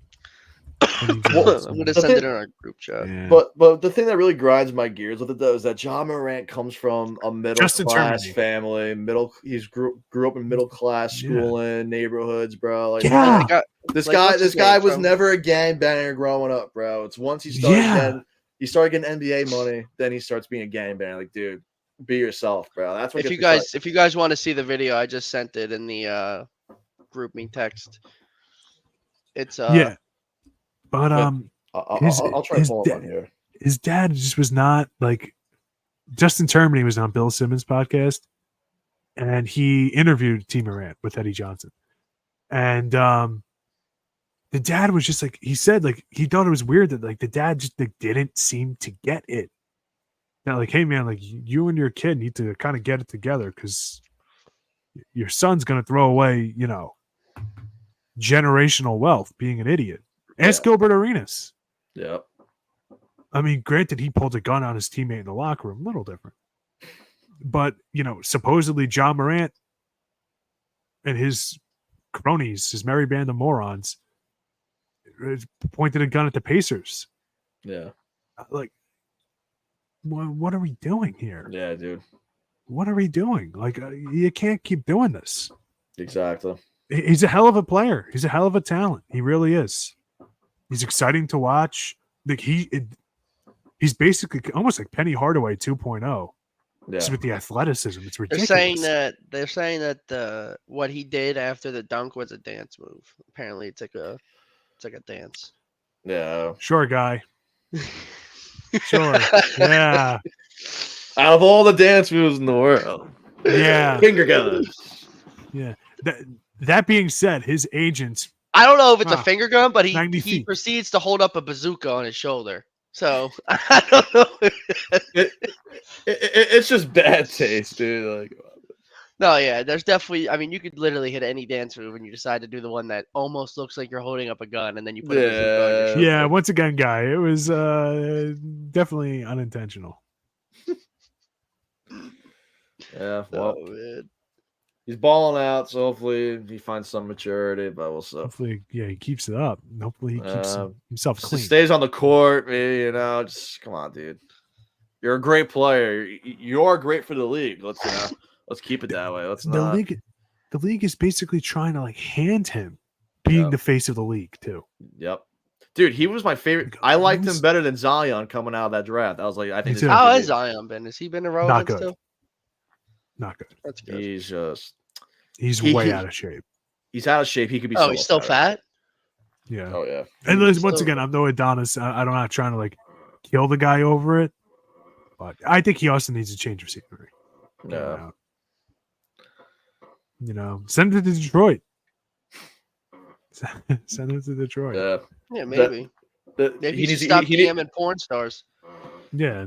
I'm going to send it in our group chat. Yeah. But the thing that really grinds my gears with it though is that John Morant comes from a middle class family. He's grew up in middle class schooling neighborhoods, bro. Like this guy was never a gangbanger growing up, bro. It's once he started getting NBA money, then he starts being a gangbanger. Like, dude, be yourself, bro. That's what if you guys want to see the video, I just sent it in the group me text. It's but I'll try to pull up on here. His dad just was not like Justin Termini was on Bill Simmons' podcast, and he interviewed T. Morant with Eddie Johnson, and the dad was just like, he said like he thought it was weird that like the dad just like, didn't seem to get it. Now like, hey man, like you and your kid need to kind of get it together because your son's gonna throw away, generational wealth being an idiot. Ask Gilbert Arenas. Yep. I mean, granted, he pulled a gun on his teammate in the locker room, a little different. But, supposedly John Morant and his cronies, his merry band of morons, pointed a gun at the Pacers. Yeah. Like, what are we doing here? Yeah, dude. What are we doing? Like, you can't keep doing this. Exactly. He's a hell of a player. He's a hell of a talent. He really is. He's exciting to watch. Like he's basically almost like Penny Hardaway 2.0. Just with the athleticism. It's ridiculous. They're saying that what he did after the dunk was a dance move. Apparently it's like a dance. Yeah. Sure, guy. Sure. Yeah. Out of all the dance moves in the world. Yeah. Finger guns. Yeah. That being said, his agents, I don't know if it's a finger gun, but he proceeds to hold up a bazooka on his shoulder. So I don't know. It's just bad taste, dude. Like, no, yeah, there's definitely. I mean, you could literally hit any dance move and you decide to do the one that almost looks like you're holding up a gun, and then you put a bazooka on your shoulder. Yeah, once again, guy, it was definitely unintentional. Yeah, well. He's balling out, so hopefully he finds some maturity. But we'll see. Hopefully, he keeps it up. Hopefully, he keeps himself clean. Stays on the court, maybe, just come on, dude. You're a great player. You're great for the league. Let's keep it that way. The league is basically trying to like hand him being the face of the league too. Yep. Dude, he was my favorite. I liked him better than Zion coming out of that draft. I was like, I think. How has Zion been? Has he been irrelevant still? Not good. That's good. He's way out of shape. He's out of shape. He could be. Oh, he's still fat? Yeah. Oh yeah. And once again, I'm no Adonis. I'm not trying to like kill the guy over it, but I think he also needs a change of scenery. Yeah. Send it to Detroit. Send it to Detroit. Yeah, maybe. Maybe he should stop DMing porn stars. Yeah,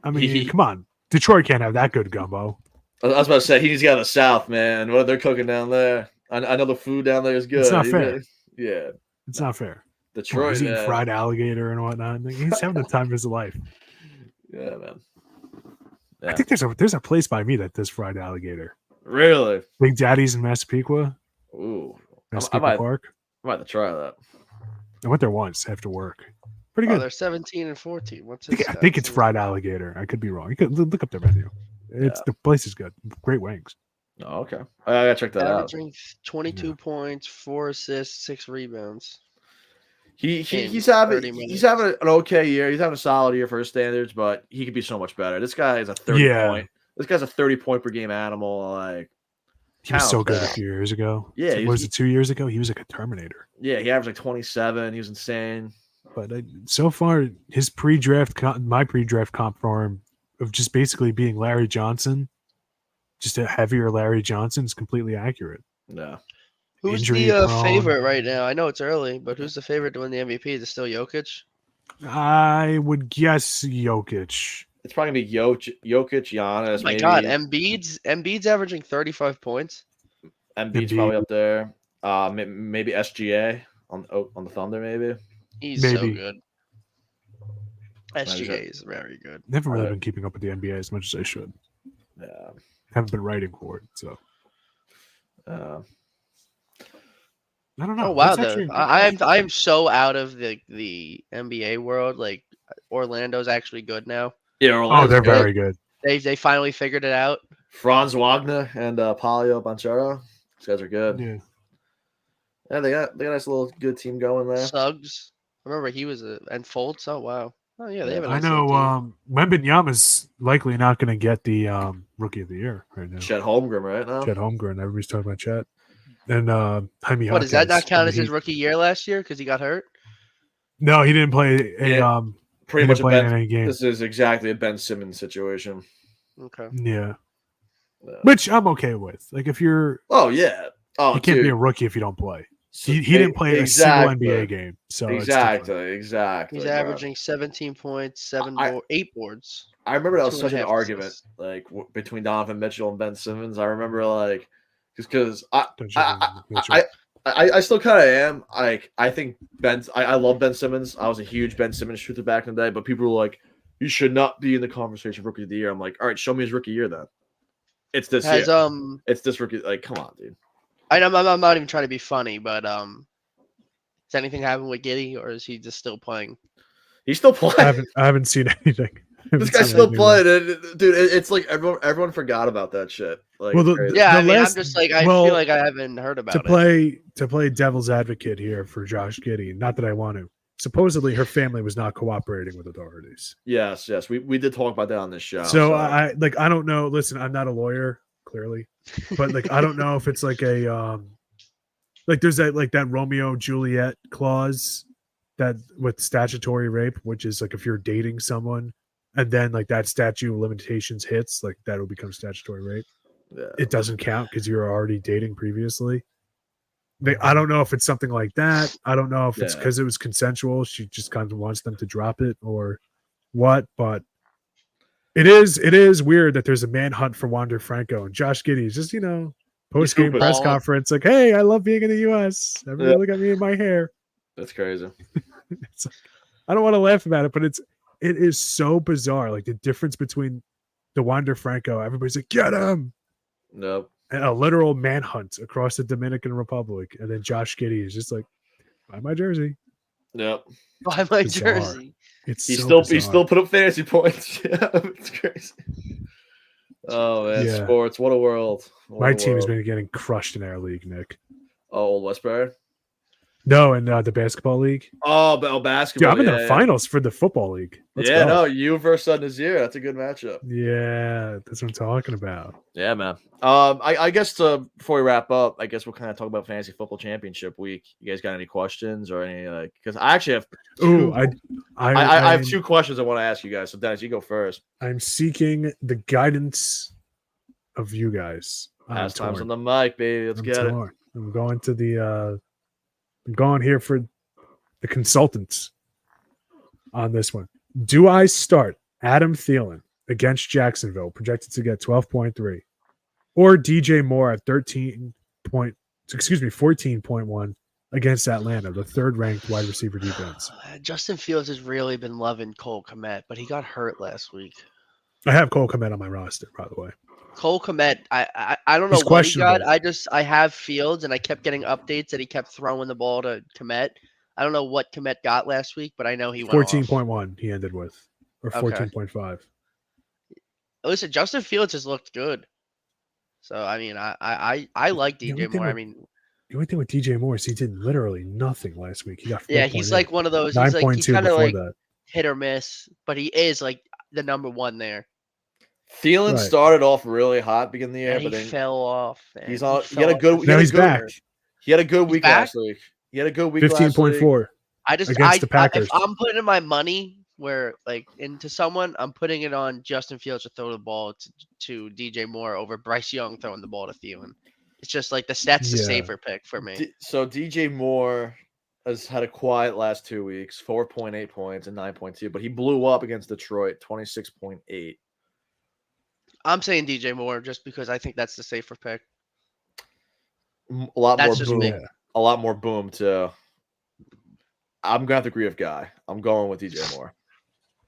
I mean, come on, Detroit can't have that good gumbo. I was about to say he needs to get out of the South, man. What they're cooking down there? I know the food down there is good. It's not fair. Yeah, it's not fair. Detroit, he's eating fried alligator and whatnot. He's having the time of his life. Yeah, man. Yeah. I think there's a place by me that does fried alligator. Really? Big Daddy's in Massapequa. Ooh, Massapequa Park. I might have to try that. I went there once after work. Pretty good. They're 17 and 14. I think it's fried alligator. I could be wrong. You could look up their menu. The place is good. Great wings. Oh, okay. I gotta check that out. 22 points, 4 assists, 6 rebounds. He's having an okay year. He's having a solid year for his standards, but he could be so much better. This guy is a 30 point. This guy's a 30 point per game animal. Like he was so good a few years ago. Yeah, was it 2 years ago? He was like a Terminator. Yeah, he averaged like 27. He was insane. But so far, his my pre-draft comp for him of just basically being Larry Johnson, just a heavier Larry Johnson, is completely accurate. Yeah. Who's the favorite right now? I know it's early, but who's the favorite to win the MVP? Is it still Jokic? I would guess Jokic. It's probably gonna be Jokic, Giannis. Oh my God, Embiid's averaging 35 points. Embiid's probably up there. Maybe SGA on the Thunder, maybe. He's so good. SGA is very good. Never really been keeping up with the NBA as much as I should. Yeah, haven't been writing for it, so. I don't know. Oh wow, I'm so out of the NBA world. Like Orlando's actually good now. Yeah, they're very good. They finally figured it out. Franz Wagner and Paolo Banchero. These guys are good. Yeah, they got a nice little good team going there. Suggs. I remember he was and Fultz. Oh wow. Oh yeah, they have a nice I know Wembanyama's likely not going to get the Rookie of the Year right now. Chet Holmgren right now. Chet Holmgren. Everybody's talking about Chet. And Jaime What, does that not count as his rookie year last year because he got hurt? No, he didn't play pretty much in any game. This is exactly a Ben Simmons situation. Okay. Yeah. Which I'm okay with. Like if you're you can't be a rookie if you don't play. He didn't play a single NBA game. So exactly. He's averaging 17 points, 8 boards. I remember that was such an argument between Donovan Mitchell and Ben Simmons. I remember because I still kind of am. I think I love Ben Simmons. I was a huge Ben Simmons shooter back in the day, but people were like, "You should not be in the conversation for Rookie of the Year." I'm like, "All right, show me his rookie year then." It's this year. It's this rookie. Like, come on, dude. I'm not even trying to be funny, but has anything happened with Giddey, or is he just still playing? He's still playing. I haven't seen anything. This guy's still playing, dude. It's like everyone forgot about that shit. Like, I'm just like I feel like I haven't heard about it. To play devil's advocate here for Josh Giddey. Not that I want to. Supposedly, her family was not cooperating with authorities. Yes, we did talk about that on this show. So I don't know. Listen, I'm not a lawyer, clearly, but I don't know if it's like a there's that Romeo Juliet clause that with statutory rape, which is like if you're dating someone. And then, that statute of limitations hits, that will become statutory rape. Yeah. It doesn't count because you're already dating previously. I don't know if it's something like that. I don't know if it's because it was consensual. She just kind of wants them to drop it or what. But it is weird that there's a manhunt for Wander Franco and Josh Giddey is just post-game press conference like, "Hey, I love being in the U.S. Everybody look at me in my hair." That's crazy. I don't want to laugh about it, but it is so bizarre. Like the difference between the Wander Franco, everybody's like, "Get him!" Nope. And a literal manhunt across the Dominican Republic, and then Josh Giddey is just like, "Buy my jersey." Yep. Buy my jersey. He still put up fantasy points. Yeah, it's crazy. Oh man, sports! What a world! My team has been getting crushed in our league, Nick. Oh, Old Westbury. No, in the basketball league. Oh, basketball. Dude, I'm in the finals for the football league. Let's go. No, you versus Nazir. That's a good matchup. Yeah, that's what I'm talking about. Yeah, man. I guess before we wrap up, I guess we'll kind of talk about fantasy football championship week. You guys got any questions or any because I actually have two. I have two questions I want to ask you guys. So Dennis, you go first. I'm seeking the guidance of you guys. Pastimes on the mic, baby. Let's get torn. it. I'm going to the. I'm going here for the consultants on this one. Do I start Adam Thielen against Jacksonville, projected to get 12.3, or DJ Moore at 14.1 against Atlanta, the third-ranked wide receiver defense? Justin Fields has really been loving Cole Kmet, but he got hurt last week. I have Cole Kmet on my roster, by the way. Cole Kmet, I don't know what he got. I have Fields, and I kept getting updates that he kept throwing the ball to Kmet. I don't know what Kmet got last week, but I know he went 14.1 he ended with, or 14.5. Listen, Justin Fields has looked good. So, I mean, I like DJ Moore. The only thing with DJ Moore is he did literally nothing last week. He got 4. He's like one of those. He's kind of like hit or miss, but he is like the number one there. Thielen started off really hot beginning of the year, but then fell off. Man. He's on. He had a good. Now he's back. He had a good week last week. He had a good week. 15.4. Against the Packers. If I'm putting my money into someone, I'm putting it on Justin Fields to throw the ball to DJ Moore over Bryce Young throwing the ball to Thielen. It's just like that's the safer pick for me. So DJ Moore has had a quiet last 2 weeks, 4.8 points and 9.2, but he blew up against Detroit, 26.8. I'm saying DJ Moore just because I think that's the safer pick. A lot more boom too. I'm gonna have to agree with Guy. I'm going with DJ Moore.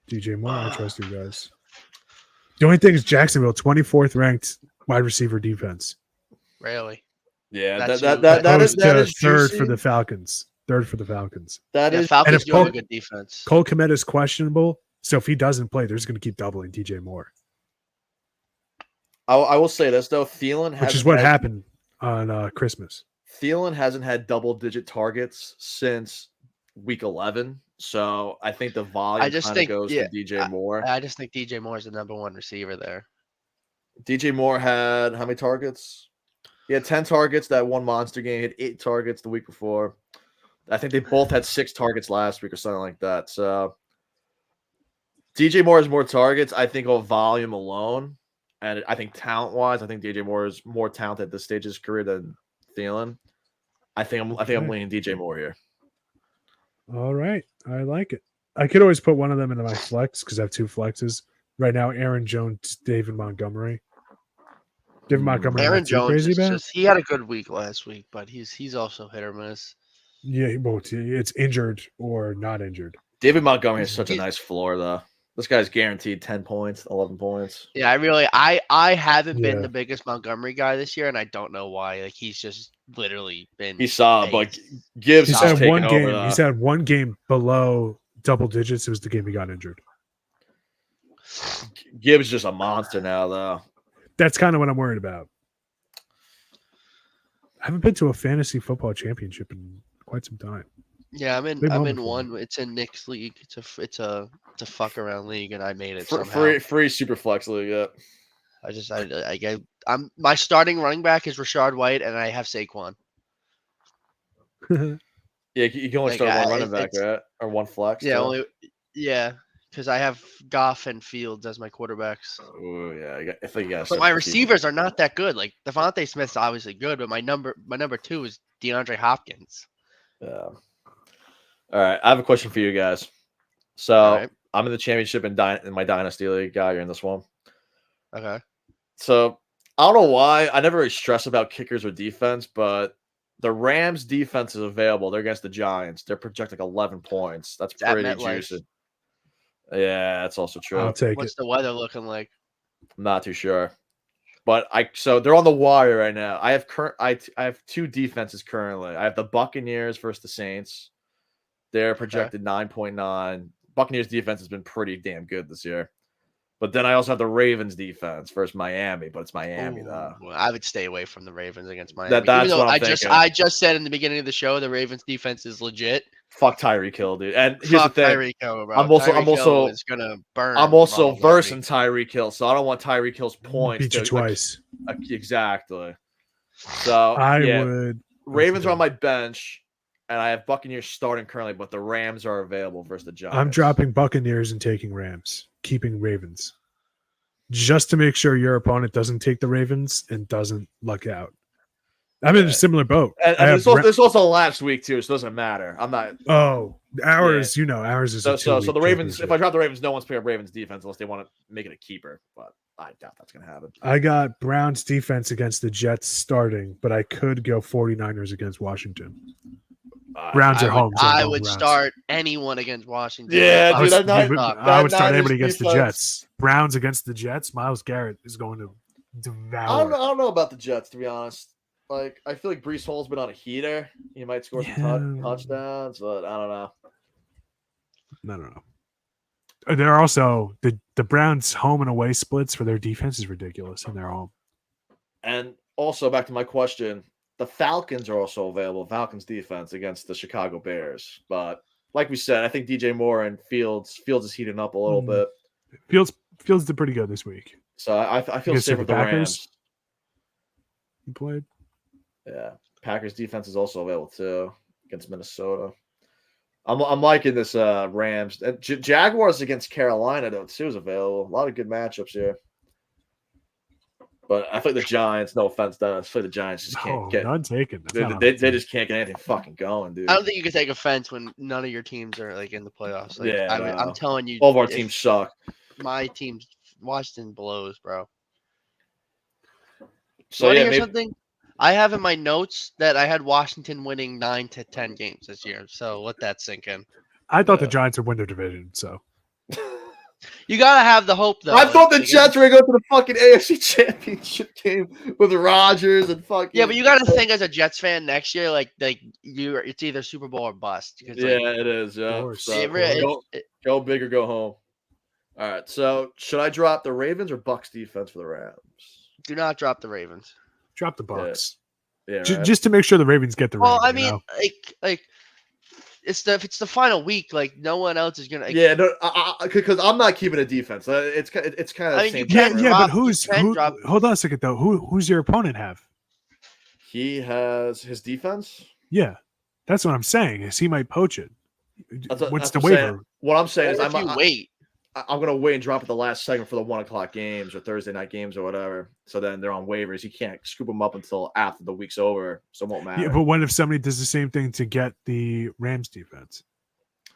DJ Moore, I trust you guys. The only thing is Jacksonville, 24th ranked wide receiver defense. Really? Yeah, that is third for the Falcons. Falcons do have a good defense. Cole Kmet is questionable, so if he doesn't play, they're just going to keep doubling DJ Moore. I will say this though, which is what happened on Christmas. Thielen hasn't had double-digit targets since week 11, so I think the volume goes to DJ Moore. I just think DJ Moore is the number one receiver there. DJ Moore had how many targets? He had 10 targets that one monster game. He had 8 targets the week before. I think they both had 6 targets last week or something like that. So DJ Moore has more targets, I think, on volume alone. And I think talent-wise, I think DJ Moore is more talented at this stage of his career than Thielen. I think I'm leaning DJ Moore here. All right. I like it. I could always put one of them into my flex because I have 2 flexes. Right now, Aaron Jones, David Montgomery. Aaron Jones he had a good week last week, but he's also hit or miss. Yeah, it's injured or not injured. David Montgomery has such a nice floor, though. This guy's guaranteed 10 points, 11 points. Yeah, I haven't been the biggest Montgomery guy this year, and I don't know why. Like he's just literally been. He saw, but Gibbs has had one game. He's had one game below double digits. It was the game he got injured. Gibbs is just a monster now, though. That's kind of what I'm worried about. I haven't been to a fantasy football championship in quite some time. Yeah, I'm in one. It's in Nick's league. It's a fuck around league, and I made it somehow. Free super flex league. Yeah. I'm my starting running back is Rashard White, and I have Saquon. Yeah, you can only start one running back, right? Or one flex. Yeah, because I have Goff and Fields as my quarterbacks. Oh yeah, I think you got. But my receivers are not that good. Like Devontae Smith's obviously good, but my number 2 is DeAndre Hopkins. Yeah. All right, I have a question for you guys. So I'm in the championship in my dynasty league. Guy, you're in this one. Okay. So I don't know why I never really stress about kickers or defense, but the Rams defense is available. They're against the Giants. They're projected like 11 points. That's pretty juicy. Yeah, that's also true. I'll take What's the weather looking like? I'm not too sure. But so they're on the wire right now. I have 2 defenses currently. I have the Buccaneers versus the Saints. They're projected 9.9. Buccaneers defense has been pretty damn good this year. But then I also have the Ravens defense versus Miami, but it's Miami though. Well, I would stay away from the Ravens against Miami. That's what I'm thinking. I just said in the beginning of the show the Ravens defense is legit. Fuck Tyreek Hill, dude. And here's the thing. Tyreek Hill, bro. I'm also is gonna burn. I'm also versing Tyreek Hill, so I don't want Tyreek Hill's points. Beat you twice. Exactly. So Ravens are on my bench, and I have Buccaneers starting currently, but the Rams are available versus the Giants. I'm dropping Buccaneers and taking Rams, keeping Ravens. just to make sure your opponent doesn't take the Ravens and doesn't luck out. I'm in a similar boat. And there's also last week too, so it doesn't matter. I'm not. Oh, ours, ours is so the Ravens. If I drop the Ravens, no one's picking up Ravens defense unless they want to make it a keeper. But I doubt that's gonna happen. I got Browns defense against the Jets starting, but I could go 49ers against Washington. Browns are home. I would start anyone against Washington. Yeah, I would start anybody against the Jets. Browns against the Jets. Myles Garrett is going to devour. I don't know about the Jets, to be honest. Like, I feel like Breece Hall's been on a heater. He might score some touchdowns, but I don't know. I don't know. They're also the Browns' home and away splits for their defense is ridiculous in their home. And also, back to my question, the Falcons are also available. Falcons defense against the Chicago Bears, but like we said, I think DJ Moore and Fields is heating up a little bit. Fields did pretty good this week. So I feel safe with the Rams. He played. Yeah, Packers defense is also available too against Minnesota. I'm liking this Rams and Jaguars against Carolina though too is available. A lot of good matchups here. But I think the Giants, no offense, Dennis, I think the Giants just can't get. None taken. They just can't get anything fucking going, dude. I don't think you can take offense when none of your teams are like in the playoffs. Like, I'm telling you, all of our teams suck. My team, Washington blows, bro. So hear something? I have in my notes that I had Washington winning 9 to 10 games this year. So let that sink in. I thought the Giants would win their division. So you gotta have the hope, though. I thought the Jets were going to the fucking AFC Championship game with Rodgers and fucking. Yeah, but you gotta think as a Jets fan next year, like it's either Super Bowl or bust. It is. Yeah. So go big or go home. All right. So should I drop the Ravens or Bucks defense for the Rams? Do not drop the Ravens. Drop the Bucks. Yeah. Just to make sure the Ravens get the. Well, I mean, like. If it's the final week, like no one else is gonna. Yeah, no, because I'm not keeping a defense. It's kind of. I mean, but hold on a second though. Who's your opponent have? He has his defense. Yeah, that's what I'm saying. Is he might poach it? What's the waiver? What I'm saying is, I'm gonna wait and drop it the last segment for the 1 o'clock games or Thursday night games or whatever. So then they're on waivers. You can't scoop them up until after the week's over, so it won't matter. Yeah, but what if somebody does the same thing to get the Rams defense?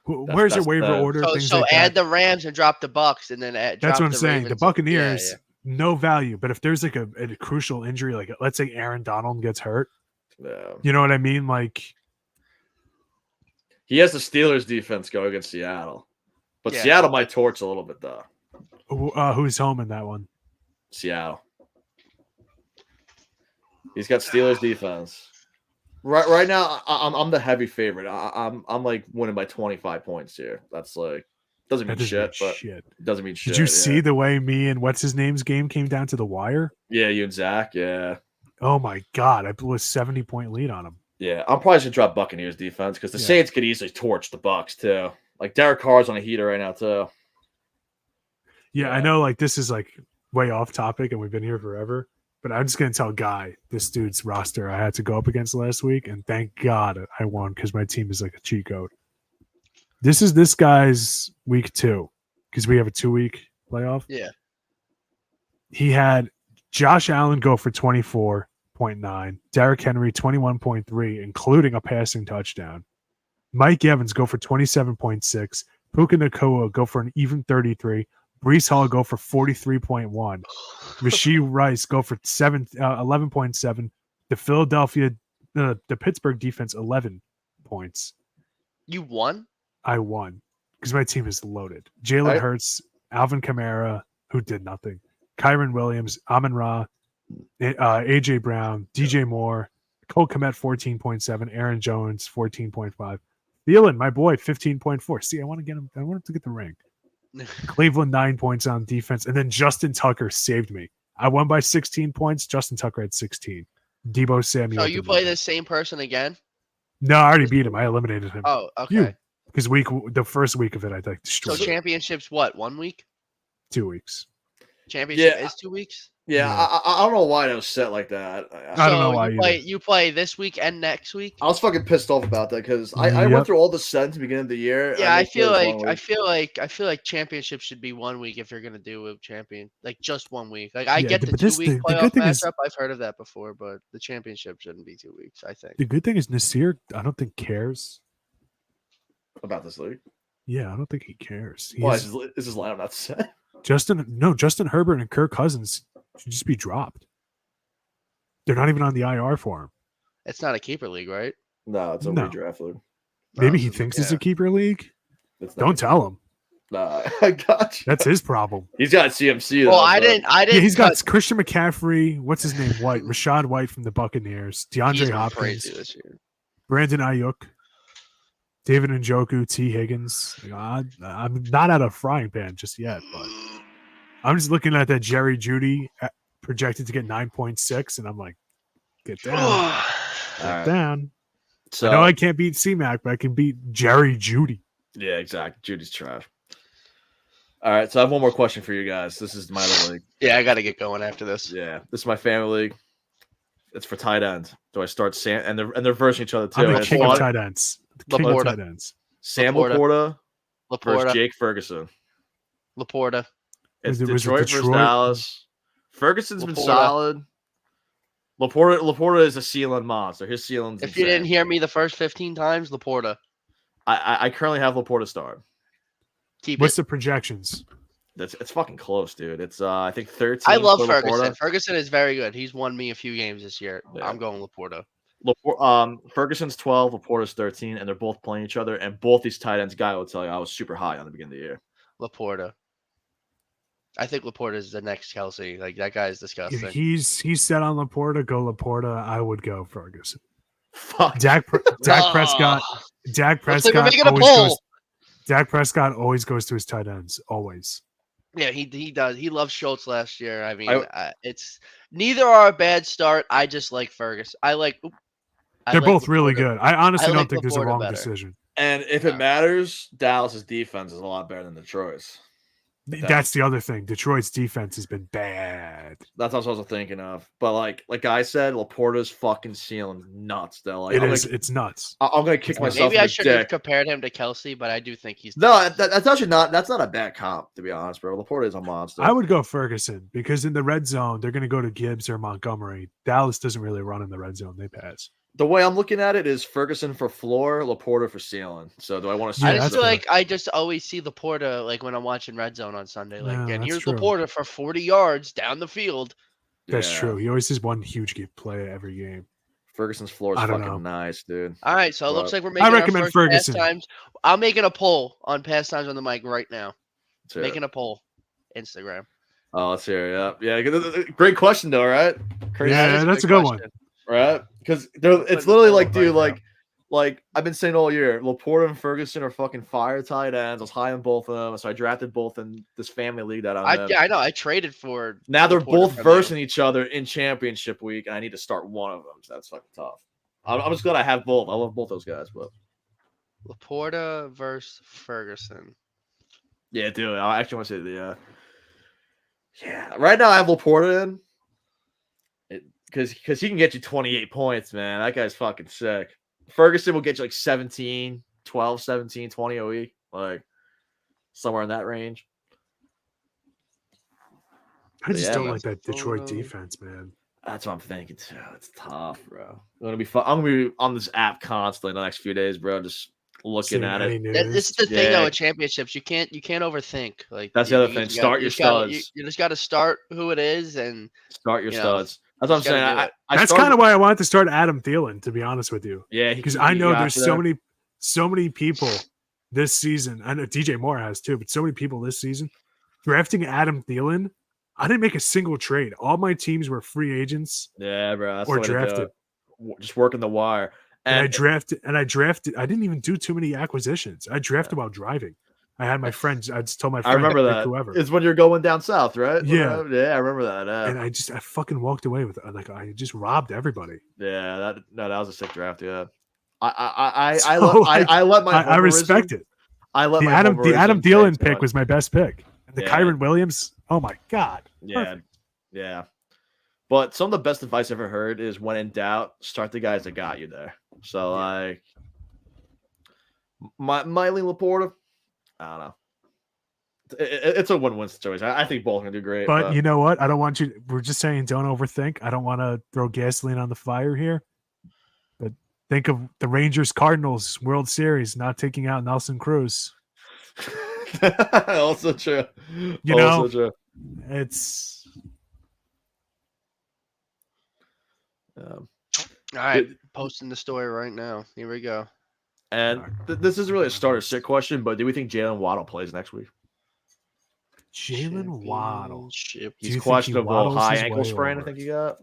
Where's your waiver order? So add the Rams and drop the Bucks, and then that's what I'm saying. The Buccaneers, no value. But if there's like a crucial injury, like let's say Aaron Donald gets hurt, you know what I mean? Like he has the Steelers defense go against Seattle. But Seattle might torch a little bit, though. Who's home in that one? Seattle. He's got Steelers defense. Right now, I'm the heavy favorite. I'm like winning by 25 points here. That's like doesn't mean shit, but it doesn't mean shit. Did you see the way me and what's his name's game came down to the wire? Yeah, you and Zach. Yeah. Oh my God, I blew a 70-point lead on him. Yeah, I'm probably gonna drop Buccaneers defense because the Saints could easily torch the Bucks too. Like Derek Carr's on a heater right now too. Yeah, I know. Like this is like way off topic, and we've been here forever. But I'm just gonna tell Guy this dude's roster I had to go up against last week, and thank God I won because my team is like a cheat code. This is this guy's week 2 because we have a 2-week playoff. Yeah. He had Josh Allen go for 24.9, Derrick Henry 21.3, including a passing touchdown. Mike Evans go for 27.6. Puka Nacua go for an even 33. Breece Hall go for 43.1. Rashee Rice go for 11.7. The Pittsburgh defense 11 points. You won? I won because my team is loaded. Jalen Hurts, Alvin Kamara, who did nothing. Kyron Williams, Amon-Ra, AJ Brown, DJ Moore, Cole Kmet 14.7, Aaron Jones 14.5. Thielen, my boy, 15.4. See, I want him to get the ring. Cleveland 9 points on defense, and then Justin Tucker saved me. I won by 16 points. Justin Tucker had 16. Debo Samuel. So you play the same person again? No, I already beat him. I eliminated him. Oh, okay. Because the first week of it, I destroyed. So championships, what? 1 week? 2 weeks. Championship is 2 weeks. Yeah, I don't know why it was set like that. I don't know why you play this week and next week. I was fucking pissed off about that because I went through all the settings at the beginning of the year. Yeah, I feel like championship should be 1 week if you're gonna do a champion, like just 1 week. Like I get the 2 week playoff matchup. I've heard of that before, but the championship shouldn't be 2 weeks. I think the good thing is Nasir, I don't think cares about this league. Yeah, I don't think he cares. Why is his lineup not set? Justin Herbert and Kirk Cousins should just be dropped. They're not even on the IR for him. It's not a keeper league, right? No, it's a redraft league. Maybe he thinks it's a keeper league. Don't tell him. Nah, I got you. That's his problem. He's got CMC. Well, I didn't. Yeah, he's got Christian McCaffrey. What's his name? White. Rashad White from the Buccaneers. DeAndre Hopkins. This year. Brandon Ayuk. David Njoku. T. Higgins. I'm not out of frying pan just yet, but I'm just looking at that Jerry Jeudy projected to get 9.6, and I'm like, get down. Get down. So, I know I can't beat C-Mac, but I can beat Jerry Jeudy. Yeah, exactly. Judy's trash. All right, so I have one more question for you guys. This is my little league. Yeah, I got to get going after this. Yeah, this is my family league. It's for tight ends. Do I start Sam? And they're versing each other too. I'm the king of tight ends. Sam Laporta versus Jake Ferguson. Laporta. It's Detroit versus Dallas. Ferguson's been solid. Laporta is a ceiling monster. His ceiling's If you didn't hear me the first 15 times, Laporta. I currently have Laporta start. What's the projections? It's fucking close, dude. It's I think 13. I love Ferguson. Laporta. Ferguson is very good. He's won me a few games this year. Yeah. I'm going Laporta. Ferguson's 12, Laporta's 13, and they're both playing each other. And both these tight ends, guy will tell you, I was super high on the beginning of the year. Laporta. I think Laporta is the next Kelsey. Like that guy is disgusting. He's set on Laporta. Go Laporta. I would go Ferguson. Fuck. Dak Prescott. Dak Prescott always goes to his tight ends. Always. Yeah, he does. He loved Schultz last year. I mean, it's neither are a bad start. I just like Ferguson. They're both really good. I honestly don't think there's a wrong decision. And if it matters, Dallas's defense is a lot better than Detroit's. That's the other thing. Detroit's defense has been bad. That's what I was thinking of. But like I said, Laporta's fucking ceiling nuts. Though it's nuts. I'm gonna kick myself. Maybe I should have compared him to Kelsey, but I do think he's that's actually not. That's not a bad comp, to be honest, bro. Laporta is a monster. I would go Ferguson because in the red zone they're gonna go to Gibbs or Montgomery. Dallas doesn't really run in the red zone; they pass. The way I'm looking at it is Ferguson for floor, Laporta for ceiling. So do I want to see? I just feel like I just always see Laporta like when I'm watching Red Zone on Sunday. Like, and here's Laporta for 40 yards down the field. That's true. He always has one huge play every game. Ferguson's floor is fucking nice, dude. All right, so it looks like we're making. I recommend Ferguson. Pastimes. I'm making a poll on Pastimes on the Mic right now. Making a poll, Instagram. Oh, let's hear it. Yeah. Great question though, right? Crazy. Yeah, that's a good one. Right? Because it's literally like, dude, like I've been saying all year, Laporta and Ferguson are fucking fire tight ends. I was high on both of them, so I drafted both in this family league that I'm in. Yeah, I know. I traded for. Now they're both versing each other in championship week, and I need to start one of them. So that's fucking tough. I'm just glad I have both. I love both those guys, but Laporta versus Ferguson. Yeah, dude. I actually want to say yeah. Right now I have Laporta in. Because he can get you 28 points, man. That guy's fucking sick. Ferguson will get you like 17, 12, 17, 20 a week. Like somewhere in that range. I just don't like that Detroit defense, man. That's what I'm thinking too. It's tough, bro. I'm gonna be fun. I'm gonna be on this app constantly the next few days, bro. Just looking at it. This is the thing though with championships. You can't overthink. Like that's the other thing. Start your studs. You just got to start who it is and start your studs. That's what I'm saying. That's kind of why I wanted to start Adam Thielen, to be honest with you. Yeah, because I know there's so many people this season. I know DJ Moore has too, but so many people this season drafting Adam Thielen. I didn't make a single trade. All my teams were free agents. Yeah, bro. That's or drafted. Just working the wire. And I drafted. I didn't even do too many acquisitions. I drafted while driving. I had my friends. I just told my friend. I remember that. Whoever. It's when you're going down south, right? Yeah. I remember that. And I fucking walked away with it. Like I just robbed everybody. Yeah, that was a sick draft. Yeah. I let my. I respect it. I let the Adam Thielen pick was my best pick. And the Kyron Williams. Oh my god. Yeah. Yeah. But some of the best advice I've ever heard is when in doubt, start the guys that got you there. So, like, Miley Laporta, I don't know. It's a win-win situation. I think both are going to do great. But you know what? I don't want you. We're just saying don't overthink. I don't want to throw gasoline on the fire here. But think of the Rangers-Cardinals World Series not taking out Nelson Cruz. Also true. You know, it's... All right, posting the story right now. Here we go. And this isn't really a starter sit question, but do we think Jalen Waddle plays next week? Jalen Waddle. He's questionable high ankle sprain, I think he got.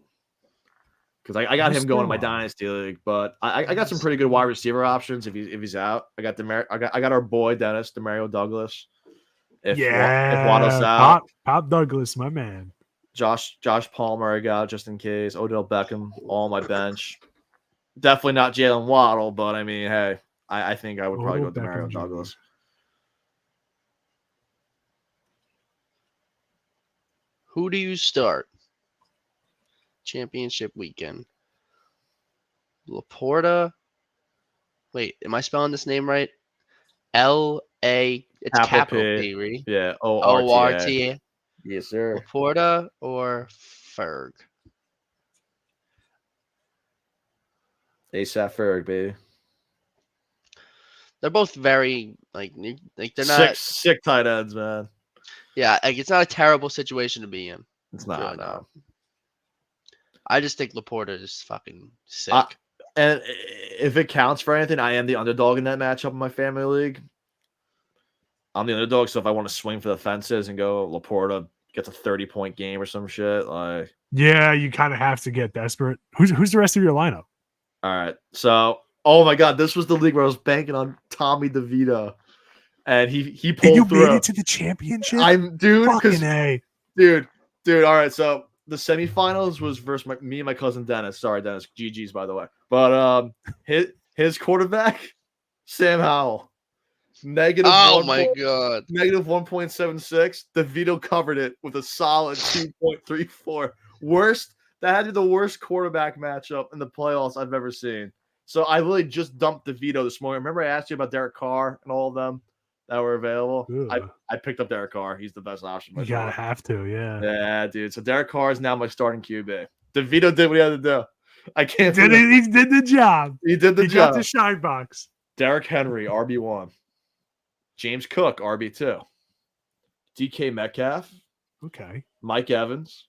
Because I got him going in my dynasty league, but I got some pretty good wide receiver options if he's out. I got our boy Dennis Demario Douglas. If Waddle's out, Pop Douglas, my man. Josh Palmer, I got just in case. Odell Beckham, all on my bench. Definitely not Jalen Waddle, but I mean, hey, I think I would probably go Demario Douglas. Who do you start? Championship weekend. Laporta. Wait, am I spelling this name right? L-A. It's capital P, right? Yeah. O-R-T-A. Yes, sir. Laporta or Ferg? ASAP Ferg, baby. They're both very like they're not sick tight ends, man. Yeah, like it's not a terrible situation to be in. It's not. Really not. I just think Laporta is fucking sick. And if it counts for anything, I am the underdog in that matchup in my family league. I'm the underdog, so if I want to swing for the fences and go Laporta gets a 30-point game or some shit, like yeah, you kind of have to get desperate. Who's the rest of your lineup? All right, so oh my god, this was the league where I was banking on Tommy DeVito, and he pulled and you through. Made it to the championship. Dude. All right, so the semifinals was versus me and my cousin Dennis. Sorry, Dennis. GG's, by the way. But his quarterback, Sam Howell. Negative. Oh my god. Negative 1.76. DeVito covered it with a solid 2.34. Worst. That had to be the worst quarterback matchup in the playoffs I've ever seen. So I really just dumped DeVito this morning. Remember I asked you about Derek Carr and all of them that were available? I picked up Derek Carr. He's the best option. You gotta have to, yeah. Yeah, dude. So Derek Carr is now my starting QB. DeVito did what he had to do. I can't. He did the job. He did the job. He got the shine box. Derrick Henry, RB1. James Cook, RB2. DK Metcalf. Okay. Mike Evans.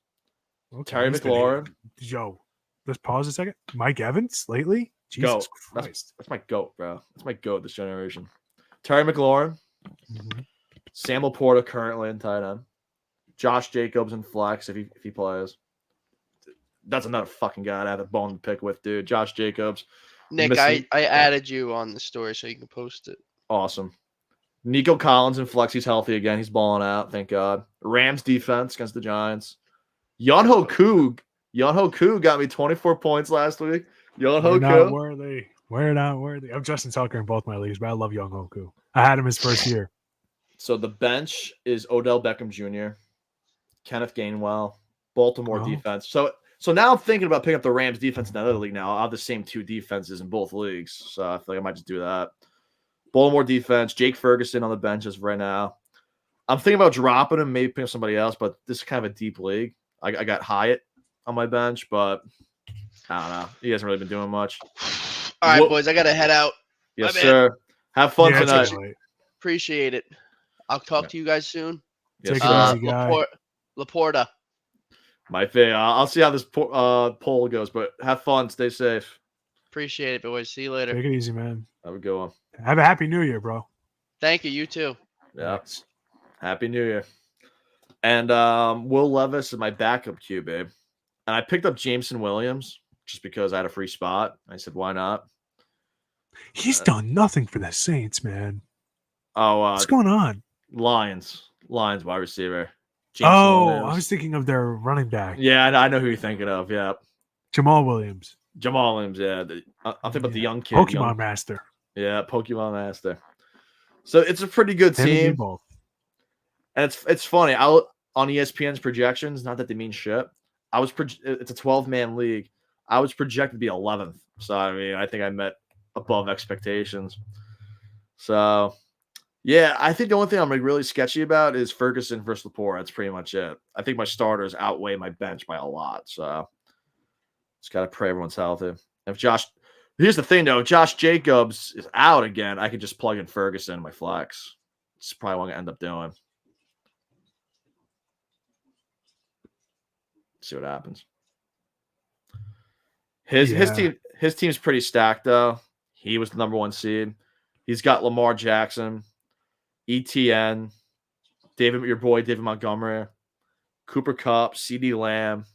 Okay. Terry McLaurin. Yo, let's pause a second. Mike Evans lately? Jesus Christ. That's my GOAT, bro. That's my GOAT this generation. Terry McLaurin. Mm-hmm. Sam Laporta currently in tight end. Josh Jacobs in flex if he plays. That's another fucking guy I have a bone to pick with, dude. Josh Jacobs. Nick, I added you on the story so you can post it. Awesome. Nico Collins in flex. He's healthy again. He's balling out. Thank God. Rams defense against the Giants. Yonho Koo got me 24 points last week. Yonho Koo. We're not worthy. I'm Justin Tucker in both my leagues, but I love Yonho Koo. I had him his first year. So the bench is Odell Beckham Jr., Kenneth Gainwell, Baltimore defense. So now I'm thinking about picking up the Rams defense in another league now. I'll have the same two defenses in both leagues. So I feel like I might just do that. Baltimore defense, Jake Ferguson on the bench as of right now. I'm thinking about dropping him, maybe picking up somebody else, but this is kind of a deep league. I got Hyatt on my bench, but I don't know. He hasn't really been doing much. All right, boys, I got to head out. Yes, sir. Have fun tonight. Appreciate it. I'll talk to you guys soon. Yes, take it easy, guy. Laporta. My favorite. I'll see how this poll goes, but have fun. Stay safe. Appreciate it, boys. See you later. Take it easy, man. Have a good one. Have a happy New Year, bro. Thank you. You too. Yeah. Thanks. Happy New Year. And Will Levis is my backup QB. And I picked up Jameson Williams just because I had a free spot. I said, why not? He's done nothing for the Saints, man. What's going on? Lions wide receiver. Jameson Williams. I was thinking of their running back. Yeah, I know who you're thinking of. Yeah. Jamal Williams, yeah. I'm thinking about the young kid. Pokemon Master. Yeah, Pokemon Master. So it's a pretty good team. And it's funny. on ESPN's projections, not that they mean shit. It's a 12-man league. I was projected to be 11th. So, I mean, I think I met above expectations. So, yeah, I think the only thing I'm like really sketchy about is Ferguson versus Laporte. That's pretty much it. I think my starters outweigh my bench by a lot. So, just got to pray everyone's healthy. Here's the thing, though. If Josh Jacobs is out again, I could just plug in Ferguson in my flex. It's probably what I'm going to end up doing. See what happens. His team's pretty stacked, though. He was the number 1 seed. He's got Lamar Jackson, ETN, your boy David Montgomery, Cooper Kupp, CD Lamb,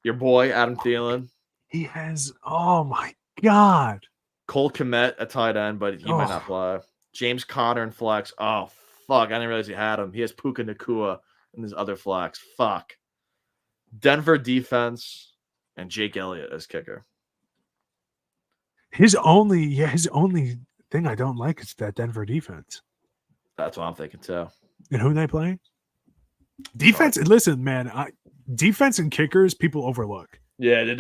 your boy Adam Thielen. He has, oh my God, Cole Kmet at tight end, but he might not play. James Conner in flex. Oh, fuck. I didn't realize he had him. He has Puka Nacua in his other flex. Fuck. Denver defense and Jake Elliott as kicker. His only thing I don't like is that Denver defense. That's what I'm thinking too. And who are they playing? Defense. Listen, man, defense and kickers people overlook. Yeah,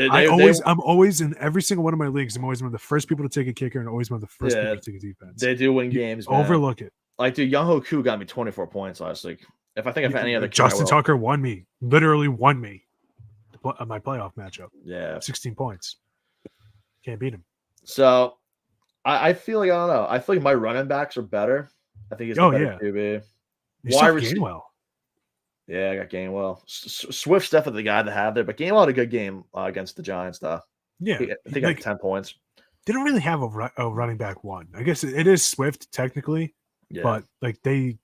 I'm always in every single one of my leagues. I'm always one of the first people to take a kicker and always one of the first people to take a defense. They do win games. Man. Overlook it. Like, dude, Young Hoku got me 24 points last week. If any other Justin Tucker won me, literally won me my playoff matchup. Yeah, 16 points. Can't beat him. So, I feel like I don't know. I feel like my running backs are better. I think he's the better QB. Gainwell. Yeah, I got Gainwell. Swift's definitely the guy to have there, but Gainwell had a good game against the Giants, though. Yeah, I think like 10 points. They don't really have a running back one. I guess it is Swift technically, but like they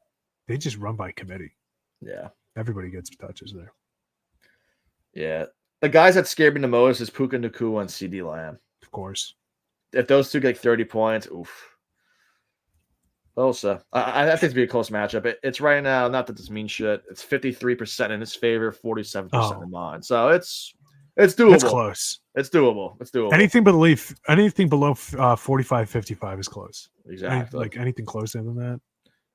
just run by committee. Yeah, everybody gets touches there. Yeah, the guys that scared me the most is Puka Nacua and CD Lamb. Of course, if those two get like 30 points, oof. Also, I think it's be a close matchup. It's right now, not that this means shit. It's 53% in his favor, 47% in mine. So it's doable. It's close. It's doable. It's doable. Anything below 45, 55 is close. Exactly. Anything closer than that.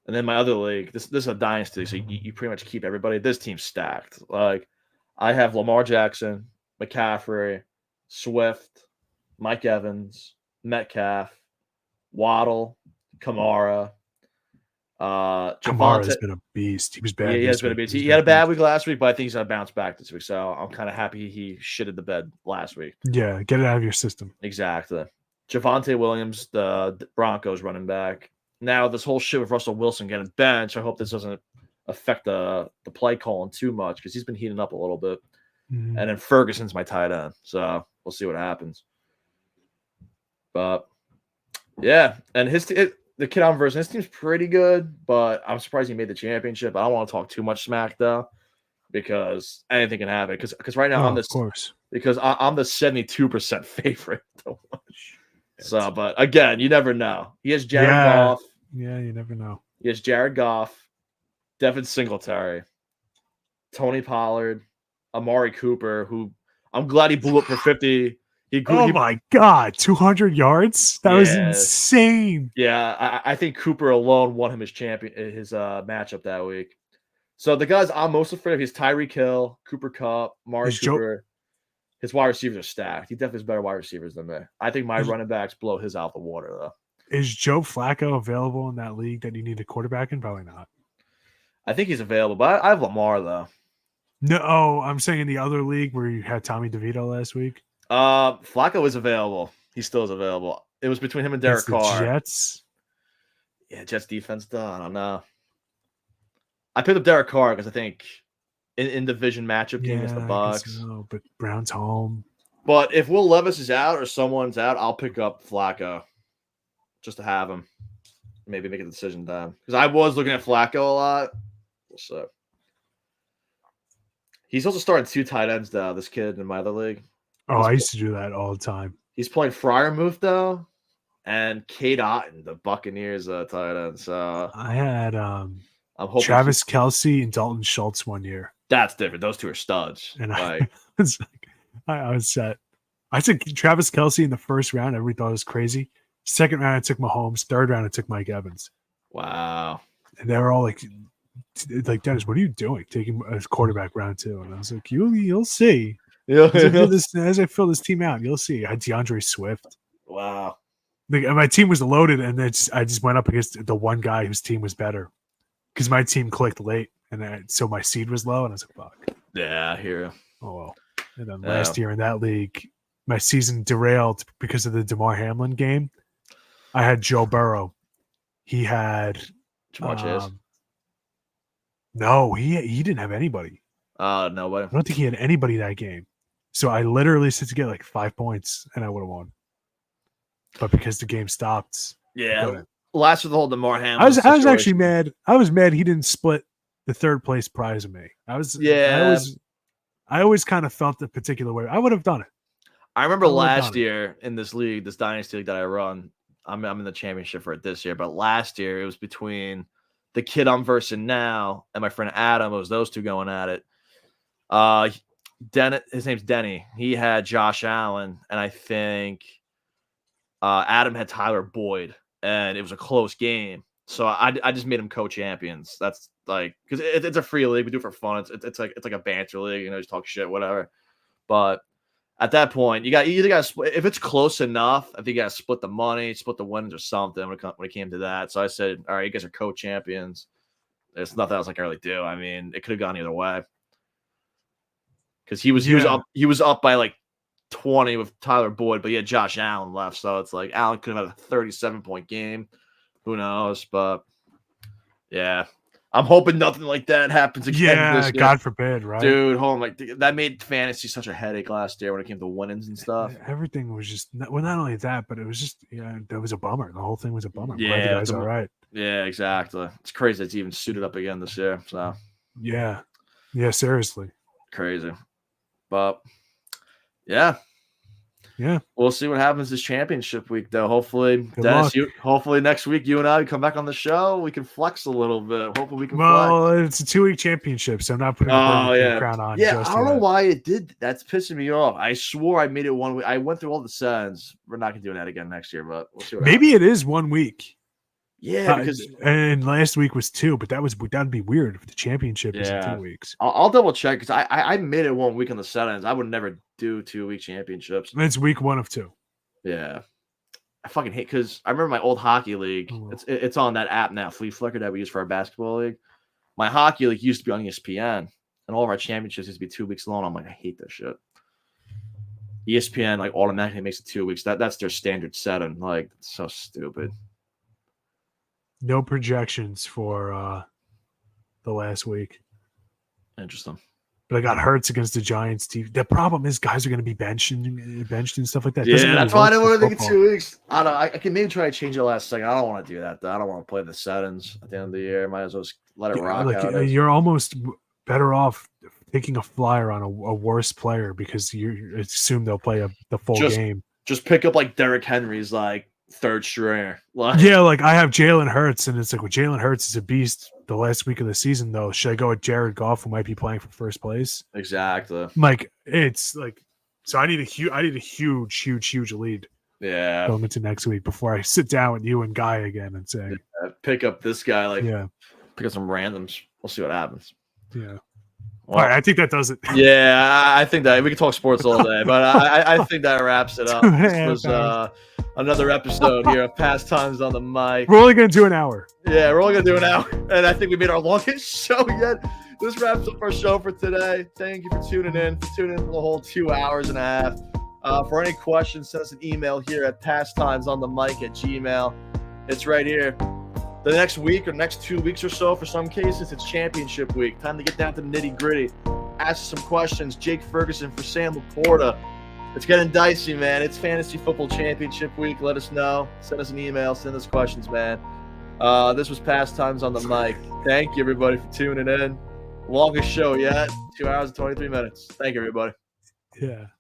And then my other league, this is a dynasty, so you pretty much keep everybody. This team's stacked. Like, I have Lamar Jackson, McCaffrey, Swift, Mike Evans, Metcalf, Waddle, Kamara. Kamara has been a beast. He was bad. Yeah, he has been a beast. He had a bad week last week, but I think he's gonna bounce back this week. So I'm kind of happy he shitted the bed last week. Yeah, get it out of your system. Exactly. Javonte Williams, the Broncos running back. Now this whole shit with Russell Wilson getting benched. I hope this doesn't affect the play calling too much because he's been heating up a little bit. Mm-hmm. And then Ferguson's my tight end, so we'll see what happens. But yeah, and the kid on version, his team's pretty good, but I'm surprised he made the championship. I don't want to talk too much smack though, because anything can happen. Because right now I'm the 72% favorite to watch. So, but again, you never know. He has Jared Goff. Yeah, you never know. He has Jared Goff, Devin Singletary, Tony Pollard, Amari Cooper, who I'm glad he blew up for 50. My God, 200 yards? That was insane. Yeah, I think Cooper alone won him his matchup that week. So the guys I'm most afraid of is Tyreek Hill, Cooper Kupp, Amari Cooper. His wide receivers are stacked. He definitely has better wide receivers than me. I think my running backs blow his out the water, though. Is Joe Flacco available in that league that you need a quarterback in? Probably not. I think he's available, but I have Lamar, though. No, I'm saying in the other league where you had Tommy DeVito last week. Flacco is available. He still is available. It was between him and Derek Carr. Jets? Yeah, Jets defense, though. I don't know. I picked up Derek Carr because I think in division matchup game against the Bucks. No, but Brown's home. But if Will Levis is out or someone's out, I'll pick up Flacco just to have him. Maybe make a decision then. Because I was looking at Flacco a lot. So he's also starting 2 tight ends, though, this kid in my other league. I used to do that all the time. He's playing Freiermuth, though, and Cade Otton, the Buccaneers tight end. So I had Travis Kelce and Dalton Schultz one year. That's different. Those two are studs. And I was set. I took Travis Kelce in the first round. Everybody thought it was crazy. Second round, I took Mahomes. Third round, I took Mike Evans. Wow. And they were all like like, Dennis, what are you doing taking a quarterback round 2? And I was like, you'll see. Yeah. As I fill this team out, you'll see. I had DeAndre Swift. Wow. Like, my team was loaded, and I just went up against the one guy whose team was better because my team clicked late, and so my seed was low, and I was like, fuck. Yeah, I hear you. Oh, well. And then last year in that league, my season derailed because of the DeMar Hamlin game. I had Joe Burrow. He had Jamar Chase. No, he didn't have anybody. No way. I don't think he had anybody that game. So I literally said to get like 5 points, and I would have won. But because the game stopped, last of the whole DeMar Hamlin. I was actually mad. I was mad he didn't split the third place prize with me. I always kind of felt a particular way. I would have done it. I remember last year in this league, this dynasty league that I run. I'm in the championship for it this year, but last year it was between the kid I'm versing now and my friend Adam. It was those two going at it. His name's Denny. He had Josh Allen, and I think Adam had Tyler Boyd, and it was a close game. So I just made him co-champions. That's like, because it's a free league. We do it for fun. It's like a banter league. Just talk shit, whatever. But at that point, you either got to split. If it's close enough, I think you got to split the money, split the wins or something when it came to that. So I said, all right, you guys are co-champions. There's nothing else I can really do. I mean, it could have gone either way. Because he was up by like 20 with Tyler Boyd, but he had Josh Allen left. So it's like Allen could have had a 37-point game. Who knows? But yeah, I'm hoping nothing like that happens again. Yeah, God forbid, right? Dude, that made fantasy such a headache last year when it came to winnings and stuff. Everything was just not only that, but it was just that was a bummer. The whole thing was a bummer. Yeah, glad the guys all right. Yeah, exactly. It's crazy it's even suited up again this year. So yeah, seriously, crazy. But yeah, we'll see what happens this championship week, though. Hopefully, Dennis, hopefully next week you and I come back on the show. We can flex a little bit. Hopefully, we can. Well, it's a 2-week championship, so I'm not putting a crown on. Yeah, I don't know why it did. That's pissing me off. I swore I made it 1 week. I went through all the settings. We're not gonna do that again next year, but we'll see. Maybe it is 1 week. Yeah, because and last week was 2, but that'd be weird if the championship is in 2 weeks. I'll double check because I made it 1 week on the settings. I would never do 2-week championships. It's week 1 of 2. Yeah, I fucking hate because I remember my old hockey league. It's on that app now, Flea Flicker, that we use for our basketball league. My hockey league used to be on ESPN, and all of our championships used to be 2 weeks long. I'm like, I hate that shit. ESPN like automatically makes it 2 weeks. That's their standard setting. Like, it's so stupid. No projections for the last week. Interesting. But I got Hurts against the Giants team. The problem is guys are going to be benched and stuff like that. Yeah, that's why I didn't want to think of 2 weeks. I don't know. I can maybe try to change it last second. I don't want to do that, though. I don't want to play the settings at the end of the year. Might as well just let it rock out. You're almost better off taking a flyer on a worse player because you assume they'll play the full game. Just pick up like Derrick Henry's like third stringer. Like I have Jalen Hurts, and it's like, well, Jalen Hurts is a beast the last week of the season, though. Should I go with Jared Goff, who might be playing for first place? Exactly. Like, it's like, so I need a huge lead. Yeah. Going into next week before I sit down with you and Guy again and say, pick up this guy. Pick up some randoms. We'll see what happens. Yeah. Well, all right, I think that does it. Yeah, I think that we can talk sports all day, but I think that wraps it up. This was another episode here of Pastimes on the Mic. We're only going to do an hour. Yeah, we're only going to do an hour, and I think we made our longest show yet. This wraps up our show for today. Thank you for tuning in for the whole 2 hours and a half. For any questions, send us an email here at pastimesonthemic@gmail.com. It's right here. The next week or next 2 weeks or so, for some cases, it's championship week. Time to get down to the nitty-gritty. Ask some questions. Jake Ferguson for Sam Laporta. It's getting dicey, man. It's fantasy football championship week. Let us know. Send us an email. Send us questions, man. This was Pastimes on the Mic. Thank you, everybody, for tuning in. Longest show yet. 2 hours and 23 minutes. Thank you, everybody. Yeah.